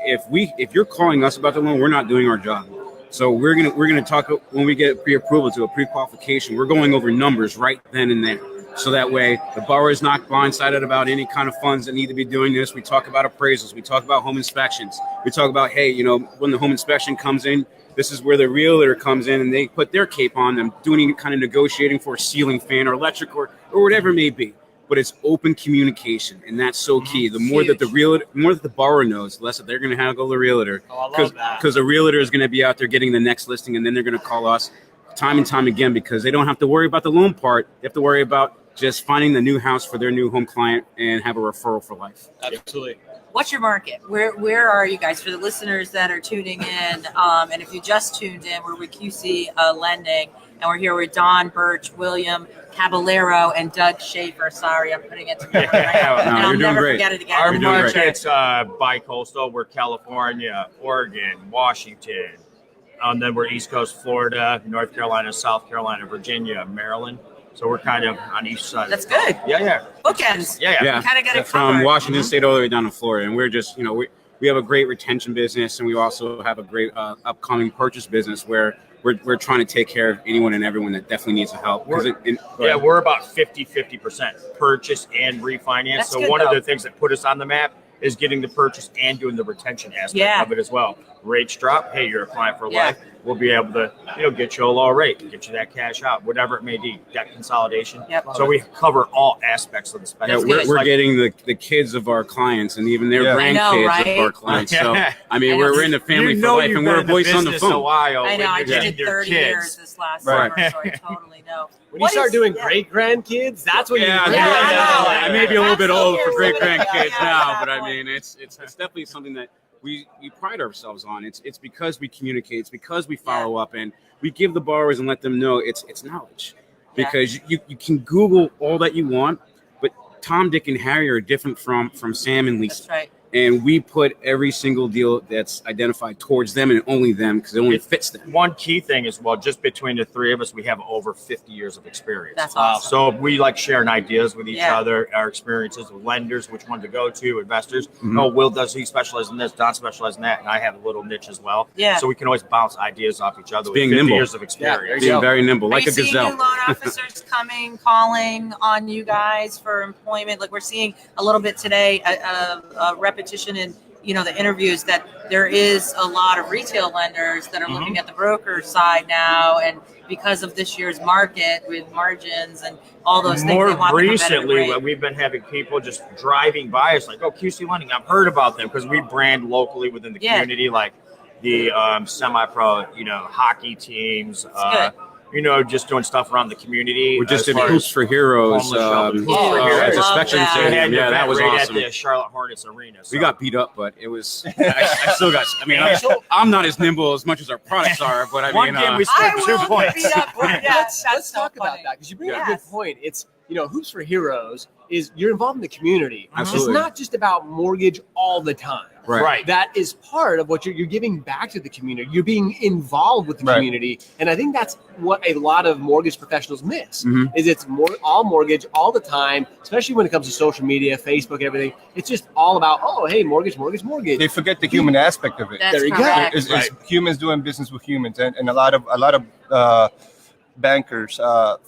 if you're calling us about the loan, we're not doing our job. So we're gonna talk when we get pre-approval to a pre-qualification. We're going over numbers right then and there. So that way the borrower is not blindsided about any kind of funds that need to be doing this. We talk about appraisals. We talk about home inspections. We talk about, hey, you know, when the home inspection comes in, this is where the realtor comes in and they put their cape on them, doing any kind of negotiating for a ceiling fan or electric or whatever it may be. But it's open communication, and that's so key. The more that the more that the borrower knows, the less that they're going to haggle the realtor. Oh, I love that. Because the realtor is going to be out there getting the next listing, and then they're going to call us time and time again because they don't have to worry about the loan part. They have to worry about just finding the new house for their new home client and have a referral for life. Absolutely. What's your market? Where are you guys? For the listeners that are tuning in, and if you just tuned in, we're with QC Lending, and we're here with Don Birch, William Caballero, and Doug Schaefer. Sorry, I'm putting it together right now. And I'll never forget it again. Our market's bi-coastal. We're California, Oregon, Washington. Then we're East Coast, Florida, North Carolina, South Carolina, Virginia, Maryland. So we're kind of on each side. That's good. Yeah. Bookends. Yeah. Kind of get it From covered. Washington State all the way down to Florida, and we're just, you know, we have a great retention business, and we also have a great upcoming purchase business where we're trying to take care of anyone and everyone that definitely needs the help. We're about 50% purchase and refinance. That's so good, one though. of the things that put us on the map is getting the purchase and doing the retention aspect of it as well. Rates drop. Hey, you're a client for life. We'll be able to, get you a low rate, get you that cash out, whatever it may be, debt consolidation. Yep. So we cover all aspects of the spectrum. We're getting the kids of our clients and even their grandkids of our clients. So I mean, we're in the family for life, and we're a voice on the phone. A while I know. I when did you're 30 kids. years this last summer, so I totally know. When you start doing great grandkids, that's when I may be a little bit old for great grandkids now, but I mean, it's definitely something that we pride ourselves on. It's because we communicate. It's because we follow up, and we give the borrowers and let them know it's knowledge. Because you can Google all that you want, but Tom, Dick, and Harry are different from Sam and Lisa. That's right. And we put every single deal that's identified towards them and only them because it only fits them. One key thing is, well, just between the three of us, we have over 50 years of experience. That's awesome. So we like sharing ideas with each Yeah. other, our experiences with lenders, which one to go to, investors. Mhm. Oh, Will does he specialize in this, Don specializes in that, and I have a little niche as well. Yeah. So we can always bounce ideas off each other with being 50 nimble. years of experience. Being very nimble, Are like you a seeing gazelle. new loan officers coming, calling on you guys for employment? Like we're seeing a little bit today, a repetition in the interviews that there is a lot of retail lenders that are looking at the broker side now, and because of this year's market with margins and all those things, More they want the competitive recently, rate. we've been having people just driving by us like, oh, QC Lending, I've heard about them because we brand locally within the Yeah. community, like the semi-pro, hockey teams, just doing stuff around the community. We just as did far Hoops as for Heroes homeless shelters. at the love Spectrum that. They had Stadium. an Yeah, that event was right awesome. at the Charlotte Hornets Arena. We got beat up, but it was. I still got. I mean, I'm not as nimble as much as our products are, but I One mean, game we scored 2 points. Let's talk about that because you bring up a good point. It's Hoops for Heroes is you're involved in the community. Absolutely. It's not just about mortgage all the time. Right. That is part of what you're giving back to the community. You're being involved with the Right. community, and I think that's what a lot of mortgage professionals miss. Mhm. Is it's all mortgage all the time, especially when it comes to social media, Facebook, everything. It's just all about hey, mortgage. They forget the human aspect of it. That's There you go. correct. It's humans doing business with humans, and a lot of bankers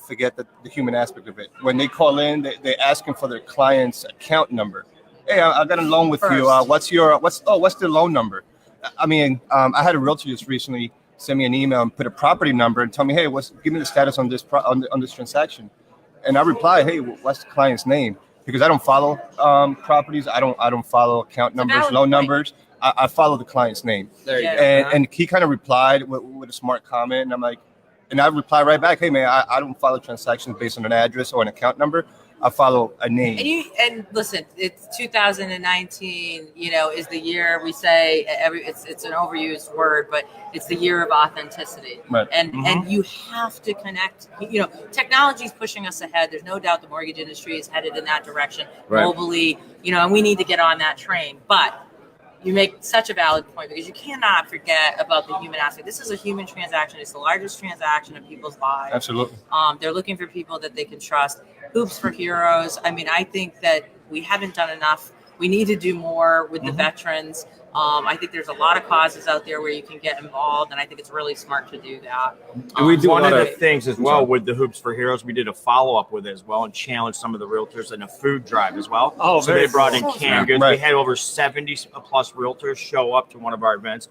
forget the human aspect of it. When they call in, they asking for their client's account number. Hey, I got a loan with you. What's the loan number? I mean, I had a realtor just recently send me an email and put a property number and tell me, hey, give me the status on this on this transaction. And I reply, hey, what's the client's name? Because I don't follow properties. I don't follow account numbers, valid loan point. numbers. I follow the client's name. There you go. And he kind of replied with a smart comment, and I'm like, and I reply right back, hey man, I don't follow transactions based on an address or an account number. I follow a name. And listen, it's 2019. Is the year we say it's an overused word, but it's the year of authenticity. Right. And you have to connect. Technology is pushing us ahead. There's no doubt the mortgage industry is headed in that direction Right. globally. And we need to get on that train. But you make such a valid point because you cannot forget about the human aspect. This is a human transaction. It's the largest transaction in people's lives. Absolutely. They're looking for people that they can trust. Hoops for Heroes. I mean, I think that we haven't done enough. We need to do more with the veterans. I think there's a lot of causes out there where you can get involved, and I think it's really smart to do that. And we do One a of lot the things as well with the Hoops for Heroes, we did a follow-up with it as well and challenged some of the realtors in a food drive as well. Oh, so very they brought in cool. canned goods. Right. We had over 70 plus realtors show up to one of our events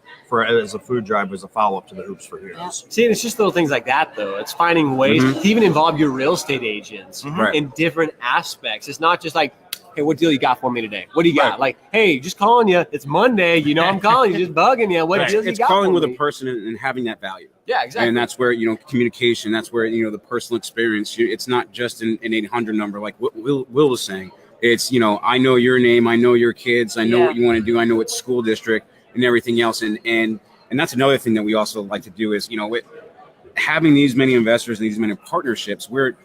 as a food drive as a follow-up to the Hoops for Heroes. See, and it's just little things like that, though. It's finding ways to even involve your real estate agents Right. in different aspects. It's not just like, hey, what deal you got for me today? What do you got? Right. Like, hey, just calling you. It's Monday. I'm calling you, just bugging you. What deals you It's got calling for with me? a person and having that value. Yeah, exactly. And that's where, communication, that's where, the personal experience, it's not just an 800 number like what Will was saying. It's, I know your name, I know your kids, I know what you want to do, I know what school district and everything else. And that's another thing that we also like to do is, with having these many investors and these many partnerships, we're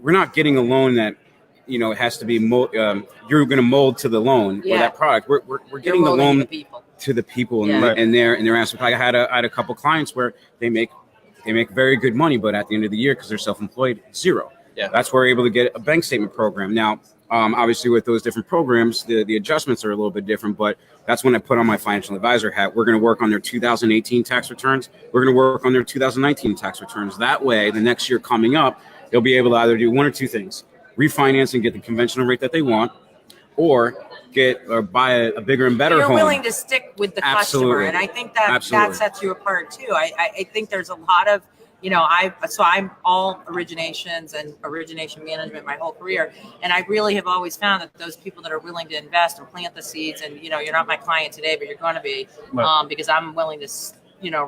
not getting a loan that, it has to be, you're going to mold to the loan or that product. We're getting the loan to the people and their aspect. I had a couple clients where they make very good money, but at the end of the year, because they're self-employed, zero. Yeah. That's where we're able to get a bank statement program. Now, obviously with those different programs, the adjustments are a little bit different, but that's when I put on my financial advisor hat. We're going to work on their 2018 tax returns. We're going to work on their 2019 tax returns. That way, the next year coming up, they'll be able to either do one or two things: refinance and get the conventional rate that they want, or buy a bigger and better You're home. willing to stick with the Absolutely. customer, and I think that Absolutely. sets you apart too. I think there's a lot of I'm all originations and origination management my whole career, and I really have always found that those people that are willing to invest and plant the seeds, and you're not my client today, but you're going to be, because I'm willing to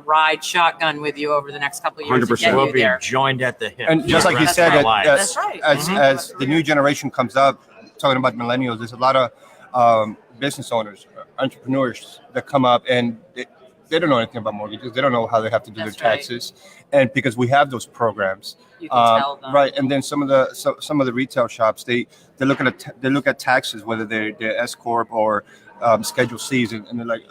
ride shotgun with you over the next couple of years. 100%. To get We'll you be there. joined at the hip. And just like you That's said, right. That's right. as the new generation comes up, talking about millennials, there's a lot of business owners, entrepreneurs that come up, and they don't know anything about mortgages. They don't know how they have to do That's their right. taxes, and because we have those programs, You can tell them. right? And then some of the retail shops they look at taxes, whether they're S corp or Schedule C's, and they're like.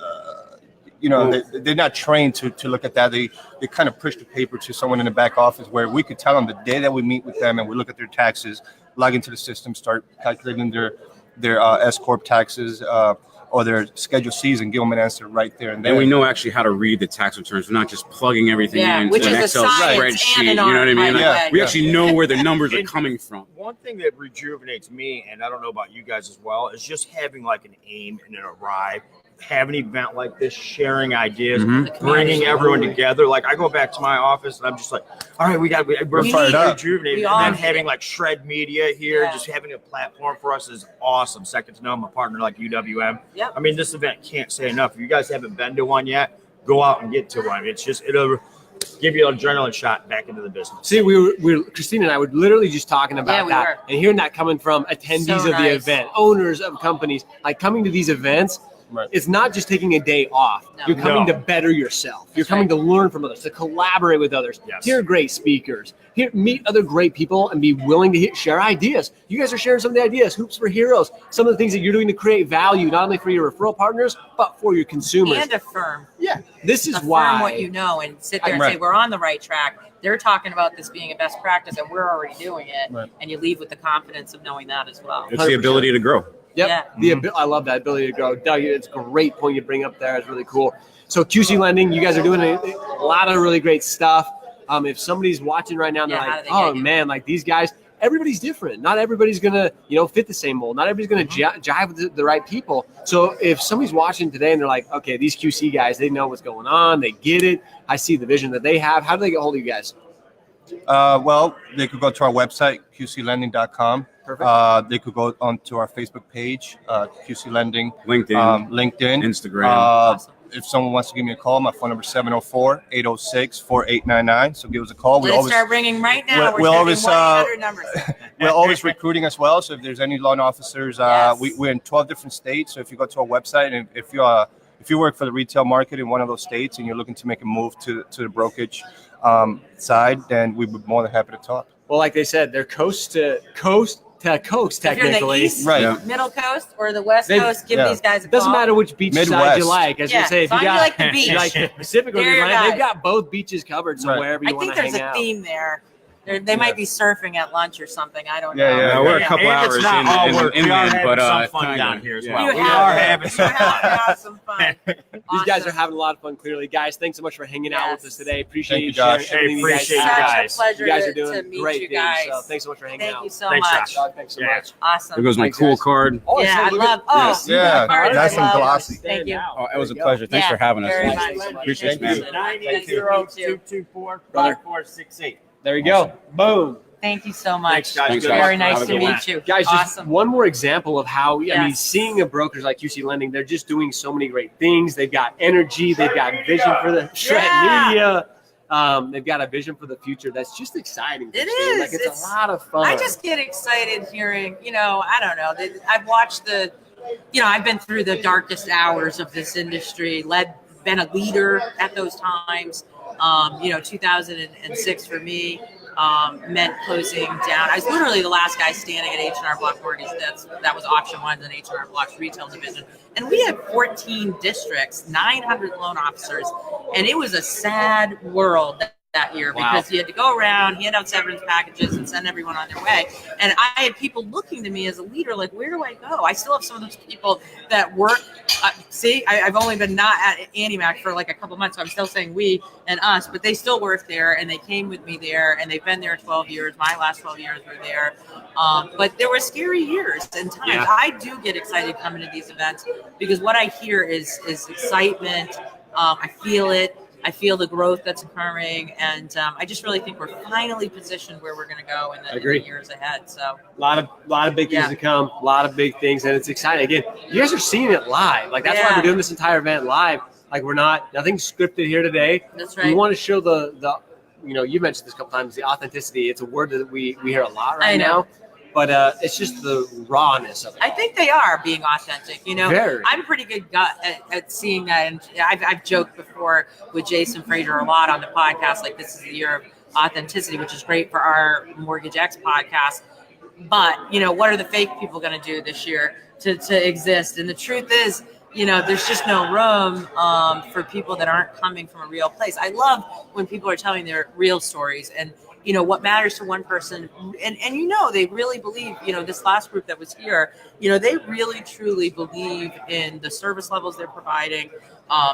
They're not trained to look at that. They kind of push the paper to someone in the back office where we could tell them the day that we meet with them and we look at their taxes, log into the system, start calculating their S corp taxes or their Schedule C's, and give them an answer right there and then. And we know actually how to read the tax returns. We're not just plugging everything into which an is a Excel science spreadsheet. and You an know what I art, mean? by the way. We actually know where the numbers are coming from. One thing that rejuvenates me, and I don't know about you guys as well, is just having like an AIME and an Arrive, have an event like this, sharing ideas, bringing everyone together. Like I go back to my office and I'm just like, all right, we're fired up, rejuvenated. And then having like Shred Media here, just having a platform for us is awesome. Second to none, a partner like UWM. Yep. I mean, this event can't say enough. If you guys haven't been to one yet, go out and get to one. It'll give you an adrenaline shot back into the business. See, we were Christine and I were literally just talking about that, were. and hearing that coming from attendees So of the nice. event, owners of companies, like coming to these events. Right. It's not just taking a day off. No. You're coming to better yourself. You're coming to learn from others, to collaborate with others, hear great speakers, meet other great people, and be willing to share ideas. You guys are sharing some of the ideas, Hoops for Heroes, some of the things that you're doing to create value, not only for your referral partners, but for your consumers. And affirm. Yeah, this is Affirm why. what you know and sit there and Right. say, we're on the right track. They're talking about this being a best practice, and we're already doing it. Right. And you leave with the confidence of knowing that as well. It's the ability to grow. Yep. Yeah. I love that ability to grow. Doug, it's a great point you bring up there. It's really cool. So QC Lending, you guys are doing a lot of really great stuff. If somebody's watching right now and they're Yeah, how like, do they get oh you? man, like these guys, everybody's different. Not everybody's gonna, fit the same mold. Not everybody's gonna jive with the right people. So if somebody's watching today and they're like, okay, these QC guys, they know what's going on, they get it. I see the vision that they have. How do they get hold of you guys? Well, they could go to our website, qclending.com. Perfect. They could go onto our Facebook page, QC Lending, LinkedIn, LinkedIn, Instagram. If someone wants to give me a call, my phone number is 704-806-4899. So give us a call. Let's start ringing right now. we're always, 1-800 numbers. We're always recruiting as well. So if there's any loan officers, we're in 12 different states. So if you go to our website and if you work for the retail market in one of those states and you're looking to make a move to the brokerage side, then we'd be more than happy to talk. Well, like they said, they're coast to coast, If you're in the technically. East, Right. Middle Coast, or the West They- Coast, give yeah. these guys a Doesn't call. matter which beach side you Midwest. like. As Yeah, you say, if as long you as you got like the beach. you like the Pacific They're Ocean, your right? They've guys. got both beaches covered. So Right. wherever I you want think to there's hang a out. theme there. They might be surfing at lunch or something. I don't Yeah, know. yeah, We're a couple And hours it's not all work. We are inland, having but some fun kinda, down here as yeah. well. You We have- are having some fun. Have some fun. These guys are having a lot of fun. Clearly, guys, thanks so much for hanging out with us Yes. today. Appreciate Thank you you, sharing Josh. everything you guys Appreciate you have. guys. Such a pleasure You guys are to doing meet great you things. guys. So thanks so much for hanging Thank out. you so Thanks, much. Josh. Doug, thanks so Yeah. much. Awesome. There goes my Thanks, cool guys. card. Oh, Yeah, so I look love. at- Oh, Yes. Yeah, cards nice I and love. glossy. Thank you. Oh, it was a There you go. pleasure. Thanks Yeah, for having us. very man. much. Appreciate it, Thank you. man. 980-224-5468. There you go. Boom. Thank you so much. Thanks, guys. Thanks, Good guys. luck. Very nice Have a to good one. meet you. Guys, just Awesome. one more example of how, I mean, Yes. seeing a brokers like QC Lending, they're just doing so many great things. They've got energy. They've got vision for the Shred Yeah. Media. They've got a vision for the future that's just exciting. It Christine. is. Like, it's It's- a lot of fun. I just get excited hearing, I don't know. I've watched I've been through the darkest hours of this industry, been a leader at those times. 2006 for me meant closing down. I was literally the last guy standing at H&R Block Mortgage. That was Option One and H&R Block's retail division. And we had 14 districts, 900 loan officers. And it was a sad world that year because you had to go around, hand out severance packages, and send everyone on their way. And I had people looking to me as a leader, like, where do I go? I still have some of those people that work. I've only been not at AIME for like a couple months, so I'm still saying we and us, but they still work there, and they came with me there, and they've been there 12 years. My last 12 years were there. But there were scary years and times. Yeah. I do get excited coming to these events because what I hear is excitement. I feel it. I feel the growth that's occurring, and I just really think we're finally positioned where we're going to go in the years ahead. So A lot of big things to come, a lot of big things, and it's exciting. Again, you guys are seeing it live. Like that's why we're doing this entire event live. Like we're nothing scripted here today. That's right. We want to show the you mentioned this a couple times, the authenticity. It's a word that we hear a lot right I know. now. but it's just the rawness of it. I think they are being authentic. Very. I'm pretty good at seeing that, and I've joked before with Jason Frazier a lot on the podcast, like this is the year of authenticity, which is great for our Mortgage X podcast. But what are the fake people going to do this year to exist? And the truth is, there's just no room for people that aren't coming from a real place. I love when people are telling their real stories and what matters to one person, and they really believe, this last group that was here, they really truly believe in the service levels they're providing.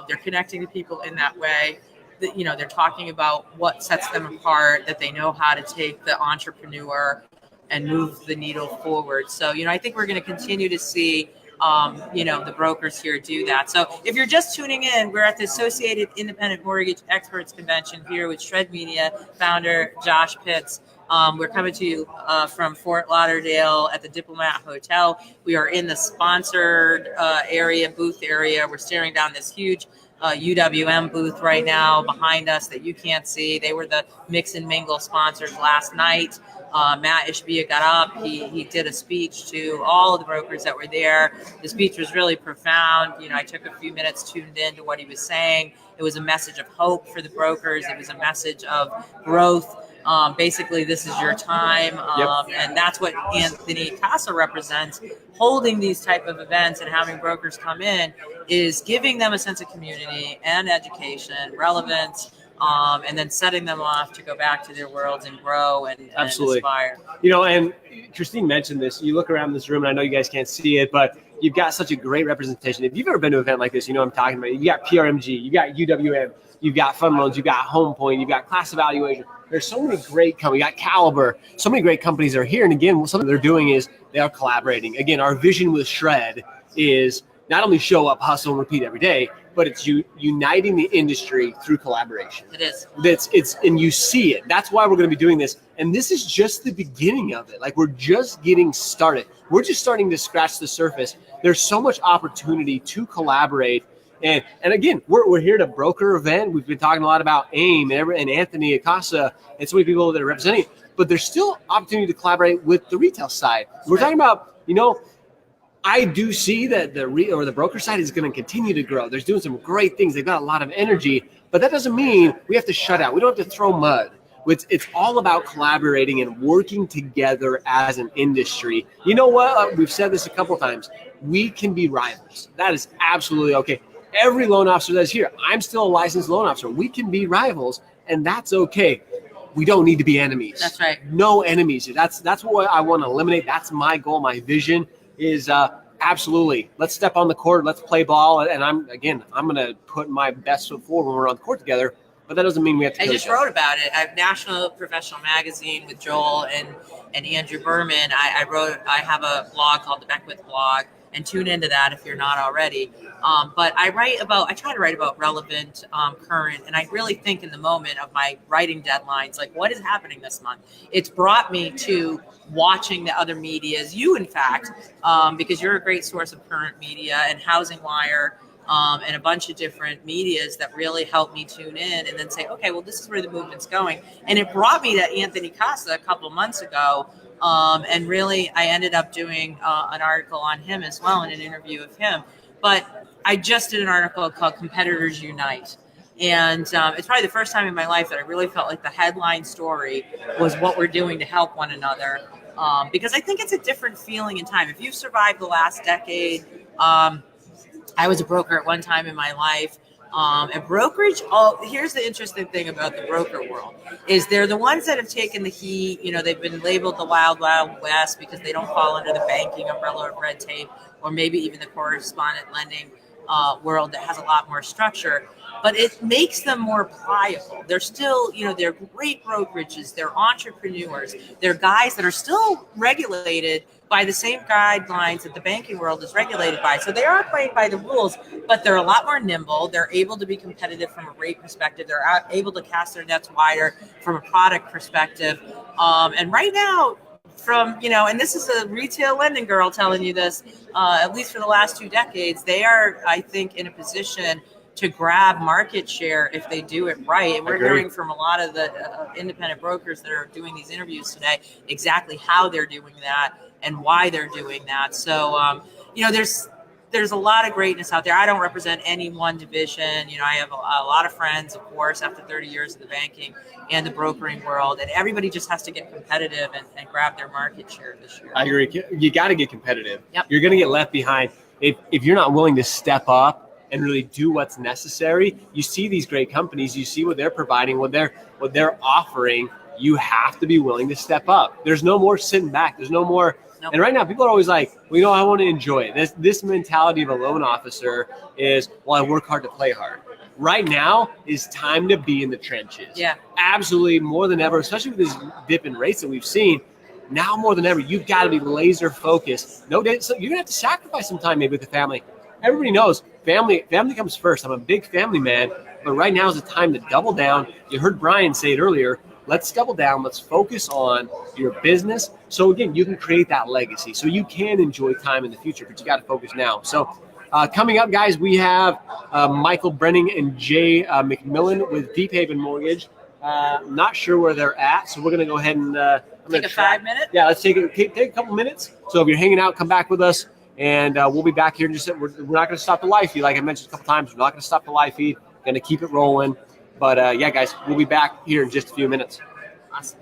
They're connecting to people in that way. They're talking about what sets them apart, that they know how to take the entrepreneur and move the needle forward. So, I think we're going to continue to see the brokers here do that. So if you're just tuning in, we're at the Associated Independent Mortgage Experts Convention here with Shred Media founder Josh Pitts. We're coming to you from Fort Lauderdale at the Diplomat Hotel. We are in the sponsored booth area. We're staring down this huge UWM booth right now behind us that you can't see. They were the Mix and Mingle sponsors last night. Matt Ishbia got up. He did a speech to all of the brokers that were there. The speech was really profound. I took a few minutes, tuned in to what he was saying. It was a message of hope for the brokers. It was a message of growth. Basically, this is your time. And that's what Anthony Casa represents. Holding these type of events and having brokers come in is giving them a sense of community and education, relevance, and then setting them off to go back to their worlds and grow and inspire. And Christine mentioned this. You look around this room, and I know you guys can't see it, but you've got such a great representation. If you've ever been to an event like this, you know what I'm talking about. You got PRMG, you got UWM, you've got Fund Loans, you've got Home Point, you've got Class Evaluation. There's so many great companies. You got Caliber. So many great companies are here. And again, something they're doing is they are collaborating. Again, our vision with Shred is not only show up, hustle, and repeat every day, but it's uniting the industry through collaboration. It is. And you see it. That's why we're going to be doing this. And this is just the beginning of it. Like, we're just getting started. We're just starting to scratch the surface. There's so much opportunity to collaborate. And again, we're here at a broker event. We've been talking a lot about AIME and Anthony Acosta and so many people that are representing it. But there's still opportunity to collaborate with the retail side. We're talking about, I do see that the broker side is going to continue to grow. They're doing some great things. They've got a lot of energy, but that doesn't mean we have to shut out. We don't have to throw mud. It's all about collaborating and working together as an industry. You know what? We've said this a couple of times. We can be rivals. That is absolutely okay. Every loan officer that's here, I'm still a licensed loan officer. We can be rivals, and that's okay. We don't need to be enemies. That's right. No enemies. That's what I want to eliminate. That's my goal. My vision is absolutely. Let's step on the court. Let's play ball. And I'm going to put my best foot forward when we're on the court together. But that doesn't mean we have to. I just wrote about it. I have National Professional Magazine with Joel and Andrew Berman. I have a blog called the Beckwith Blog, and tune into that if you're not already. But I try to write about relevant, current, and I really think in the moment of my writing deadlines, like what is happening this month. It's brought me to watching the other medias, you in fact, because you're a great source of current media, and Housing Wire, and a bunch of different medias that really helped me tune in and then say, okay, well, this is where the movement's going. And it brought me to Anthony Casa a couple of months ago. And really, I ended up doing an article on him as well, and an interview of him. But I just did an article called Competitors Unite. And it's probably the first time in my life that I really felt like the headline story was what we're doing to help one another. Because I think it's a different feeling in time. If you've survived the last decade, I was a broker at one time in my life. And brokerage, here's the interesting thing about the broker world, is they're the ones that have taken the heat. They've been labeled the wild, wild west because they don't fall under the banking umbrella of red tape, or maybe even the correspondent lending world that has a lot more structure. But it makes them more pliable. They're still, they're great brokerages. They're entrepreneurs. They're guys that are still regulated by the same guidelines that the banking world is regulated by. So they are playing by the rules, but they're a lot more nimble. They're able to be competitive from a rate perspective. They're able to cast their nets wider from a product perspective. And right now, and this is a retail lending girl telling you this, at least for the last 2 decades, they are, I think, in a position to grab market share if they do it right. And we're Agreed. hearing from a lot of the independent brokers that are doing these interviews today exactly how they're doing that and why they're doing that. So, there's a lot of greatness out there. I don't represent any one division. I have a lot of friends, of course, after 30 years in the banking and the brokering world, and everybody just has to get competitive and grab their market share this year. I agree. You got to get competitive. Yep. You're going to get left behind if you're not willing to step up and really do what's necessary. You see these great companies, you see what they're providing, what they're offering. You have to be willing to step up. There's no more sitting back. There's no more. Nope. And right now, people are always like, I want to enjoy it. This mentality of a loan officer is, I work hard to play hard. Right now is time to be in the trenches. Yeah. Absolutely, more than ever, especially with this dip in rates that we've seen. Now more than ever, you've got to be laser focused. No, so you're gonna have to sacrifice some time maybe with the family. Everybody knows family comes first. I'm a big family man, but right now is the time to double down. You heard Brian say it earlier. Let's double down. Let's focus on your business. So again, you can create that legacy. So you can enjoy time in the future, but you got to focus now. So coming up, guys, we have Michael Brenning and Jay McMillan with Deep Haven Mortgage. Not sure where they're at, so we're going to go ahead and Take a 5 minute? Yeah, let's take a couple minutes. So if you're hanging out, come back with us, and we'll be back here in just a second. We're not going to stop the live feed. Like I mentioned a couple times, we're not going to stop the live feed. Going to keep it rolling. But yeah, guys, we'll be back here in just a few minutes. Awesome.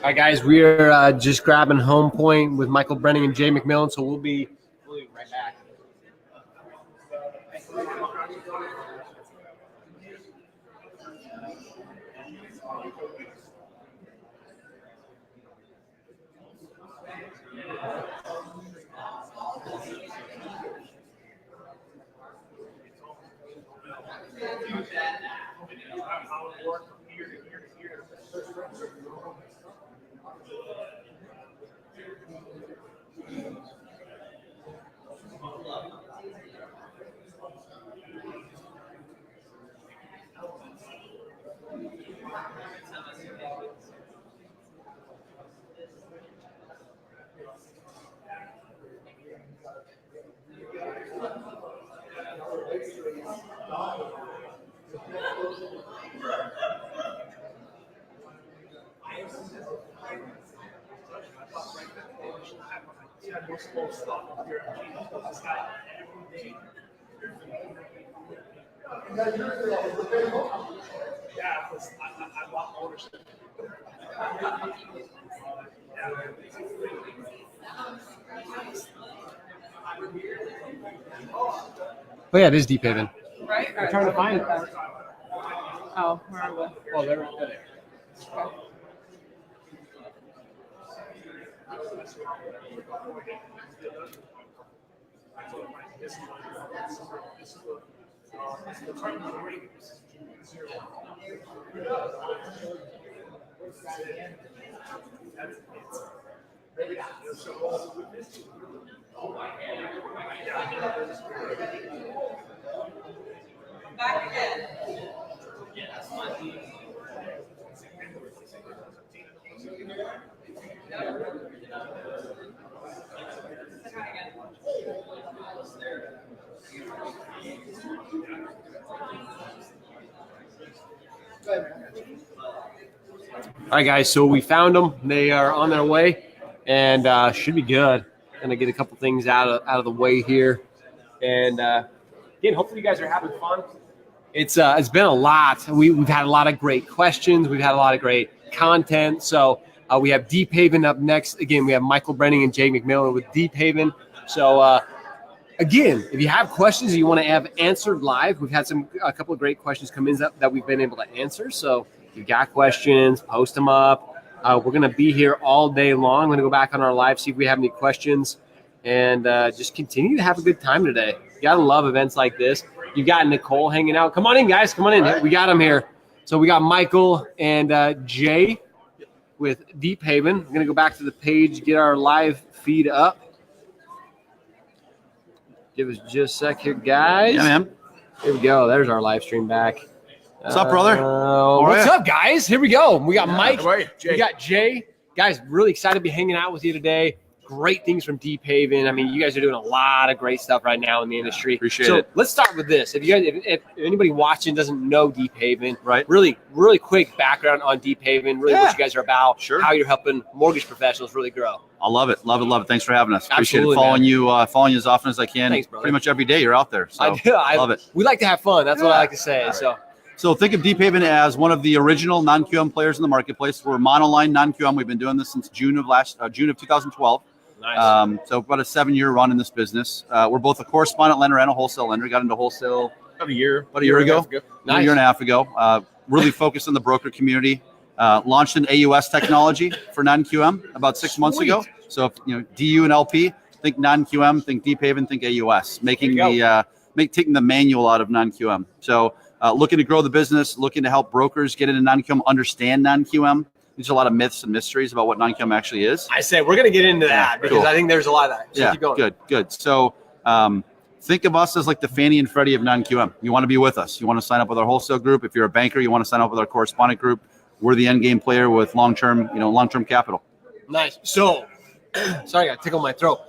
All right, guys, we are just grabbing home point with Michael Brenning and Jay McMillan, so we'll be right back. Oh yeah, it is Deep Haven. Right? I'm trying to find it. Oh, where are we? Oh, there. Okay. Back again. All right, guys. So we found them. They are on their way, and should be good. Gonna get a couple things out of the way here, and again, hopefully you guys are having fun. It's been a lot. We've had a lot of great questions. We've had a lot of great content. So we have Deep Haven up next. Again, we have Michael Brenning and Jay McMillan with Deep Haven. So again, if you have questions you want to have answered live, we've had a couple of great questions come in that we've been able to answer. So if you got questions, post them up. We're going to be here all day long. I'm going to go back on our live, see if we have any questions, and just continue to have a good time today. You got to love events like this. You got Nicole hanging out. Come on in, guys. Come on in. Right. We got them here. So we got Michael and Jay with Deep Haven. I'm going to go back to the page, get our live feed up. Give us just a sec here, guys. Yeah, man. Here we go. There's our live stream back. What's up, brother? What's up, guys? Here we go. We got Mike. How are you? Jay. We got Jay. Guys, really excited to be hanging out with you today. Great things from Deep Haven. I mean, you guys are doing a lot of great stuff right now in the industry. Appreciate it. it. So let's start with this. If anybody watching doesn't know Deep Haven, right? Really quick background on Deep Haven. Really, what you guys are about. Sure. How you're helping mortgage professionals really grow. I love it. Love it. Thanks for having us. Appreciate Absolutely, it. Following you as often as I can. Thanks, brother. Pretty much every day you're out there. So I do. I love it. We like to have fun. That's what I like to say. So think of Deep Haven as one of the original non-QM players in the marketplace. We're monoline non-QM. We've been doing this since June of 2012. Nice. So about a 7-year run in this business. We're both a correspondent lender and a wholesale lender. Got into wholesale about a year ago. Nice. A year and a half ago. Really focused on the broker community. Launched an AUS technology for non-QM about 6 months ago. So if, DU and LP, think non-QM, think Deep Haven, think AUS. Taking the manual out of non-QM. So looking to grow the business, looking to help brokers get into non-QM, understand non-QM. There's a lot of myths and mysteries about what non-QM actually is. I say we're going to get into that because I think there's a lot of that. So keep going. Good. So think of us as like the Fannie and Freddie of non-QM. You want to be with us. You want to sign up with our wholesale group. If you're a banker, you want to sign up with our correspondent group. We're the end game player with long-term capital. Nice. So, sorry, I tickled my throat.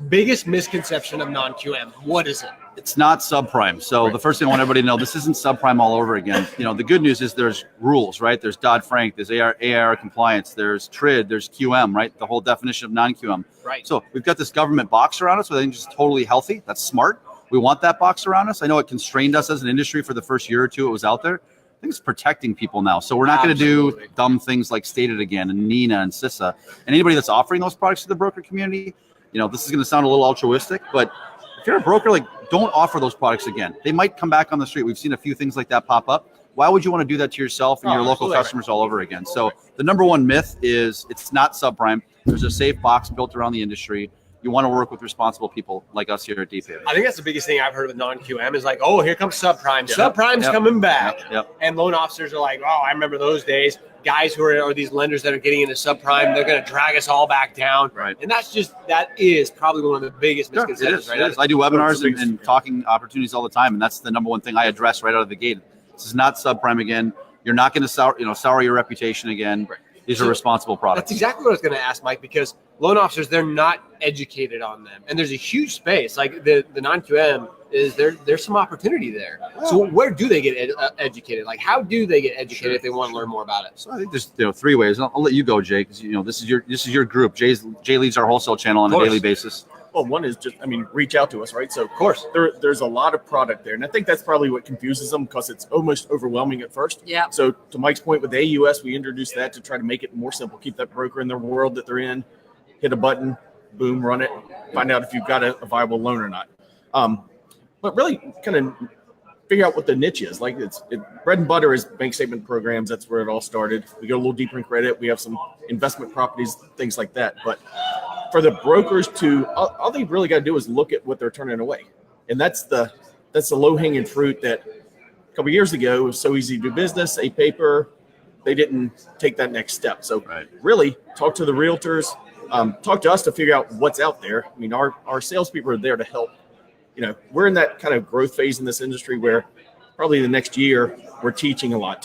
Biggest misconception of non-QM. What is it? It's not subprime. So the first thing I want everybody to know, this isn't subprime all over again. The good news is there's rules, right? There's Dodd-Frank, there's AIR compliance, there's TRID, there's QM, right? The whole definition of non-QM. Right. So we've got this government box around us, which I think is totally healthy. That's smart. We want that box around us. I know it constrained us as an industry for the first year or two it was out there. I think it's protecting people now. So we're not going to do dumb things like Stated Again and Nina and CISA. And anybody that's offering those products to the broker community, this is going to sound a little altruistic, but if you're a broker, don't offer those products again. They might come back on the street. We've seen a few things like that pop up. Why would you want to do that to yourself and your local customers all over again? So the number one myth is it's not subprime. There's a safe box built around the industry. You want to work with responsible people like us here at Deep Haven. I think that's the biggest thing I've heard with non-QM is like, oh, here comes subprime. Subprime's coming back. And loan officers are like, oh, I remember those days. Guys who are these lenders that are getting into subprime, they're going to drag us all back down. Right. And that is probably one of the biggest misconceptions. It is. I do webinars and talking opportunities all the time, and that's the number one thing I address right out of the gate. This is not subprime again. You're not going to sour your reputation again. Right. These are responsible products. That's exactly what I was going to ask, Mike, because loan officers, they're not educated on them. And there's a huge space. Like the non-QM is there's some opportunity there. So where do they get educated? Like, how do they get educated if they want to learn more about it? So I think there's 3 ways. I'll let you go, Jay, because this is your group. Jay leads our wholesale channel on a daily basis. Well, one is just, reach out to us, right? So, of course, there's a lot of product there. And I think that's probably what confuses them because it's almost overwhelming at first. Yeah. So, to Mike's point with the AUS, we introduced that to try to make it more simple, keep that broker in their world that they're in, hit a button, boom, run it, find out if you've got a viable loan or not. But really kind of figure out what the niche is. Like bread and butter is bank statement programs. That's where it all started. We go a little deeper in credit. We have some investment properties, things like that. But for the brokers all they really got to do is look at what they're turning away. And that's the low hanging fruit that a couple of years ago was so easy to do business, a paper. They didn't take that next step. So really talk to the realtors, talk to us to figure out what's out there. Our salespeople are there to help. We're in that kind of growth phase in this industry where probably the next year we're teaching a lot.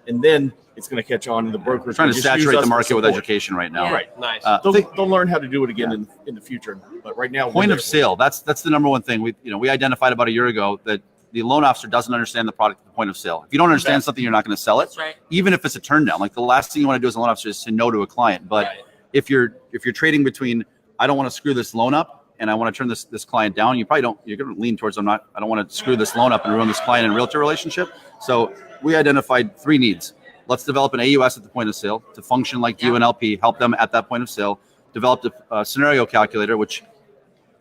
And then it's going to catch on, and the brokers trying to saturate the market with education right now. Yeah. Right. Nice. They'll learn how to do it again in the future. But right now, Point of sale. That's the number one thing. We identified about a year ago that the loan officer doesn't understand the product at the point of sale. If you don't understand something, you're not going to sell it. That's right. Even if it's a turn down. Like the last thing you want to do as a loan officer is say no to a client. But if you're trading between, I don't want to screw this loan up and I want to turn this client down, you're going to lean towards, I don't want to screw this loan up and ruin this client and realtor relationship. So we identified 3 needs. Let's develop an AUS at the point of sale to function like DUNLP, help them at that point of sale. Developed a scenario calculator, which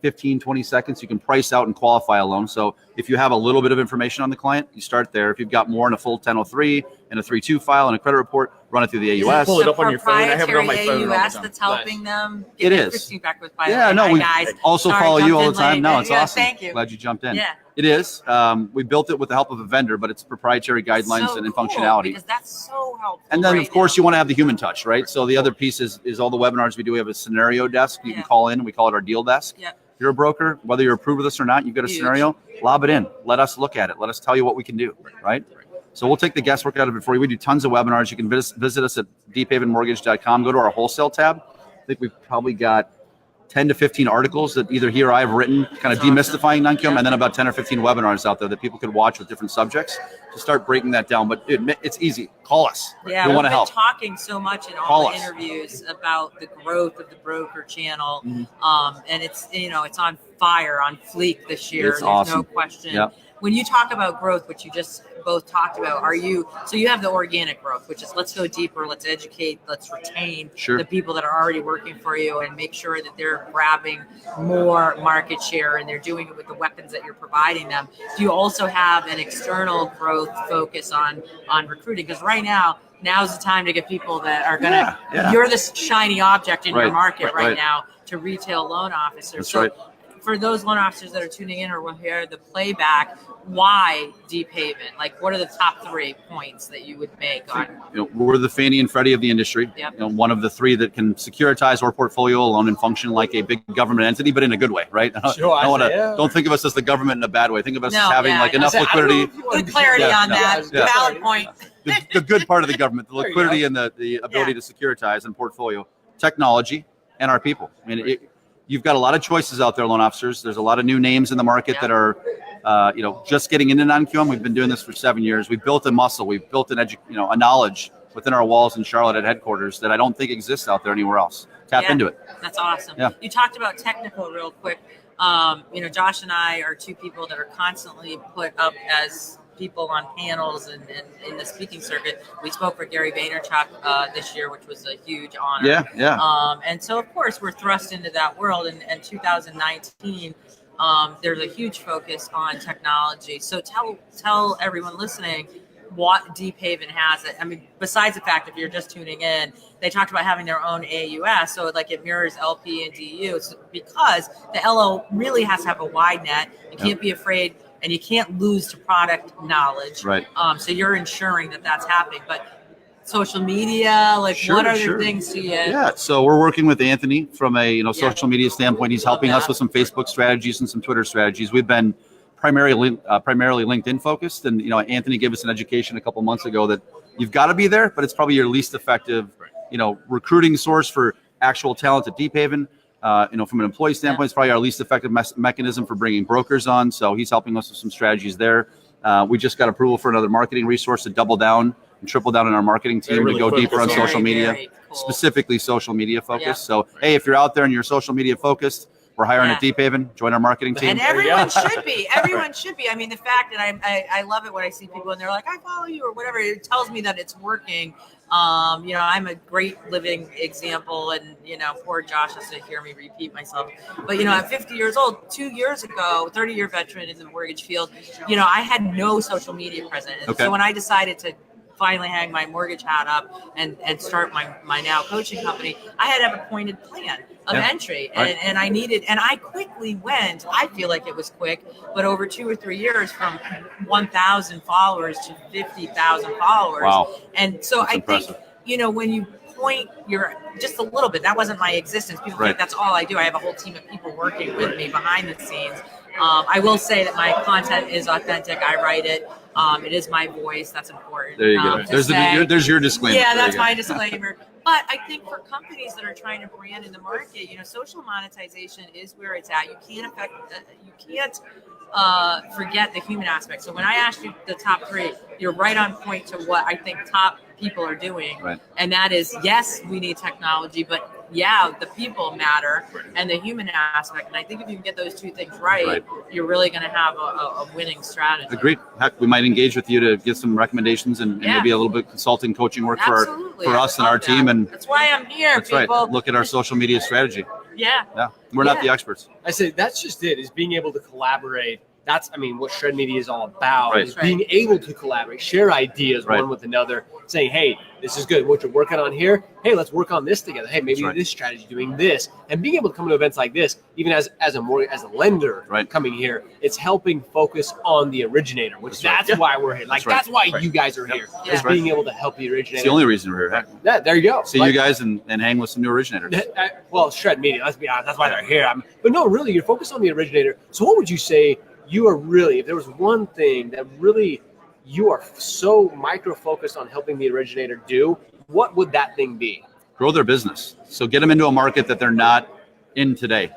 15, 20 seconds, you can price out and qualify a loan. So if you have a little bit of information on the client, you start there. If you've got more in a full 1003 and a 3.2 file and a credit report, run it through the AUS. Pull it up on your phone. I have it on my phone. AUS that's helping them. It is. Christine Beckwith, by the way. We guys. also Sorry, follow you jumped all in the time. late. No, it's awesome. Thank you. Glad you jumped in. Yeah. It is. We built it with the help of a vendor, but it's proprietary guidelines and functionality. Because that's so helpful. And then, of course, you want to have the human touch, right? So the other piece is all the webinars we do. We have a scenario desk. You can call in. We call it our deal desk. Yeah. If you're a broker, whether you're approved with us or not, you've got a scenario, lob it in. Let us look at it. Let us tell you what we can do, right? So we'll take the guesswork out of it for you. We do tons of webinars. You can visit us at deephavenmortgage.com. Go to our wholesale tab. I think we've probably got 10 to 15 articles that either he or I have written, kind of demystifying non-QM, and then about 10 or 15 webinars out there that people could watch with different subjects to start breaking that down. But it's easy. Call us. Yeah, we want to we've been help. talking so much in all the interviews about the growth of the broker channel, and it's on fire, on fleek this year. It's There's awesome. no question. Yep. When you talk about growth, which you just both talked about, so you have the organic growth, which is let's go deeper, let's educate, let's retain the people that are already working for you and make sure that they're grabbing more market share and they're doing it with the weapons that you're providing them. Do you also have an external growth focus on recruiting? Because right now's the time to get people that are going to, you're this shiny object in your market right now to retail loan officers. That's right. For those loan officers that are tuning in or will hear the playback, why Deep Haven? Like, what are the top 3 points that you would make on? We're the Fannie and Freddie of the industry. Yep. One of the 3 that can securitize or portfolio a loan and function like a big government entity, but in a good way, right? Don't think of us as the government in a bad way. Think of us as having enough liquidity. Good clarity on that. Valid point. The good part of the government, the liquidity and the ability to securitize and portfolio, technology, and our people. You've got a lot of choices out there, loan officers. There's a lot of new names in the market that are, just getting into non-QM. We've been doing this for 7 years. We've built a muscle. We've built a knowledge within our walls in Charlotte at headquarters that I don't think exists out there anywhere else. Tap into it. That's awesome. Yeah. You talked about technical real quick. Josh and I are 2 people that are constantly put up as people on panels and in the speaking circuit. We spoke for Gary Vaynerchuk this year, which was a huge honor. Yeah. And so, of course, we're thrust into that world. And 2019, there's a huge focus on technology. So tell everyone listening what Deep Haven has. Besides the fact, if you're just tuning in, they talked about having their own AUS. So it mirrors LP and DU. It's because the LO really has to have a wide net. You can't be afraid. And you can't lose to product knowledge. Right. So you're ensuring that that's happening. But social media, what other things do you? Yeah. So we're working with Anthony from a social media standpoint. He's helping us with some Facebook strategies and some Twitter strategies. We've been primarily LinkedIn focused, and Anthony gave us an education a couple months ago that you've got to be there, but it's probably your least effective, recruiting source for actual talent at Deep Haven. From an employee standpoint, it's probably our least effective mechanism for bringing brokers on. So he's helping us with some strategies there. We just got approval for another marketing resource to double down and triple down on our marketing team really to go deeper on focused. social media, Very cool. specifically social media focused. Yeah. So, hey, if you're out there and you're social media focused, we're hiring at Deep Haven. Join our marketing team. And everyone should be. Everyone should be. I mean, the fact that I love it when I see people and they're like, I follow you or whatever. It tells me that it's working. I'm a great living example, and poor Josh has to hear me repeat myself. But at 50 years old, 2 years ago, 30-year veteran in the mortgage field, I had no social media present. And so when I decided to finally hang my mortgage hat up and start my now coaching company, I had to have a pointed plan of entry, and I quickly went. I feel like it was quick, but over 2 or 3 years, from 1,000 followers to 50,000 followers. Wow. And so That's I impressive. think, when you point just a little bit, that wasn't my existence. People think that's all I do. I have a whole team of people working with me behind the scenes. I will say that my content is authentic. I write it. It is my voice. That's important. There you go. There's your disclaimer. Yeah, that's my disclaimer. But I think for companies that are trying to brand in the market, social monetization is where it's at. You can't forget the human aspect. So when I asked you the top 3, you're right on point to what I think top people are doing. Right. And that is, yes, we need technology, but the people matter and the human aspect. And I think if you can get those 2 things right, you're really going to have a winning strategy. Agreed. Heck, we might engage with you to get some recommendations and maybe a little bit of consulting coaching work for us and our team. And that's why I'm here. That's people. Right. Look at our social media strategy. Yeah. We're not the experts. I say that's just it, is being able to collaborate. That's, what Shred Media is all about, Right. is being able to collaborate, share ideas one with another, saying, hey, this is good. What you're working on here, hey, let's work on this together. Hey, maybe this strategy, doing this. And being able to come to events like this, even as a lender coming here, it's helping focus on the originator, which that's why we're here. That's why you guys are here, is being able to help the originator. It's the only reason we're here. Yeah, there you go. See you guys and hang with some new originators. Well, Shred Media, let's be honest, that's why they're here. But no, really, you're focused on the originator. So what would you say you are really, if there was one thing that really you are so micro-focused on helping the originator do, what would that thing be? Grow their business. So get them into a market that they're not in today.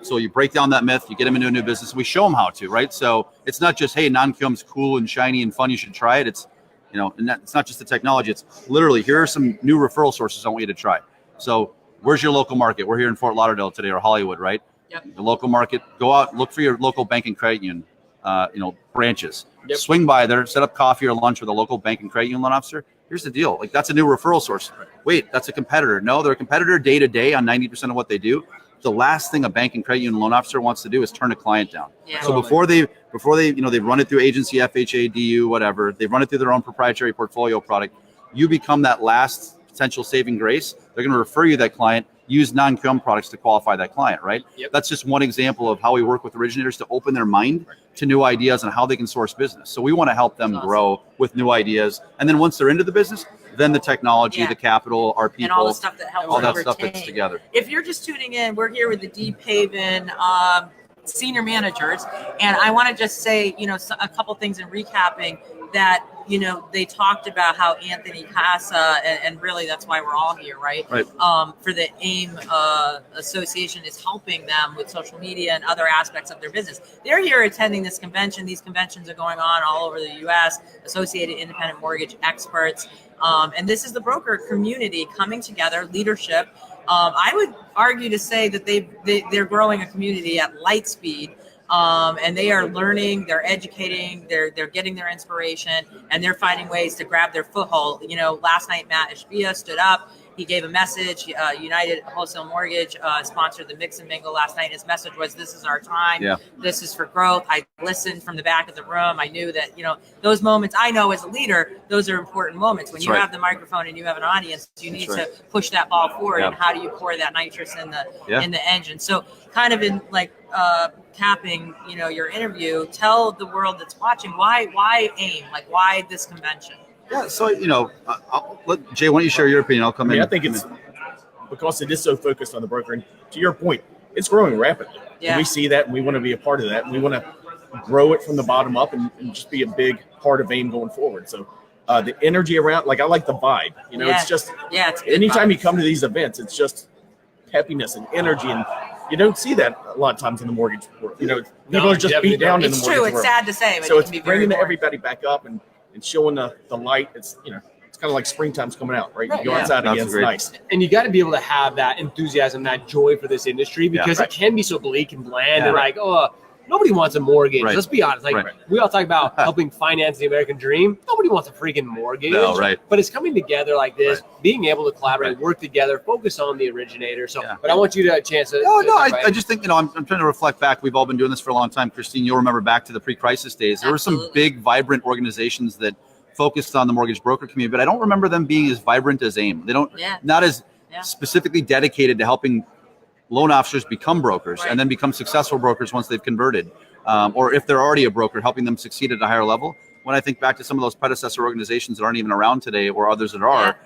So you break down that myth, you get them into a new business. We show them how to, right? So it's not just, hey, non-QM's cool and shiny and fun, you should try it. It's, and it's not just the technology. It's literally, here are some new referral sources I want you to try. So where's your local market? We're here in Fort Lauderdale today, or Hollywood, right? The local market, go out, look for your local bank and credit union, branches. Swing by there, set up coffee or lunch with a local bank and credit union loan officer. Here's the deal. That's a new referral source. Wait, that's a competitor. No, they're a competitor day to day on 90% of what they do. The last thing a bank and credit union loan officer wants to do is turn a client down. So before they they run it through agency, FHA, DU, whatever, they run it through their own proprietary portfolio product. You become that last potential saving grace. They're going to refer you that client. Use non-QM products to qualify that client, right? That's just one example of how we work with originators to open their mind to new ideas on how they can source business. So we want to help them grow with new ideas. And then once they're into the business, then the technology, the capital, our people, and all the stuff that helps all that them stuff retain. fits together. If you're just tuning in, we're here with the Deep Haven senior managers. And I want to just say, a couple things in recapping that, they talked about how Anthony Casa, and really that's why we're all here, right? For the AIME Association is helping them with social media and other aspects of their business. They're here attending this convention. These conventions are going on all over the U.S., Associated Independent Mortgage Experts. And this is the broker community coming together, leadership. I would argue to say that they're growing a community at light speed. And they are learning, they're educating, they're getting their inspiration, and they're finding ways to grab their foothold. Last night, Matt Ishbia stood up. He gave a message. United Wholesale Mortgage sponsored the Mix and Mingle last night. His message was, this is our time. This is for growth. I listened from the back of the room. I knew that, those moments, I know as a leader, those are important moments. When you have the microphone and you have an audience, you need to push that ball forward. And how do you pour that nitrous in the engine? So kind of in capping, your interview, tell the world that's watching, why AIME? Why this convention? Yeah, so I'll let Jay. Why don't you share your opinion? I'll come in. I think it's because it is so focused on the broker, and to your point, it's growing rapidly. And we see that, and we want to be a part of that. And we want to grow it from the bottom up, and just be a big part of AIME going forward. So the energy around, I like the vibe. It's just it's anytime you come to these events, it's just happiness and energy, and you don't see that a lot of times in the mortgage world. People are just beat down in the mortgage world. It's true. It's sad to say, but So it it's can be very bringing boring. everybody back up and showing the light. It's it's kind of like springtime's coming out, right? You go outside again, it's nice. And you got to be able to have that enthusiasm, that joy for this industry, because it can be so bleak and bland and like, oh, nobody wants a mortgage. Right. Let's be honest. Like we all talk about helping finance the American dream. Nobody wants a freaking mortgage. No, right. But it's coming together like this, being able to collaborate, work together, focus on the originator. So, but I want you to have a chance to. I just think, I'm trying to reflect back. We've all been doing this for a long time. Christine, you'll remember back to the pre-crisis days. There were some big, vibrant organizations that focused on the mortgage broker community, but I don't remember them being as vibrant as AIME. They don't, not as specifically dedicated to helping loan officers become brokers and then become successful brokers once they've converted, or if they're already a broker, helping them succeed at a higher level. When I think back to some of those predecessor organizations that aren't even around today, or others that are,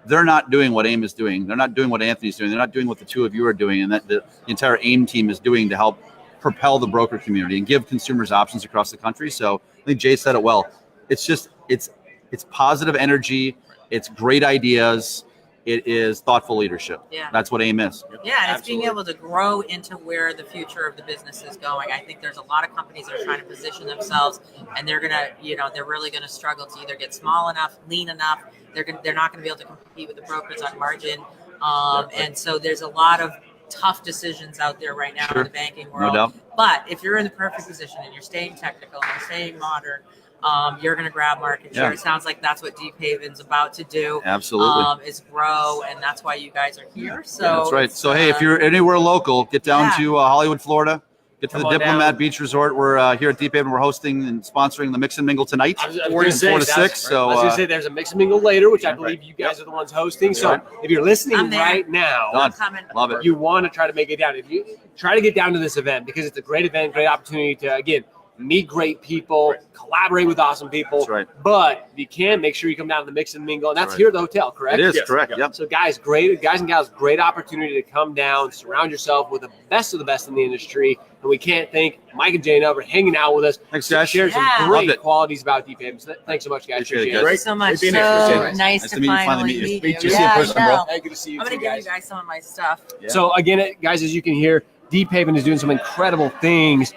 they're not doing what AIME is doing. They're not doing what Anthony's doing. They're not doing what the two of you are doing, and that the entire AIME team is doing to help propel the broker community and give consumers options across the country. So I think Jay said it well. It's just, it's positive energy. It's great ideas. It is thoughtful leadership. Yeah. That's what AIME is. Yeah, and it's being able to grow into where the future of the business is going. I think there's a lot of companies that are trying to position themselves, and they're gonna, they're really gonna struggle to either get small enough, lean enough. They're not gonna be able to compete with the brokers on margin, and so there's a lot of tough decisions out there right now in the banking world. No doubt. But if you're in the perfect position and you're staying technical and you're staying modern, you're going to grab market share. Yeah. It sounds like that's what Deep Haven's about to do. Absolutely. Is grow, and that's why you guys are here. So That's right. So, hey, if you're anywhere local, get down to Hollywood, Florida. Get to Come the on Diplomat down. Beach Resort. We're here at Deep Haven. We're hosting and sponsoring the Mix and Mingle tonight, I was 4 gonna say, to 6. So I was going to say there's a mix and mingle later, which I believe you guys are the ones hosting. So if you're listening right now, love it. you want to try to make it down. If you try to get down to this event, because it's a great event, great opportunity to, again, meet great people, collaborate with awesome people. That's right. But if you can, make sure you come down to the Mix and Mingle. And that's Right. here at the hotel, correct? It is, correct. Yep. So guys and gals, great opportunity to come down, surround yourself with the best of the best in the industry. And we can't thank Mike and Jana for hanging out with us. Thanks, guys. Share some Loved great it. qualities about Deep Haven. So thanks so much, guys. Appreciate it, Thank you guys. so much. Great being So here. nice Nice to to meet you. finally Meet you. meet Great you. to see you in Yeah, person, I bro. know. Hey, good to see you I'm going too, to give guys. you guys some of my stuff. So again, guys, as you can hear, Deep Haven is doing some incredible things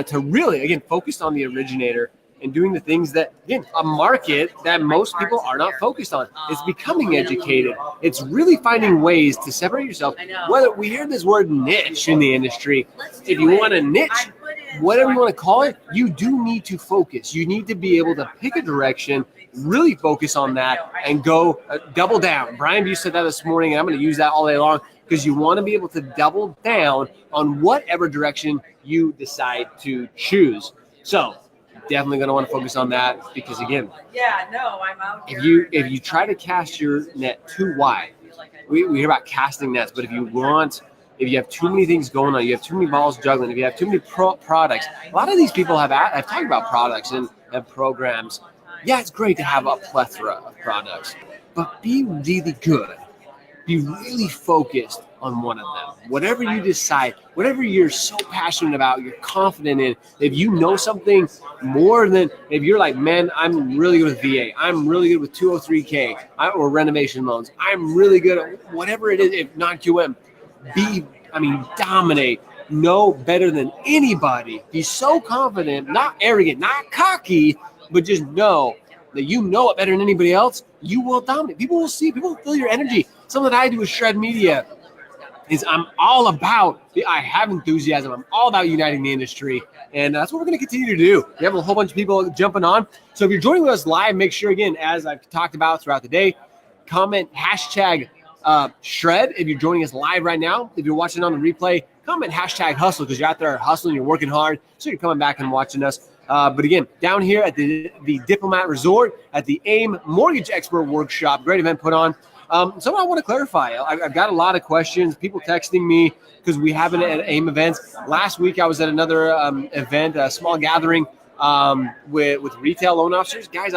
to really, again, focus on the originator and doing the things that, again, a market that most people are not focused on. It's becoming educated. It's really finding ways to separate yourself. Whether we hear this word niche in the industry, if you want a niche, whatever you want to call it, you do need to focus. You need to be able to pick a direction, really focus on that, and go double down. Brian, you said that this morning, and I'm going to use that all day long, because you want to be able to double down on whatever direction you decide to choose. So definitely going to want to focus on that, because again, I'm out here. if you try to cast your net too wide, we hear about casting nets, but if you have too many things going on, you have too many balls juggling, if you have too many products, a lot of these people have talked about products and programs. Yeah, it's great to have a plethora of products, but be really good. Be really focused on one of them. Whatever you decide, whatever you're so passionate about, you're confident in, if you know something more than, if you're like, man, I'm really good with VA, I'm really good with 203K or renovation loans, I'm really good at whatever it is, if not QM, dominate, know better than anybody, be so confident, not arrogant, not cocky, but just know that you know it better than anybody else, you will dominate. People will see, people will feel your energy. Something that I do with Shred Media is I'm all about, I have enthusiasm. I'm all about uniting the industry. And that's what we're going to continue to do. We have a whole bunch of people jumping on. So if you're joining us live, make sure, again, as I've talked about throughout the day, comment hashtag Shred if you're joining us live right now. If you're watching on the replay, comment hashtag hustle, because you're out there hustling, you're working hard. So you're coming back and watching us. But again, down here at the Diplomat Resort at the AIME Mortgage Expert Workshop, great event put on. Something I want to clarify. I've got a lot of questions, people texting me, because we have it at AIME events. Last week, I was at another event, a small gathering with retail loan officers. Guys,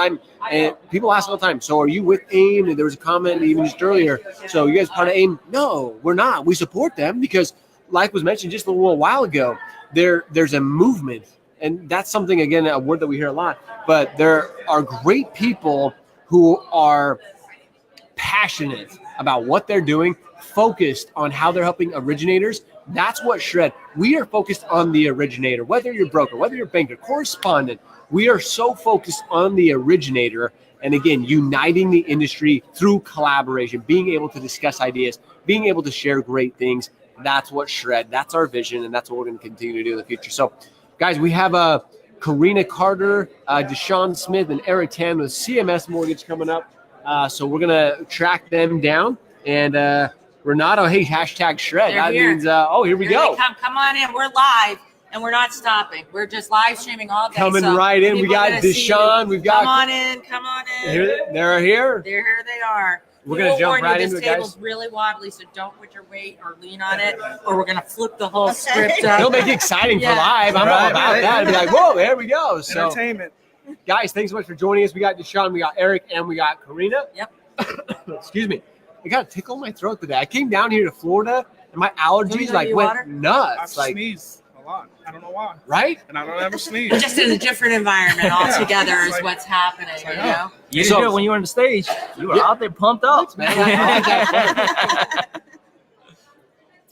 people ask all the time, so are you with AIME? And there was a comment even just earlier. So you guys part of AIME? No, we're not. We support them because, like was mentioned just a little while ago, there's a movement. And that's something, again, a word that we hear a lot. But there are great people who are passionate about what they're doing, focused on how they're helping originators. That's what Shred. We are focused on the originator, whether you're a broker, whether you're a banker, correspondent. We are so focused on the originator. And again, uniting the industry through collaboration, being able to discuss ideas, being able to share great things. That's what Shred. That's our vision, and that's what we're going to continue to do in the future. So, guys, we have Karina Carter, Deshaun Smith, and Eric Tan with CMS Mortgage coming up. So we're going to track them down. And Renato, hey, hashtag Shred. They're that here. means, here we go. Come on in. We're live, and we're not stopping. We're just live streaming all day. Coming so right in. We people got are gonna see Deshaun. you. We've got. Come on in. Come on in. They're here. Here they are. We're going to jump right into it, This table's guys. really wobbly, so don't put your weight or lean on it, or we're going to flip the whole script up. It'll make it exciting Yeah. for live. I'm all about that. It'll be like, whoa, there we go. So, Entertainment. guys, thanks so much for joining us. We got Deshaun, we got Eric, and we got Karina. Yep. Excuse me. I got a tickle in my throat today. I came down here to Florida, and my allergies Don't you went water? nuts. I Like, sneeze a lot. I don't know why. right? And I don't ever sneeze. Just in a different environment altogether is Like- what's happening, you know? You didn't do it when you were on the stage. You were out there pumped up.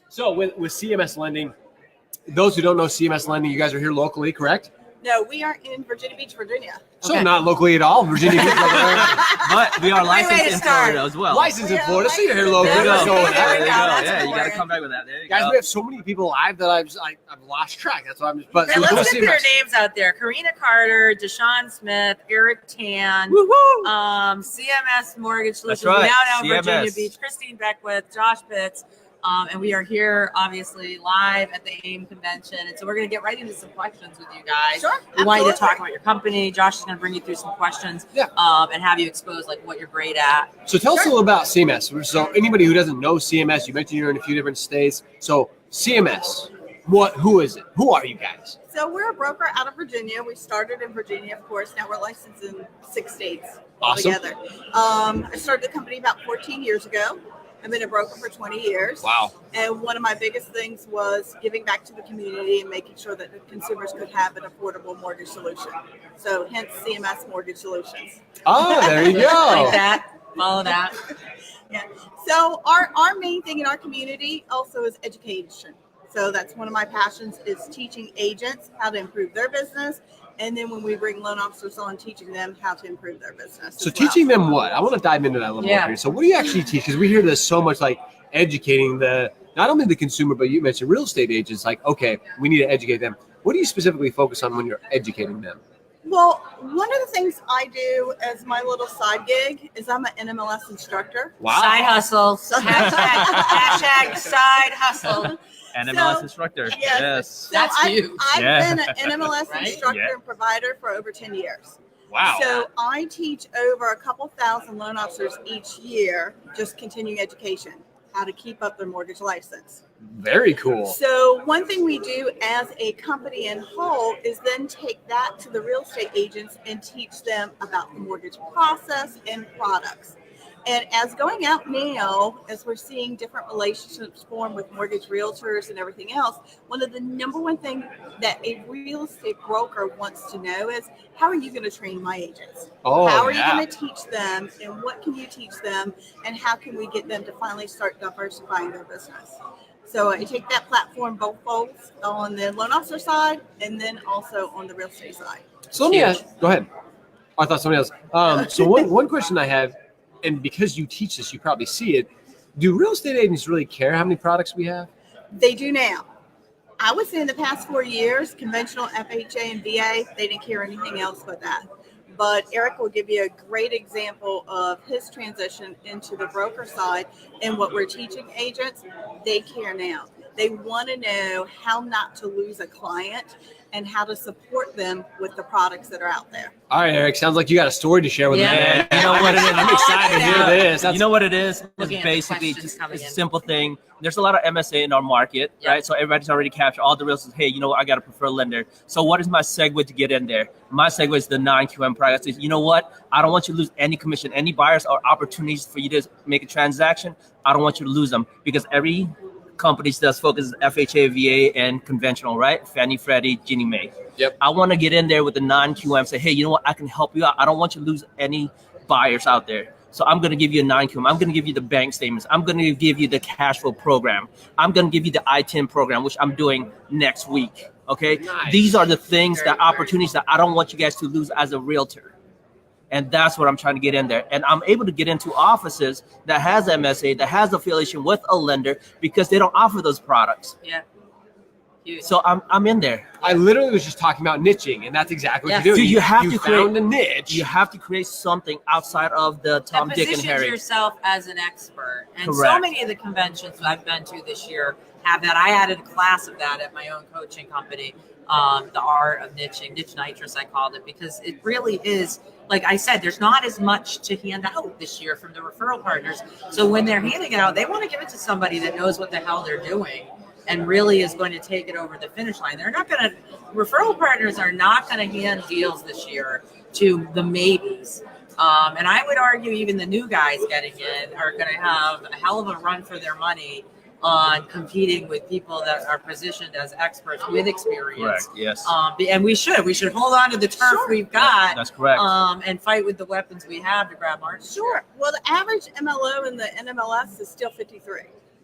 So with CMS Lending, those who don't know CMS Lending, you guys are here locally, correct? No, we are in Virginia Beach, Virginia. So not locally at all, Virginia Beach. But we are licensed in Florida as well. Licensed in Florida, so you're here locally. There you Let's go. go with that. There you go. Yeah, you got to come back with that. There you Guys, go. we have so many people live that I've lost track. That's why I'm just. But Okay, let's get their names out there. Karina Carter, Deshaun Smith, Eric Tan, CMS Mortgage Solutions. right, We now know CMS. Virginia Beach, Christine Beckwith, Josh Pitts. And we are here, obviously, live at the AIME convention. And so we're going to get right into some questions with you guys. Sure, We want you to absolutely. talk about your company. Josh is going to bring you through some questions Yeah. and have you expose like what you're great at. So tell us a little about CMS. So anybody who doesn't know CMS, you mentioned you're in a few different states. So CMS, who is it? Who are you guys? So we're a broker out of Virginia. We started in Virginia, of course. Now we're licensed in 6 states Awesome. altogether. I started the company about 14 years ago. I've been a broker for 20 years. Wow. And one of my biggest things was giving back to the community and making sure that the consumers could have an affordable mortgage solution. So hence CMS Mortgage Solutions. Oh, there you go. Like that. Follow that. Yeah. So our main thing in our community also is education. So that's one of my passions is teaching agents how to improve their business. And then when we bring loan officers on, teaching them how to improve their business. So as well. teaching them what? I want to dive into that a little more here. So what do you actually teach? Because we hear this so much, like educating not only the consumer, but you mentioned real estate agents. Like, okay, we need to educate them. What do you specifically focus on when you're educating them? Well, one of the things I do as my little side gig is I'm an NMLS instructor. Wow. Side hustle. Hashtag side hustle. And MLS instructor. Yes. So That's I've Yeah. been an NMLS Right? instructor Yeah. and provider for over 10 years. Wow. So I teach over a couple thousand loan officers each year, just continuing education, how to keep up their mortgage license. Very cool. So one thing we do as a company in whole is then take that to the real estate agents and teach them about the mortgage process and products. And as going out now, as we're seeing different relationships form with mortgage realtors and everything else, one of the number one thing that a real estate broker wants to know is, how are you going to train my agents? Oh, how are yeah. you going to teach them, and what can you teach them, and how can we get them to finally start diversifying their business? So I take that platform both folds on the loan officer side and then also on the real estate side. So let me ask. Go ahead. Oh, I thought somebody else. So one question I have, and because you teach this, you probably see it. Do real estate agents really care how many products we have? They do now. I would say in the past 4 years, conventional FHA and VA, they didn't care anything else but that. But Eric will give you a great example of his transition into the broker side and what we're teaching agents. They care now. They want to know how not to lose a client and how to support them with the products that are out there. All right, Eric. Sounds like you got a story to share with me. Yeah, you know what it is. I'm excited to hear this. You know what it is? It's Looking at the basically questions just coming it's a in. simple thing. There's a lot of MSA in our market, right? So everybody's already captured. All the realtors, hey, you know what? I got a preferred lender. So what is my segue to get in there? My segue is the non-QM product. I say, you know what? I don't want you to lose any commission, any buyers or opportunities for you to make a transaction. I don't want you to lose them because every company does focus FHA, VA, and conventional, right? Fannie, Freddie, Ginnie Mae. Yep. I want to get in there with the non-QM, say, hey, you know what? I can help you out. I don't want you to lose any buyers out there. So I'm going to give you a 9QM. I'm going to give you the bank statements. I'm going to give you the cash flow program. I'm going to give you the I-10 program, which I'm doing next week. Okay. Nice. These are the things, the opportunities that I don't want you guys to lose as a realtor. And that's what I'm trying to get in there. And I'm able to get into offices that has MSA, that has affiliation with a lender, because they don't offer those products. Yeah. So I'm in there. I literally was just talking about niching, and that's exactly what you're doing. Dude, you have to found create a niche. You have to create something outside of the Tom, Dick, and Position Harry. yourself as an expert. And so Correct. many of the conventions I've been to this year have that. I added a class of that at my own coaching company, the art of niching, niche nitrous, I called it, because it really is, like I said, there's not as much to hand out this year from the referral partners. So when they're handing it out, they want to give it to somebody that knows what the hell they're doing and really is going to take it over the finish line. They're not going to, referral partners are not going to hand deals this year to the maybes. And I would argue even the new guys getting in are going to have a hell of a run for their money on competing with people that are positioned as experts with experience. Correct. Yes. And we should hold on to the turf we've got. That's correct. And fight with the weapons we have to grab market share. Sure. Well, the average MLO in the NMLS is still 53.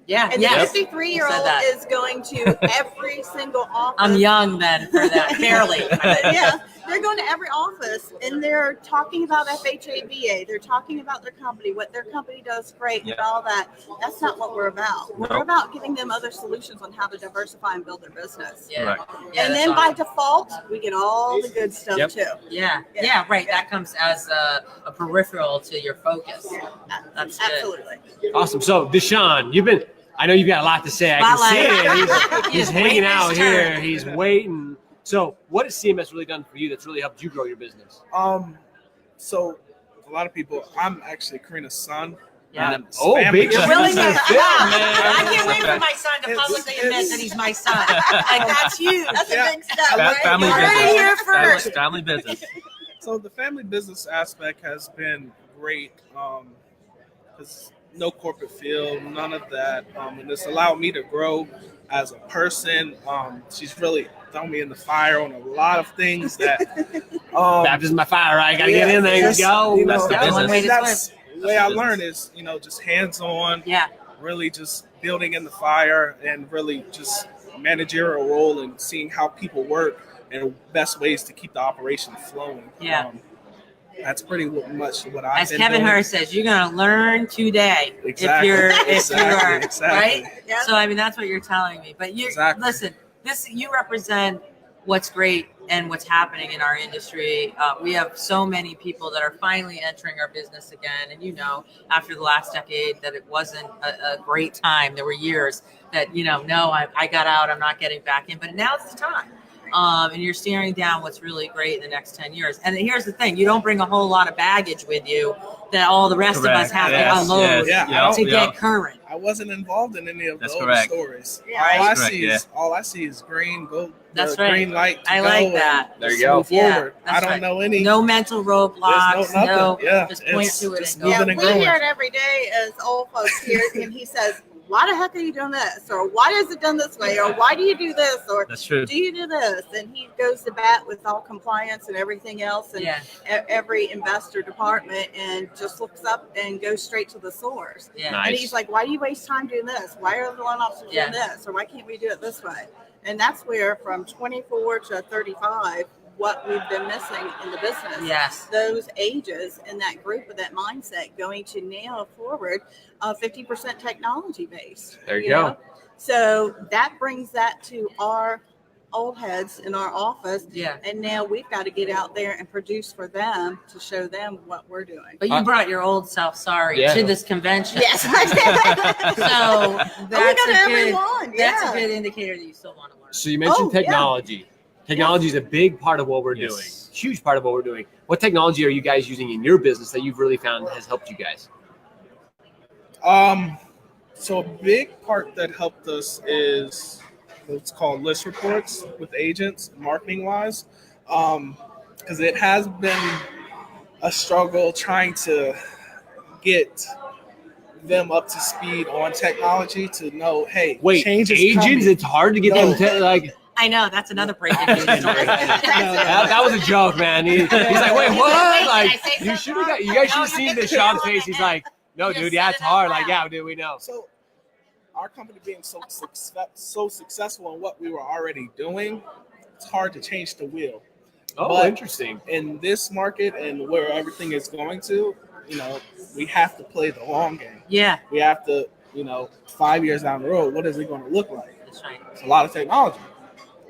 Yeah. And yes. the 53-year-old is going to every single office. I'm young then for that, barely. Yeah, they're going to every office and they're talking about FHA, VA. They're talking about their company, what their company does great, and all that. That's not what we're about. We're about giving them other solutions on how to diversify and build their business. Yeah. And then by default, we get all the good stuff too. Yeah. Yeah, right. That comes as a peripheral to your focus. That's good. Absolutely. Awesome. So, Deshaun, I know you've got a lot to say. I can see it. He's hanging out here. He's waiting. So, what has CMS really done for you that's really helped you grow your business? So a lot of people, I'm actually Karina's son. Yeah. Big You're really fan, man. I can't wait for my son to publicly admit that he's my son. Like, that's huge. That's a big step. Right? Family You're business. right here first. Family business. So the family business aspect has been great. Because no corporate feel, none of that. And it's allowed me to grow as a person. She's really thrown me in the fire on a lot of things that Baptism by fire, right? Gotta get in there and go. That's the business. That's the way I learned is, just hands-on, really just building in the fire and really just managerial role and seeing how people work and best ways to keep the operation flowing. Yeah. That's pretty much what I've As been Kevin doing. Hurst says, you're going to learn today. Exactly. If you're Exactly. right. Yeah. So I mean, that's what you're telling me. But you listen. You represent what's great and what's happening in our industry. We have so many people that are finally entering our business again. And after the last decade, that it wasn't a great time. There were years that no, I got out. I'm not getting back in. But now's the time. And you're staring down what's really great in the next 10 years. And here's the thing. You don't bring a whole lot of baggage with you that all the rest of us have to unload to get current. I wasn't involved in any of those stories. Yeah. All I see is green. That's green right. light. I like that. There you go. Forward. Yeah, I don't know any. No mental roadblocks. No, just point to it just and go. moving and We growing. hear it every day as old folks here, and he says, why the heck are you doing this? Or why is it done this way? Or why do you do this? Or That's true. do you do this? And he goes to bat with all compliance and everything else and every investor department and just looks up and goes straight to the source. Yeah. And he's like, why do you waste time doing this? Why are the loan officers doing this? Or why can't we do it this way? And that's where from 24 to 35, what we've been missing in the business. Yes. Those ages and that group with that mindset going to now forward 50% technology based. There you go. So that brings that to our old heads in our office. Yeah. And now we've got to get out there and produce for them to show them what we're doing. But you brought your old self, to this convention. Yes, I did. So that's that's a good indicator that you still want to learn. So you mentioned technology. Technology is a big part of what we're doing. Huge part of what we're doing. What technology are you guys using in your business that you've really found has helped you guys? So a big part that helped us is what's called list reports with agents, marketing wise, because it has been a struggle trying to get them up to speed on technology to know, hey, change is agents, coming. it's hard to get them to I know that's another breaking news story. that was a joke, man. He's like, wait, what? Like, you guys should have seen the Sean's face. He's like, no, dude, yeah, it's hard. Like, yeah, dude, we know. So, our company being so successful in what we were already doing, it's hard to change the wheel. Oh, but interesting. In this market and where everything is going to, we have to play the long game. Yeah. We have to, 5 years down the road, what is it going to look like? That's right. It's a lot of technology.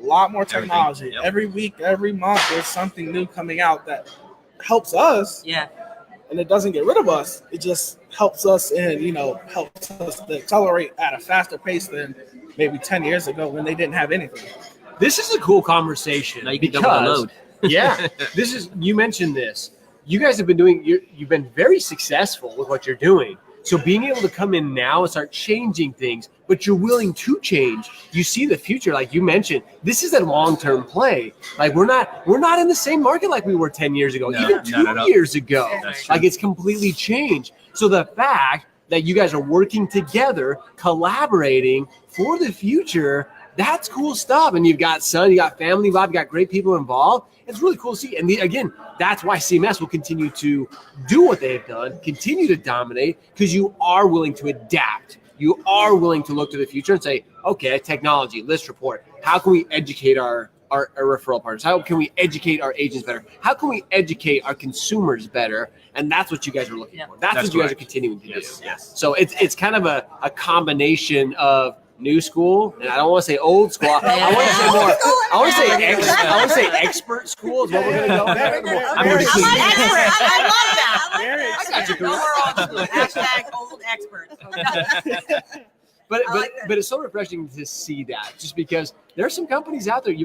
A lot more technology. Everything. Yep. Every week, every month, there's something new coming out that helps us. Yeah. And it doesn't get rid of us. It just helps us and, helps us to accelerate at a faster pace than maybe 10 years ago when they didn't have anything. This is a cool conversation. Now you can double the load. Yeah. You mentioned this. You guys have been you've been very successful with what you're doing. So being able to come in now and start changing things, but you're willing to change. You see the future, like you mentioned. This is a long-term play. Like we're not in the same market like we were 10 years ago, even 2 years ago. Like it's completely changed. So the fact that you guys are working together, collaborating for the future, that's cool stuff. And you've got son, you got family involved, you got great people involved. It's really cool to see. And again, that's why CMS will continue to do what they've done, continue to dominate, because you are willing to adapt. You are willing to look to the future and say, okay, technology, list report. How can we educate our referral partners? How can we educate our agents better? How can we educate our consumers better? And that's what you guys are looking for. That's what you guys are continuing to do. Yes. So it's kind of a combination of new school, and I don't want to say old school. I want to say more. I want to say expert school is what we're going to go with. I love that. I got you. No more old school. # old experts. But it's so refreshing to see that, just because there are some companies out there. You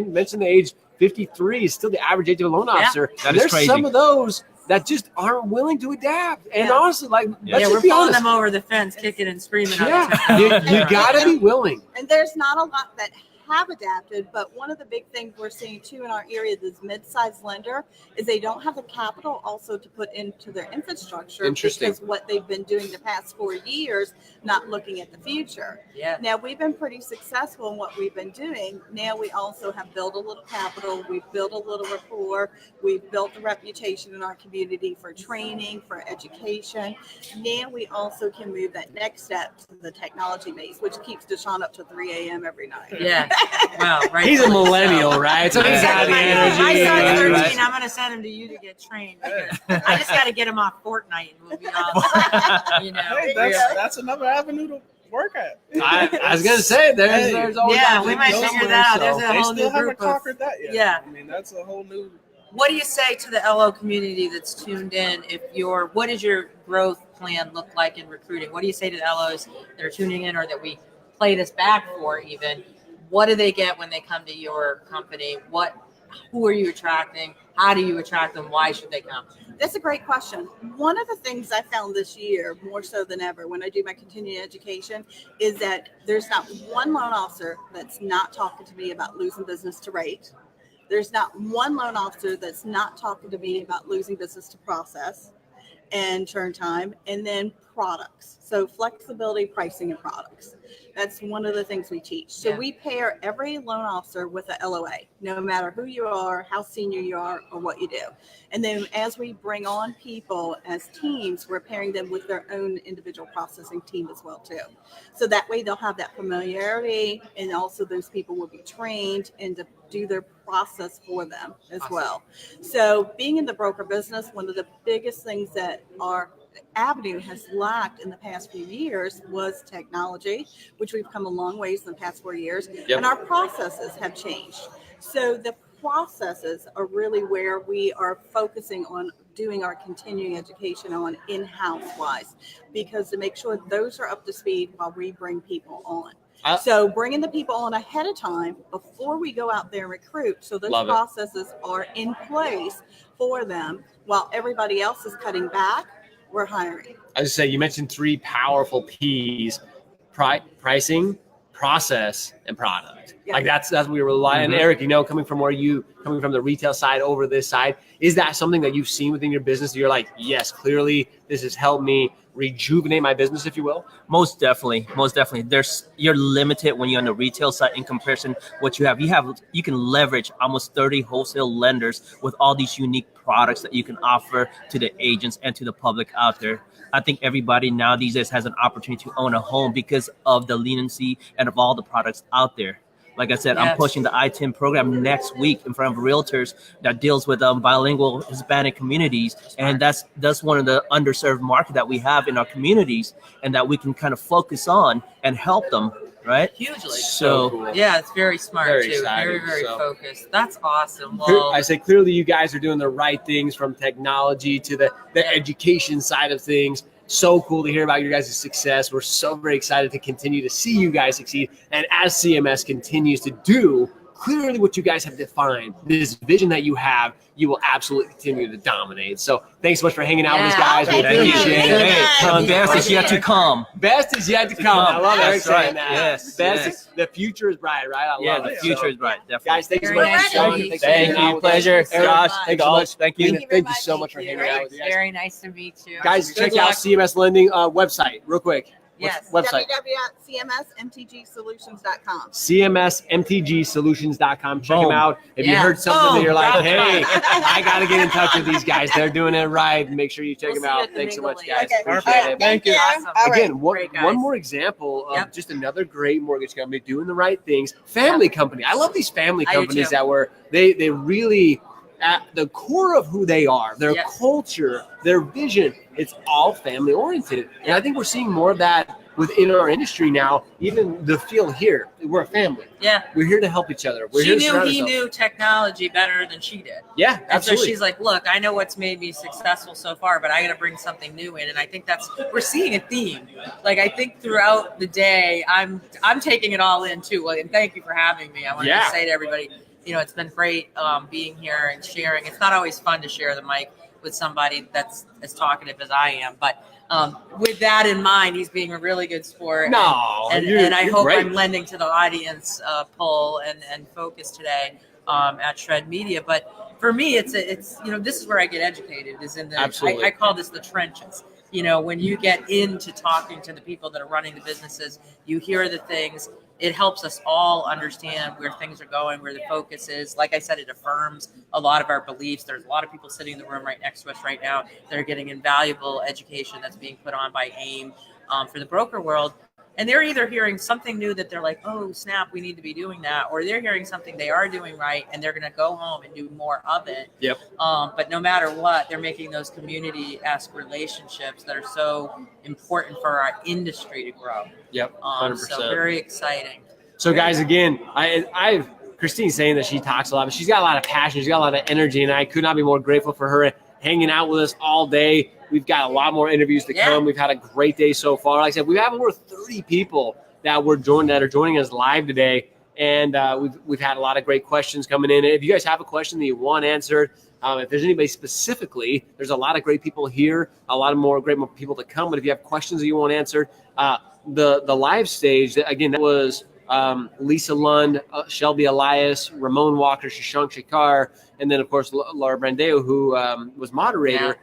mentioned the age 53 is still the average age of a loan officer. That is There's crazy. some of those that just aren't willing to adapt. And honestly, let's we're just be pulling honest. them over the fence, kicking and screaming. You got to be willing. And there's not a lot that have adapted, but one of the big things we're seeing too in our area, this mid-sized lender, is they don't have the capital also to put into their infrastructure. Interesting. Because what they've been doing the past 4 years, not looking at the future. Yeah. Now we've been pretty successful in what we've been doing. Now we also have built a little capital. We've built a little rapport. We've built a reputation in our community for training, for education. Now we also can move that next step to the technology base, which keeps Deshaun up to 3 a.m. every night. Yeah. Well, right. He's a millennial, right? So he's got the energy. My son's 13. Right? I'm going to send him to you to get trained. I just got to get him off Fortnite and we'll be off. Hey, that's another avenue to work at. I was going to say, there's always we might figure that out. There's a whole They new still haven't group of. conquered that yet. Yeah. I mean, that's a whole new. What do you say to the LO community that's tuned in? What does your growth plan look like in recruiting? What do you say to the LOs that are tuning in or that we play this back for even? What do they get when they come to your company? Who are you attracting? How do you attract them? Why should they come? That's a great question. One of the things I found this year, more so than ever, when I do my continuing education, is that there's not one loan officer that's not talking to me about losing business to rate. There's not one loan officer that's not talking to me about losing business to process and turn time, and then products. So flexibility, pricing, and products. That's one of the things we teach. So we pair every loan officer with a LOA, no matter who you are, how senior you are, or what you do. And then as we bring on people as teams, we're pairing them with their own individual processing team as well too. So that way they'll have that familiarity, and also those people will be trained and to do their process for them as well. So being in the broker business, one of the biggest things that our avenue has lacked in the past few years was technology, which we've come a long ways in the past 4 years. Yep. And our processes have changed. So the processes are really where we are focusing on doing our continuing education on in-house wise, because to make sure those are up to speed while we bring people on. So bringing the people on ahead of time before we go out there and recruit, so those processes are in place for them while everybody else is cutting back. We're hiring. I was say, you mentioned 3 powerful P's: pricing, process and product. Like that's what we rely on. And Eric, coming from the retail side over this side, is that something that you've seen within your business? You're like, yes, clearly this has helped me rejuvenate my business, if you will. Most definitely. You're limited when you're on the retail side in comparison what you have. You can leverage almost 30 wholesale lenders with all these unique products that you can offer to the agents and to the public out there. I think everybody now these days has an opportunity to own a home because of the leniency and of all the products out there. Like I said, I'm pushing the ITIM program next week in front of realtors that deals with bilingual Hispanic communities. And that's one of the underserved market that we have in our communities and that we can kind of focus on and help them, right? Hugely. So cool. Yeah, it's very smart Very too. exciting, Very so. focused. That's awesome. Well, I say clearly you guys are doing the right things, from technology to the education side of things. So cool to hear about your guys' success. We're so very excited to continue to see you guys succeed. And as CMS continues to do clearly what you guys have defined, this vision that you have, you will absolutely continue to dominate. So thanks so much for hanging out with us, guys. We appreciate it. Best is yet to come. Best is yet to come. I love Eric saying right. that. Yes. The future is bright, right? I love it. The future is bright. Definitely. Guys, thanks so much. Thank you. Pleasure. Josh, thanks so much. Thank you. Thank you so much for hanging out with you guys. very nice to meet you. Guys, check out CMS Lending website real quick. Yes. Website. www.cmsmtgsolutions.com. CMSMTGsolutions.com. Check them out. If you heard something that you're like, hey, I got to get in touch with these guys. They're doing it right. Make sure you check them out. Thanks so much, guys. Appreciate it. Thank you. Again, one more example of just another great mortgage company doing the right things. Family company. I love these family companies that were, they really, at the core of who they are, their culture, their vision, it's all family oriented. And I think we're seeing more of that within our industry now, even the feel here. We're a family. Yeah. We're here to help each other. We're here to surround He ourselves. knew technology better than she did. Yeah, And absolutely. so she's like, look, I know what's made me successful so far, but I got to bring something new in. And I think we're seeing a theme. Like, I think throughout the day, I'm taking it all in too. Well, and thank you for having me. I wanted to say to everybody, it's been great being here and sharing. It's not always fun to share the mic with somebody that's as talkative as I am, but with that in mind, he's being a really good sport. And I hope great. I'm lending to the audience pull and focus today at Shred Media. But for me, it's this is where I get educated. Is in the I call this the trenches. When you get into talking to the people that are running the businesses, you hear the things. It helps us all understand where things are going, where the focus is. Like I said, it affirms a lot of our beliefs. There's a lot of people sitting in the room right next to us right now that are getting invaluable education that's being put on by AIME for the broker world. And they're either hearing something new that they're like, oh, snap, we need to be doing that. Or they're hearing something they are doing right, and they're going to go home and do more of it. Yep. But no matter what, they're making those community-esque relationships that are so important for our industry to grow. Yep, 100%. So very exciting. So, guys, again, Christine's saying that she talks a lot, but she's got a lot of passion. She's got a lot of energy, and I could not be more grateful for her hanging out with us all day. We've got a lot more interviews to come. We've had a great day so far. Like I said, we have over 30 people that are joining us live today, and we've had a lot of great questions coming in. If you guys have a question that you want answered, if there's anybody specifically, there's a lot of great people here, a lot of more people to come. But if you have questions that you want answered, the live stage, again, that was Lisa Lund, Shelby Elias, Ramon Walker, Shashank Shekar, and then, of course, Laura Brandeo, who was moderator. Yeah.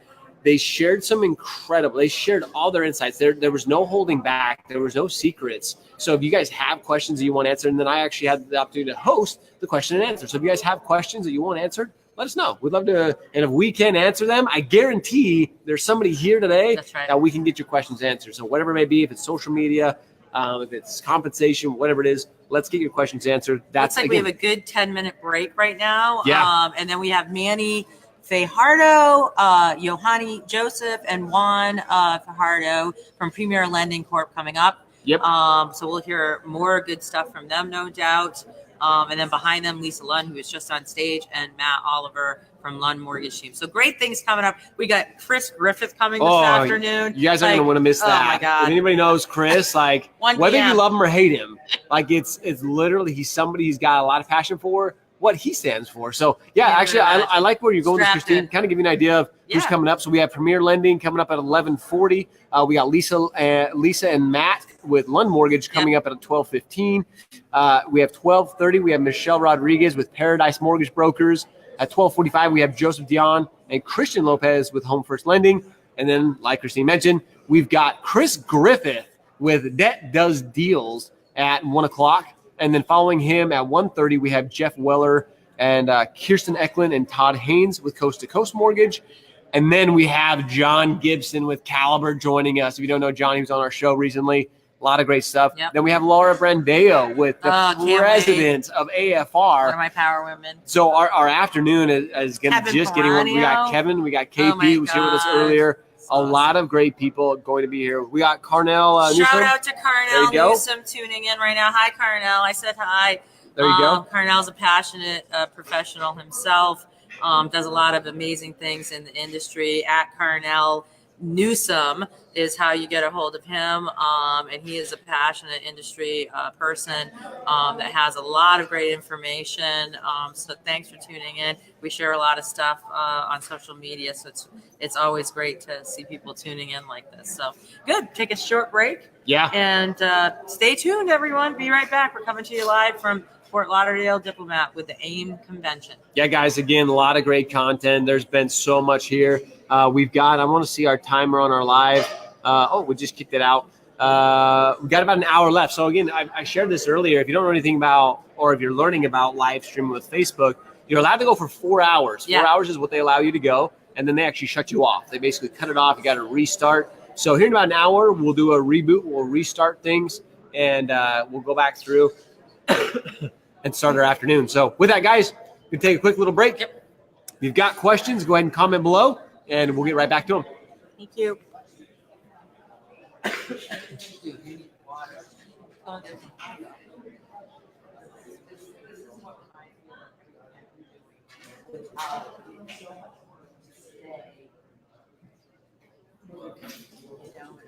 They shared they shared all their insights. There was no holding back. There was no secrets. So if you guys have questions that you want answered, and then I actually had the opportunity to host the question and answer. So if you guys have questions that you want answered, let us know. We'd love to. And if we can answer them, I guarantee there's somebody here today that we can get your questions answered. So whatever it may be, if it's social media, if it's compensation, whatever it is, let's get your questions answered. Looks like we have a good 10-minute break right now. Yeah. And then we have Manny Fajardo, Yohani Joseph, and Juan Fajardo from Premier Lending Corp coming up. Yep. So we'll hear more good stuff from them, no doubt. And then behind them, Lisa Lund, who was just on stage, and Matt Oliver from Lund Mortgage Team. So great things coming up. We got Chris Griffith coming this afternoon. You guys aren't going to want to miss that. Oh, my God. If anybody knows Chris, whether you love him or hate him, it's literally he's somebody he's got a lot of passion for what he stands for. So, yeah, actually, I like where you're going with Christine. Kind of give you an idea of who's coming up. So we have Premier Lending coming up at 11:40. We got Lisa and Matt with Lund Mortgage coming up at 12:15. We have 12:30. We have Michelle Rodriguez with Paradise Mortgage Brokers. At 12:45, we have Joseph Dion and Christian Lopez with Home First Lending. And then, like Christine mentioned, we've got Chris Griffith with Debt Does Deals at 1 o'clock. And then following him at 1:30, we have Jeff Weller and Kirsten Eklund and Todd Haynes with Coast to Coast Mortgage. And then we have John Gibson with Caliber joining us. If you don't know John, he was on our show recently. A lot of great stuff. Yep. Then we have Laura Brandeo with the president of AFR. One of my power women. So our afternoon is going to just getting one. We got Kevin, we got KP, who was here with us earlier. A lot of great people going to be here. We got Carnell. Shout out to There you Carnell go. Newsom tuning in right now. Hi, Carnell. I said hi. There you go. Carnell's a passionate professional himself. Does a lot of amazing things in the industry. At Carnell Newsom is how you get a hold of him. And he is a passionate industry person that has a lot of great information. So thanks for tuning in. We share a lot of stuff on social media. So it's always great to see people tuning in like this. So good. Take a short break. Yeah. And stay tuned, everyone. Be right back. We're coming to you live from Fort Lauderdale Diplomat with the AIME convention. Yeah, guys, again, a lot of great content. There's been so much here. We've got, I want to see our timer on our live. We just kicked it out. We've got about an hour left. So again, I shared this earlier. If you don't know anything about, or if you're learning about live streaming with Facebook, you're allowed to go for 4 hours. 4 hours is what they allow you to go. And then they actually shut you off. They basically cut it off. You got to restart. So here in about an hour, we'll do a reboot. We'll restart things and we'll go back through and start our afternoon. So with that, guys, we can take a quick little break. If you've got questions, go ahead and comment below, and we'll get right back to them. Thank you.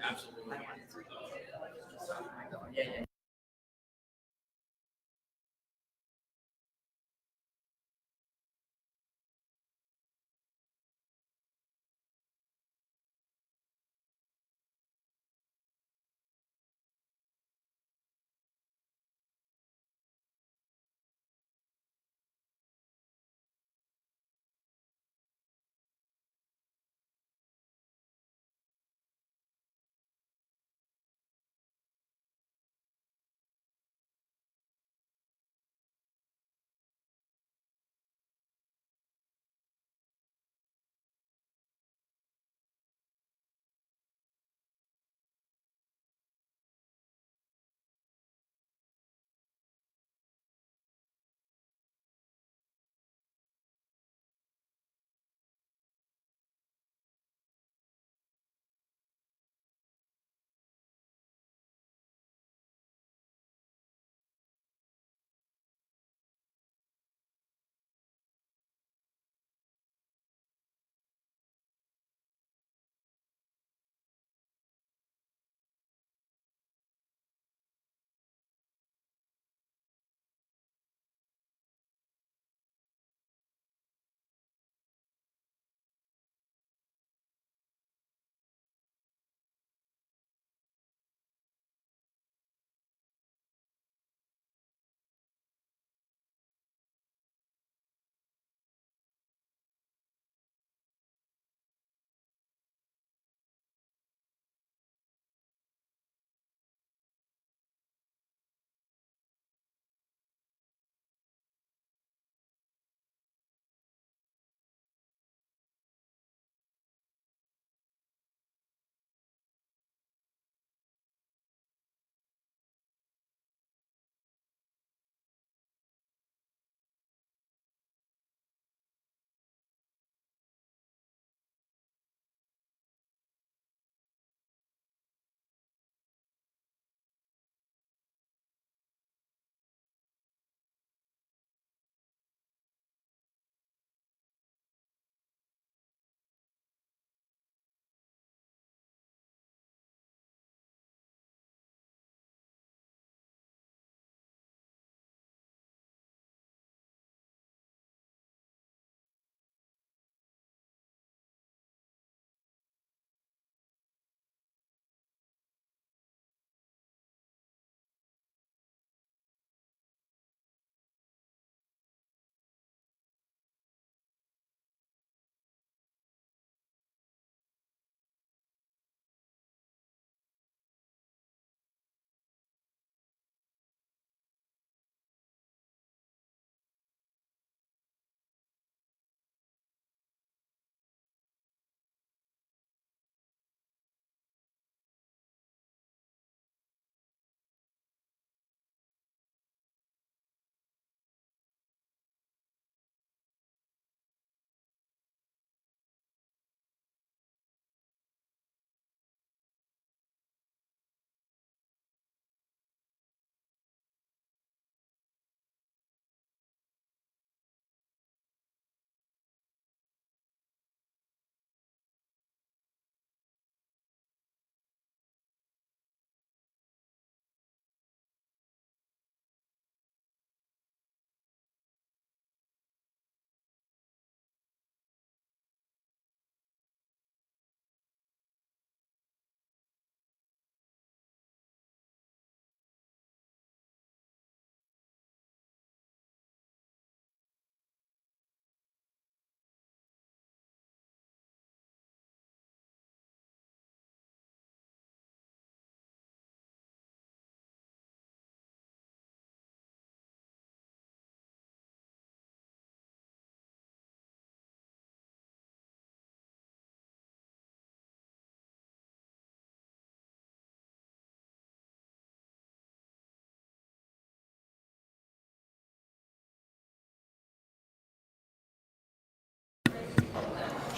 Absolutely.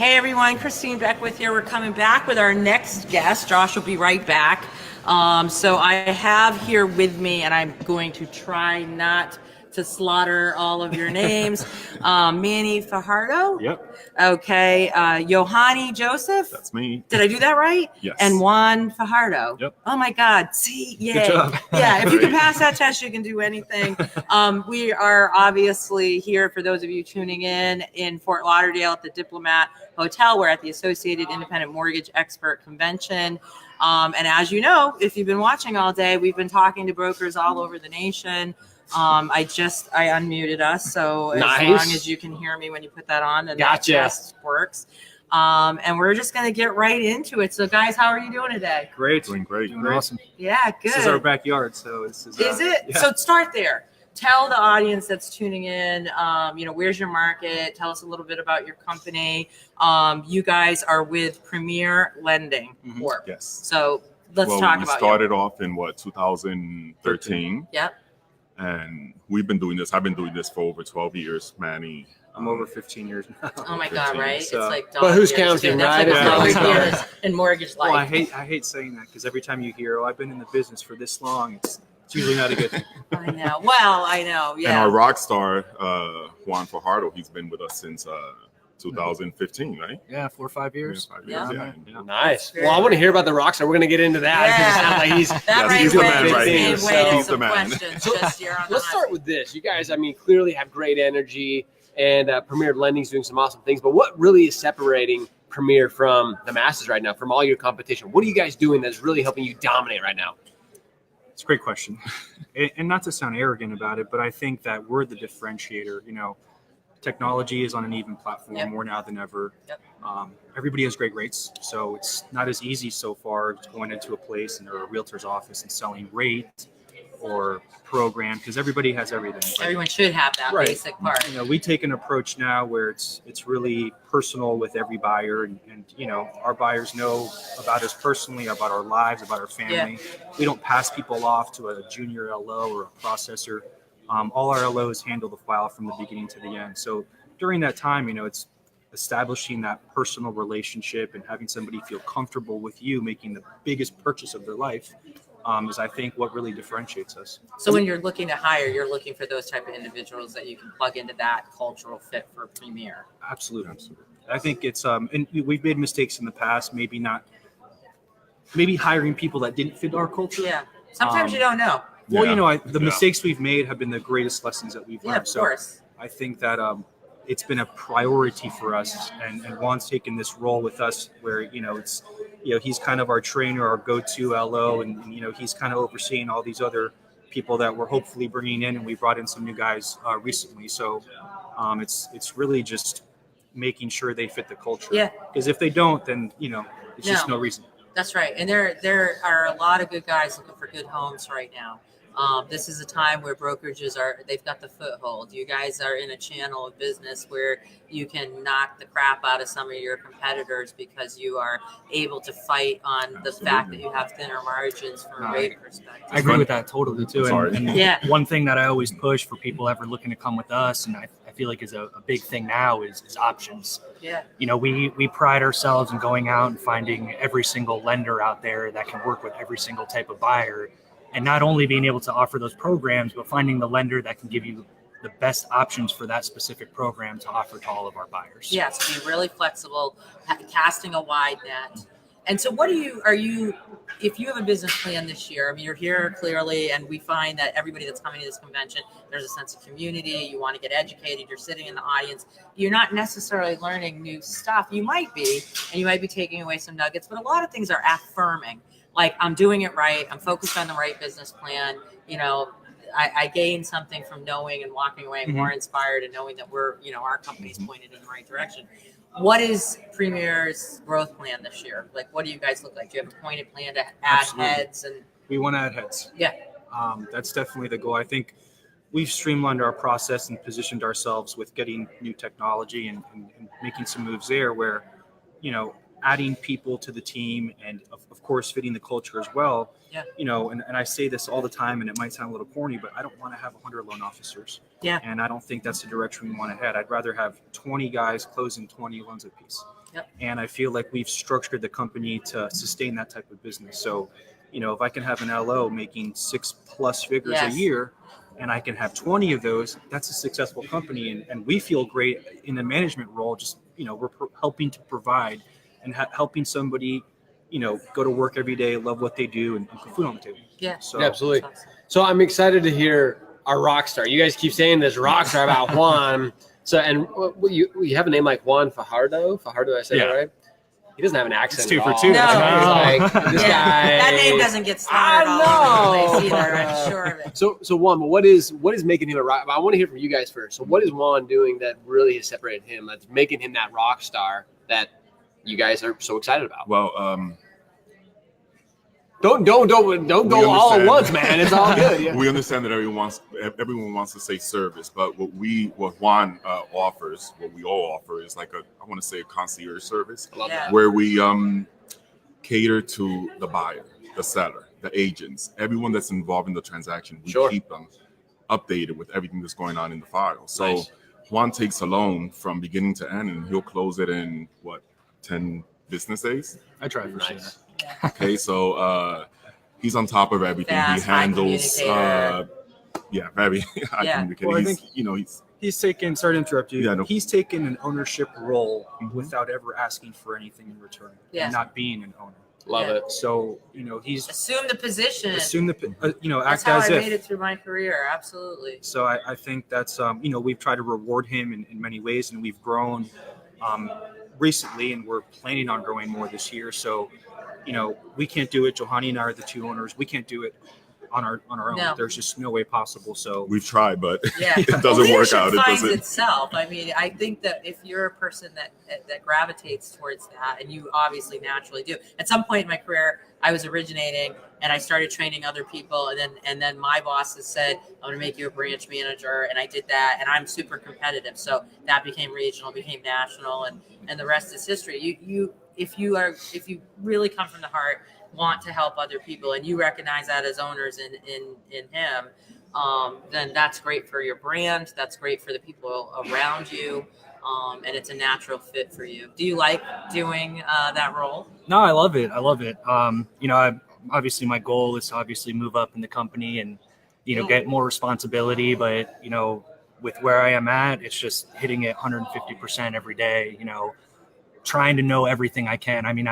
Hey everyone, Christine Beckwith here. We're coming back with our next guest. Josh will be right back. So I have here with me, and I'm going to try not to slaughter all of your names. Manny Fajardo. Yep. Okay. Yohani Joseph. That's me. Did I do that right? Yes. And Juan Fajardo. Yep. Oh my God. See, yay. Good job. Yeah. If you can pass that test, you can do anything. We are obviously here for those of you tuning in Fort Lauderdale at the Diplomat Hotel. We're at the Associated Independent Mortgage Expert Convention. And as you know, if you've been watching all day, we've been talking to brokers all over the nation. I unmuted us, so as long as you can hear me when you put that on, then that test works. And we're just going to get right into it. So guys, how are you doing today? Great. Doing great. Doing awesome. Yeah, good. This is our backyard, so this is. Is it? Yeah. So start there. Tell the audience that's tuning in, where's your market? Tell us a little bit about your company. You guys are with Premier Lending Corp. Yes. So let's talk about we started off in 2013. Yep. And we've been doing this. I've been doing this for over 12 years, Manny. I'm over 15 years now. Oh my God, right? So. It's like, but who's counting, right? That's like years in mortgage life. Well, I hate saying that because every time you hear, "Oh, I've been in the business for this long," it's usually not a good thing. I know. Well, I know. Yeah. And our rock star, Juan Fajardo, he's been with us since 2015, right? Yeah, 4 or 5 years. Yeah, 5 years. Yeah. Nice. Well, I want to hear about the rockstar. We're going to get into that. Yeah. It sounds like he's the man right here. He's the man. Let's start with this. You guys, clearly have great energy, and Premier Lending's doing some awesome things. But what really is separating Premier from the masses right now, from all your competition? What are you guys doing that's really helping you dominate right now? It's a great question. And not to sound arrogant about it, but I think that we're the differentiator. Technology is on an even platform more now than ever. Yep. Everybody has great rates, so it's not as easy so far going into a place and or a realtor's office and selling rate or program because everybody has everything. Everyone should have that basic part. We take an approach now where it's really personal with every buyer, and our buyers know about us personally, about our lives, about our family. Yeah. We don't pass people off to a junior LO or a processor. All our LOs handle the file from the beginning to the end. So during that time, it's establishing that personal relationship and having somebody feel comfortable with you making the biggest purchase of their life is, I think, what really differentiates us. So when you're looking to hire, you're looking for those type of individuals that you can plug into that cultural fit for Premier. Absolutely. I think it's and we've made mistakes in the past, maybe hiring people that didn't fit our culture. Yeah. Sometimes you don't know. Well, the mistakes we've made have been the greatest lessons that we've learned. Yeah, of course. I think that it's been a priority for us, and Juan's taken this role with us where, he's kind of our trainer, our go-to LO, and he's kind of overseeing all these other people that we're hopefully bringing in, and we brought in some new guys recently. So it's really just making sure they fit the culture. Yeah. Because if they don't, then, it's just no reason. That's right. And there are a lot of good guys looking for good homes right now. This is a time where brokerages they've got the foothold. You guys are in a channel of business where you can knock the crap out of some of your competitors because you are able to fight on the fact that you have thinner margins from a rate perspective. I agree with that totally too. And yeah. One thing that I always push for people ever looking to come with us, and I feel like is a big thing now is options. Yeah. We pride ourselves in going out and finding every single lender out there that can work with every single type of buyer. And not only being able to offer those programs, but finding the lender that can give you the best options for that specific program to offer to all of our buyers. Yeah, so being really flexible, casting a wide net. And so if you have a business plan this year, you're here clearly, and we find that everybody that's coming to this convention, there's a sense of community, you want to get educated, you're sitting in the audience, you're not necessarily learning new stuff. You might be, and you might be taking away some nuggets, but a lot of things are affirming. Like, I'm doing it right. I'm focused on the right business plan. I gain something from knowing and walking away more inspired and knowing that our company's pointed in the right direction. What is Premier's growth plan this year? Like, what do you guys look like? Do you have a pointed plan to add heads? And we want to add heads. Yeah. That's definitely the goal. I think we've streamlined our process and positioned ourselves with getting new technology and making some moves there where, adding people to the team and of course fitting the culture as well. Yeah. And I say this all the time, and it might sound a little corny, but I don't want to have 100 loan officers. Yeah. And I don't think that's the direction we want to head. I'd rather have 20 guys closing 20 loans apiece. Yep. And I feel like we've structured the company to sustain that type of business. So, if I can have an LO making 6+ figures a year, and I can have 20 of those, that's a successful company. And we feel great in the management role. Just, we're helping to provide and helping somebody, go to work every day, love what they do, and put food on the table. Yeah. So, Yeah, absolutely. So I'm excited to hear our rock star. You guys keep saying this rock star about Juan. So, and you have a name like Juan Fajardo. Fajardo, I said that right? He doesn't have an accent. It's 2 at for all. 2. No. No. It's like, this guy. That name doesn't get slaughtered all over the place either. I'm sure of it. So Juan, but what is making him a rock? I want to hear from you guys first. So what is Juan doing that really has separated him? That's making him that rock star that you guys are so excited about. Well, don't go all at once, man. It's all good. Yeah. We understand that everyone wants to say service, but what Juan offers, what we all offer, is like I want to say a concierge service, where we cater to the buyer, the seller, the agents, everyone that's involved in the transaction. We keep them updated with everything that's going on in the file. So Juan takes a loan from beginning to end, and he'll close it in 10 business days. I try for sure. Okay, so he's on top of everything. Fast, he handles, very high communicator. Well, I he's, think he's taken. Sorry to interrupt you. Yeah, no. He's taken an ownership role without ever asking for anything in return. Yeah. And not being an owner. Love it. So he's assume the position. That's how act as I if. made it through my career. Absolutely. So I think that's we've tried to reward him in many ways, and we've grown recently, and we're planning on growing more this year. So we can't do it. Johanny and I are the 2 owners. We can't do it on our own. No. There's just no way possible. So we've tried, but Yeah. it doesn't work out. It finds doesn't. itself. I mean, I think that if you're a person that gravitates towards that, and you obviously naturally do. At some point in my career, I was originating, and I started training other people, and then my bosses said, "I'm going to make you a branch manager," and I did that, and I'm super competitive. So that became regional, became national, and the rest is history. If you really come from the heart, want to help other people, and you recognize that as owners in him, then that's great for your brand. That's great for the people around you, and it's a natural fit for you. Do you like doing that role? No, I love it. Obviously my goal is to obviously move up in the company and get more responsibility. But with where I am at, it's just hitting it 150% every day. Trying to know everything I can. I mean,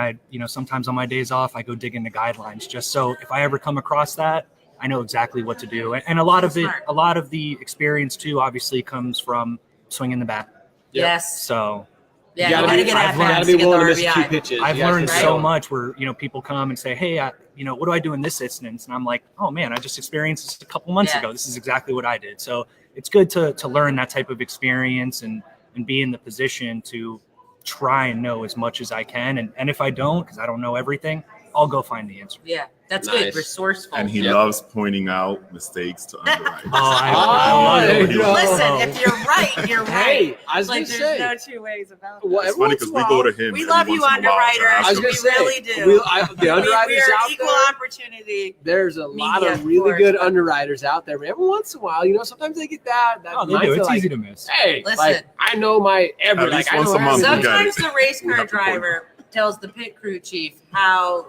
sometimes on my days off, I go dig into guidelines just so if I ever come across that, I know exactly what to do. And a lot of the experience too, obviously comes from swinging the bat. Yes. So you gotta get at bats to get the RBI. I've learned so much where, people come and say, hey, what do I do in this instance? And I'm like, oh man, I just experienced this a couple months ago. This is exactly what I did. So it's good to learn that type of experience and be in the position to try and know as much as I can. And if I don't, because I don't know everything, I'll go find the answer. Yeah, that's good. Resourceful. And he loves pointing out mistakes to underwriters. Listen, if you're right, you're right. Hey, I was like, gonna there's say. no 2 ways about it. Well, it's funny because we go to him. We every love you, once in a while to underwriters. ask I was him. gonna We say, really do. the underwriters we're out equal there. opportunity. There's a lot Media, of really of good course. underwriters out there. But every once in a while, sometimes they get that. Oh, they do. It's easy to miss. Hey, Listen. I know my every. At least I once know a month. everything. Sometimes the race We car have to point driver tells the pit crew chief how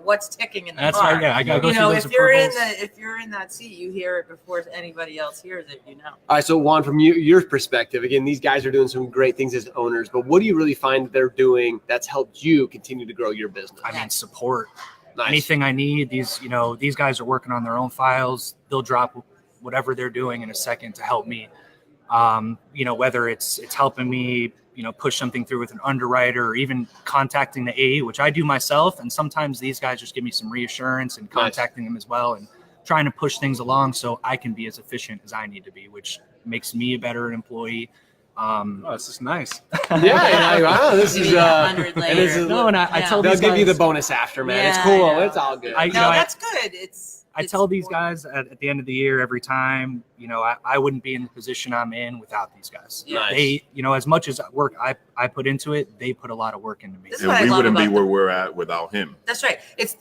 what's ticking in the That's car. right. Yeah, I gotta go through those if you're approvals. if you're in that seat, you hear it before anybody else hears it. All right, so Juan, from your perspective, again, these guys are doing some great things as owners, but what do you really find they're doing that's helped you continue to grow your business? I mean, support. Nice. Anything I need, these guys are working on their own files. They'll drop whatever they're doing in a second to help me. Whether it's helping me, push something through with an underwriter or even contacting the AE, which I do myself. And sometimes these guys just give me some reassurance and contacting them as well and trying to push things along so I can be as efficient as I need to be, which makes me a better employee. This is nice. Wow, this is I tell they'll these give you the guys- bonus after, man. Yeah, It's cool. I know. It's all good. That's good. I tell these guys at the end of the year every time, I wouldn't be in the position I'm in without these guys. Yeah. Nice. They, as much as work I put into it, they put a lot of work into me. And we wouldn't be where we're at without him. That's right.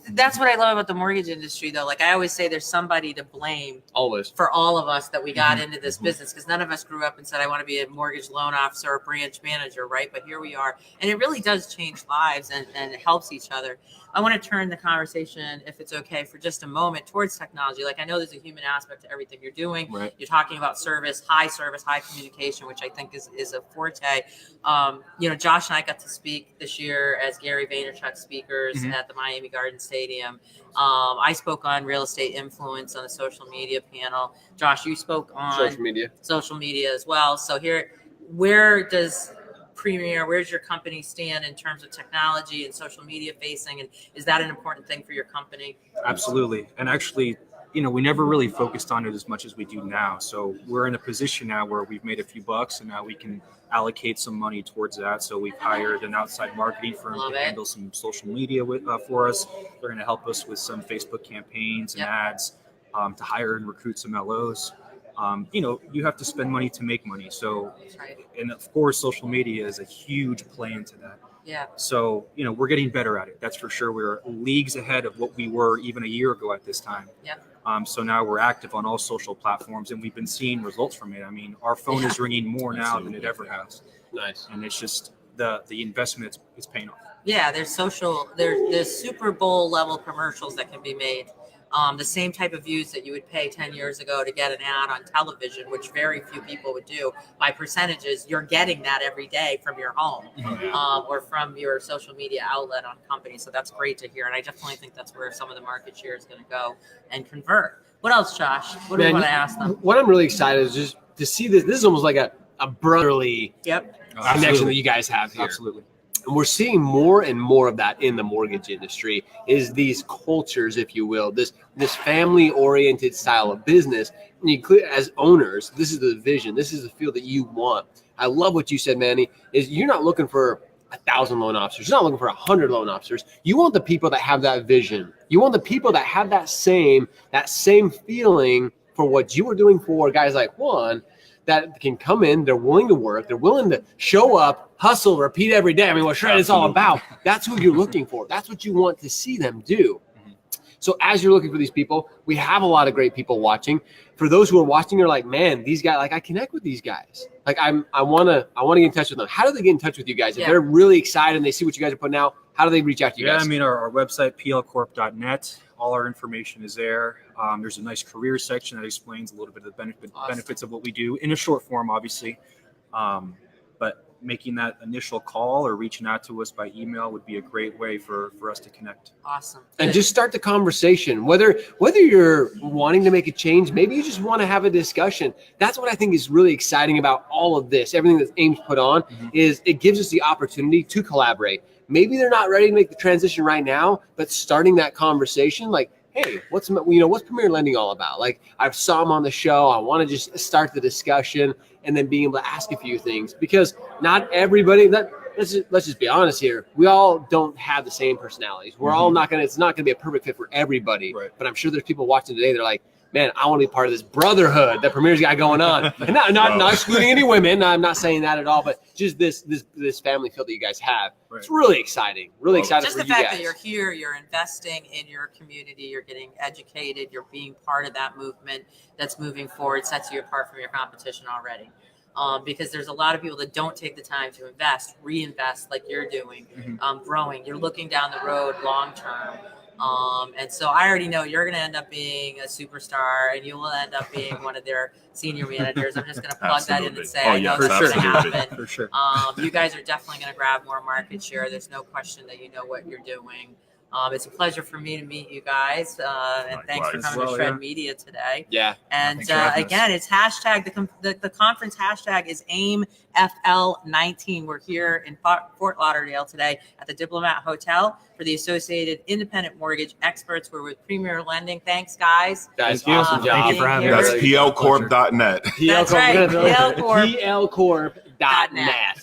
That's what I love about the mortgage industry, though. Like I always say, there's somebody to blame always for all of us that we got into this business, because none of us grew up and said, I want to be a mortgage loan officer or branch manager, right? But here we are. And it really does change lives and it helps each other. I want to turn the conversation, if it's okay, for just a moment towards technology. Like I know there's a human aspect to everything you're doing. Right. You're talking about service, high communication, which I think is a forte. Josh and I got to speak this year as Gary Vaynerchuk speakers at the Miami Garden Stadium. I spoke on real estate influence on a social media panel. Josh, you spoke on social media as well. So where does where's your company stand in terms of technology and social media facing, and is that an important thing for your company? Absolutely. And actually, we never really focused on it as much as we do now. So we're in a position now where we've made a few bucks and now we can allocate some money towards that. So we've hired an outside marketing firm to handle some social media for us. They're going to help us with some Facebook campaigns and ads, to hire and recruit some LOs. You have to spend money to make money. So, and of course, social media is a huge play into that. Yeah. So, we're getting better at it. That's for sure. We're leagues ahead of what we were even a year ago at this time. Yeah. So now we're active on all social platforms and we've been seeing results from it. I mean, our phone is ringing more now than it ever has. Nice. And it's just the investment is paying off. Yeah, there's Super Bowl level commercials that can be made. The same type of views that you would pay 10 years ago to get an ad on television, which very few people would do. By percentages, you're getting that every day from your home or from your social media outlet on companies. So that's great to hear. And I definitely think that's where some of the market share is going to go and convert. What else, Josh? What do you want to ask them? What I'm really excited is just to see this. This is almost like a brotherly connection that you guys have here. Absolutely. And we're seeing more and more of that in the mortgage industry, is these cultures, if you will, this family-oriented style of business. And as owners, this is the vision. This is the field that you want. I love what you said, Manny, is you're not looking for 1,000 loan officers. You're not looking for 100 loan officers. You want the people that have that vision. You want the people that have that same feeling for what you are doing for guys like Juan, that can come in, they're willing to work, they're willing to show up, hustle, repeat every day. I mean, what Shred is all about. That's who you're looking for. That's what you want to see them do. So as you're looking for these people, we have a lot of great people watching. For those who are watching, you're like, man, these guys, like I connect with these guys. Like I want to get in touch with them. How do they get in touch with you guys? If they're really excited and they see what you guys are putting out, how do they reach out to you guys? I mean, our website, plcorp.net, all our information is there. There's a nice career section that explains a little bit of the benefits of what we do in a short form, obviously. But making that initial call or reaching out to us by email would be a great way for us to connect. Awesome. And just start the conversation. Whether you're wanting to make a change, maybe you just want to have a discussion. That's what I think is really exciting about all of this. Everything that AIME's put on is it gives us the opportunity to collaborate. Maybe they're not ready to make the transition right now, but starting that conversation, like, hey, what's Premier Lending all about? Like, I saw him on the show. I want to just start the discussion and then being able to ask a few things, because not everybody let's just be honest here. We all don't have the same personalities. We're all it's not going to be a perfect fit for everybody. Right. But I'm sure there's people watching today. They're like, man, I want to be part of this brotherhood that Premier's got going on. And not excluding any women. I'm not saying that at all, but just this family feel that you guys have. Right. It's really exciting. Really excited just for you guys. Just the fact guys. that you're here, you're investing in your community, you're getting educated, you're being part of that movement that's moving forward, sets you apart from your competition already. Because there's a lot of people that don't take the time to reinvest like you're doing, growing. You're looking down the road long term. And so I already know you're going to end up being a superstar and you will end up being one of their senior managers. I'm just going to plug that in and say, I know that's going to happen. For sure. You guys are definitely going to grab more market share. There's no question that you know what you're doing. It's a pleasure for me to meet you guys. And thanks for coming to Shred Media today. Yeah. And again, it's hashtag, the conference hashtag is AIMEFL19. We're here in Fort Lauderdale today at the Diplomat Hotel for the Associated Independent Mortgage Experts. We're with Premier Lending. Thanks, guys. Guys, awesome job. Thank you for having That's us. plcorp.net. That's right, plcorp.net.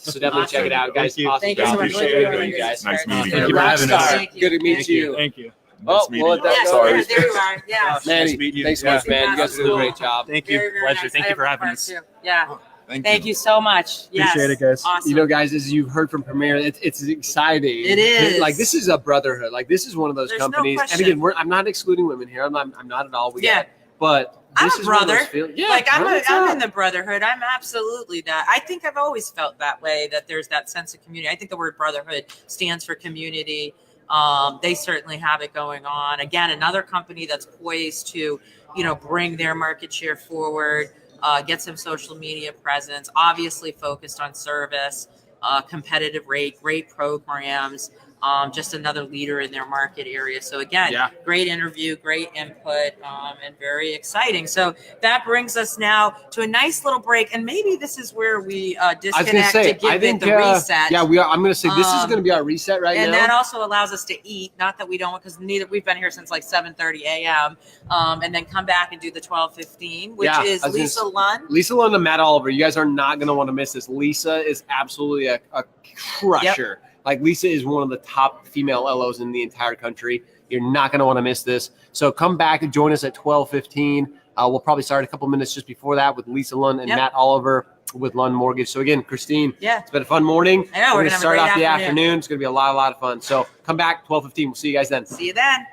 So definitely check it out, guys. Awesome. Thank you so much. Appreciate it, guys. Nice meeting Thank you you. for having us. Good to meet you. Thank you. Oh, meeting well, you. that's Sorry. There you are. Yeah. Manny, Nice meeting you. thanks so much, man. You guys did a great Absolutely. job. Thank you. Very, very Pleasure. nice. Thank I you for have having fun us. too. Yeah. Thank Thank you so much. Yes. Appreciate it, guys. Awesome. You know, guys, as you've heard from Premier, it's exciting. It is. Like, this is a brotherhood. Like, this is one of those There's no companies. And question. again, I'm not excluding women here. I'm not at all. Yeah. But I'm this a is one of brother. those yeah. Like I'm what's in up? the brotherhood. I'm absolutely that. I think I've always felt that way, that there's that sense of community. I think the word brotherhood stands for community. They certainly have it going on. Again, another company that's poised to, bring their market share forward, get some social media presence, obviously focused on service, competitive rate, great programs, just another leader in their market area. So again, great interview, great input, and very exciting. So that brings us now to a nice little break. And maybe this is where we disconnect to give it the reset. Yeah, we are. I'm going to say this is going to be our reset right now. And that also allows us to eat. Not that we don't, because we've been here since like 7:30 a.m. And then come back and do the 12:15, which is Lisa Lund. Lisa Lund and Matt Oliver. You guys are not going to want to miss this. Lisa is absolutely a crusher. Yep. Like, Lisa is one of the top female LOs in the entire country. You're not going to want to miss this. So come back and join us at 12:15. We'll probably start a couple minutes just before that with Lisa Lund and Matt Oliver with Lund Mortgage. So again, Christine, it's been a fun morning. I know, we're going to start off the afternoon. It's going to be a lot of fun. So come back 12:15. We'll see you guys then. See you then.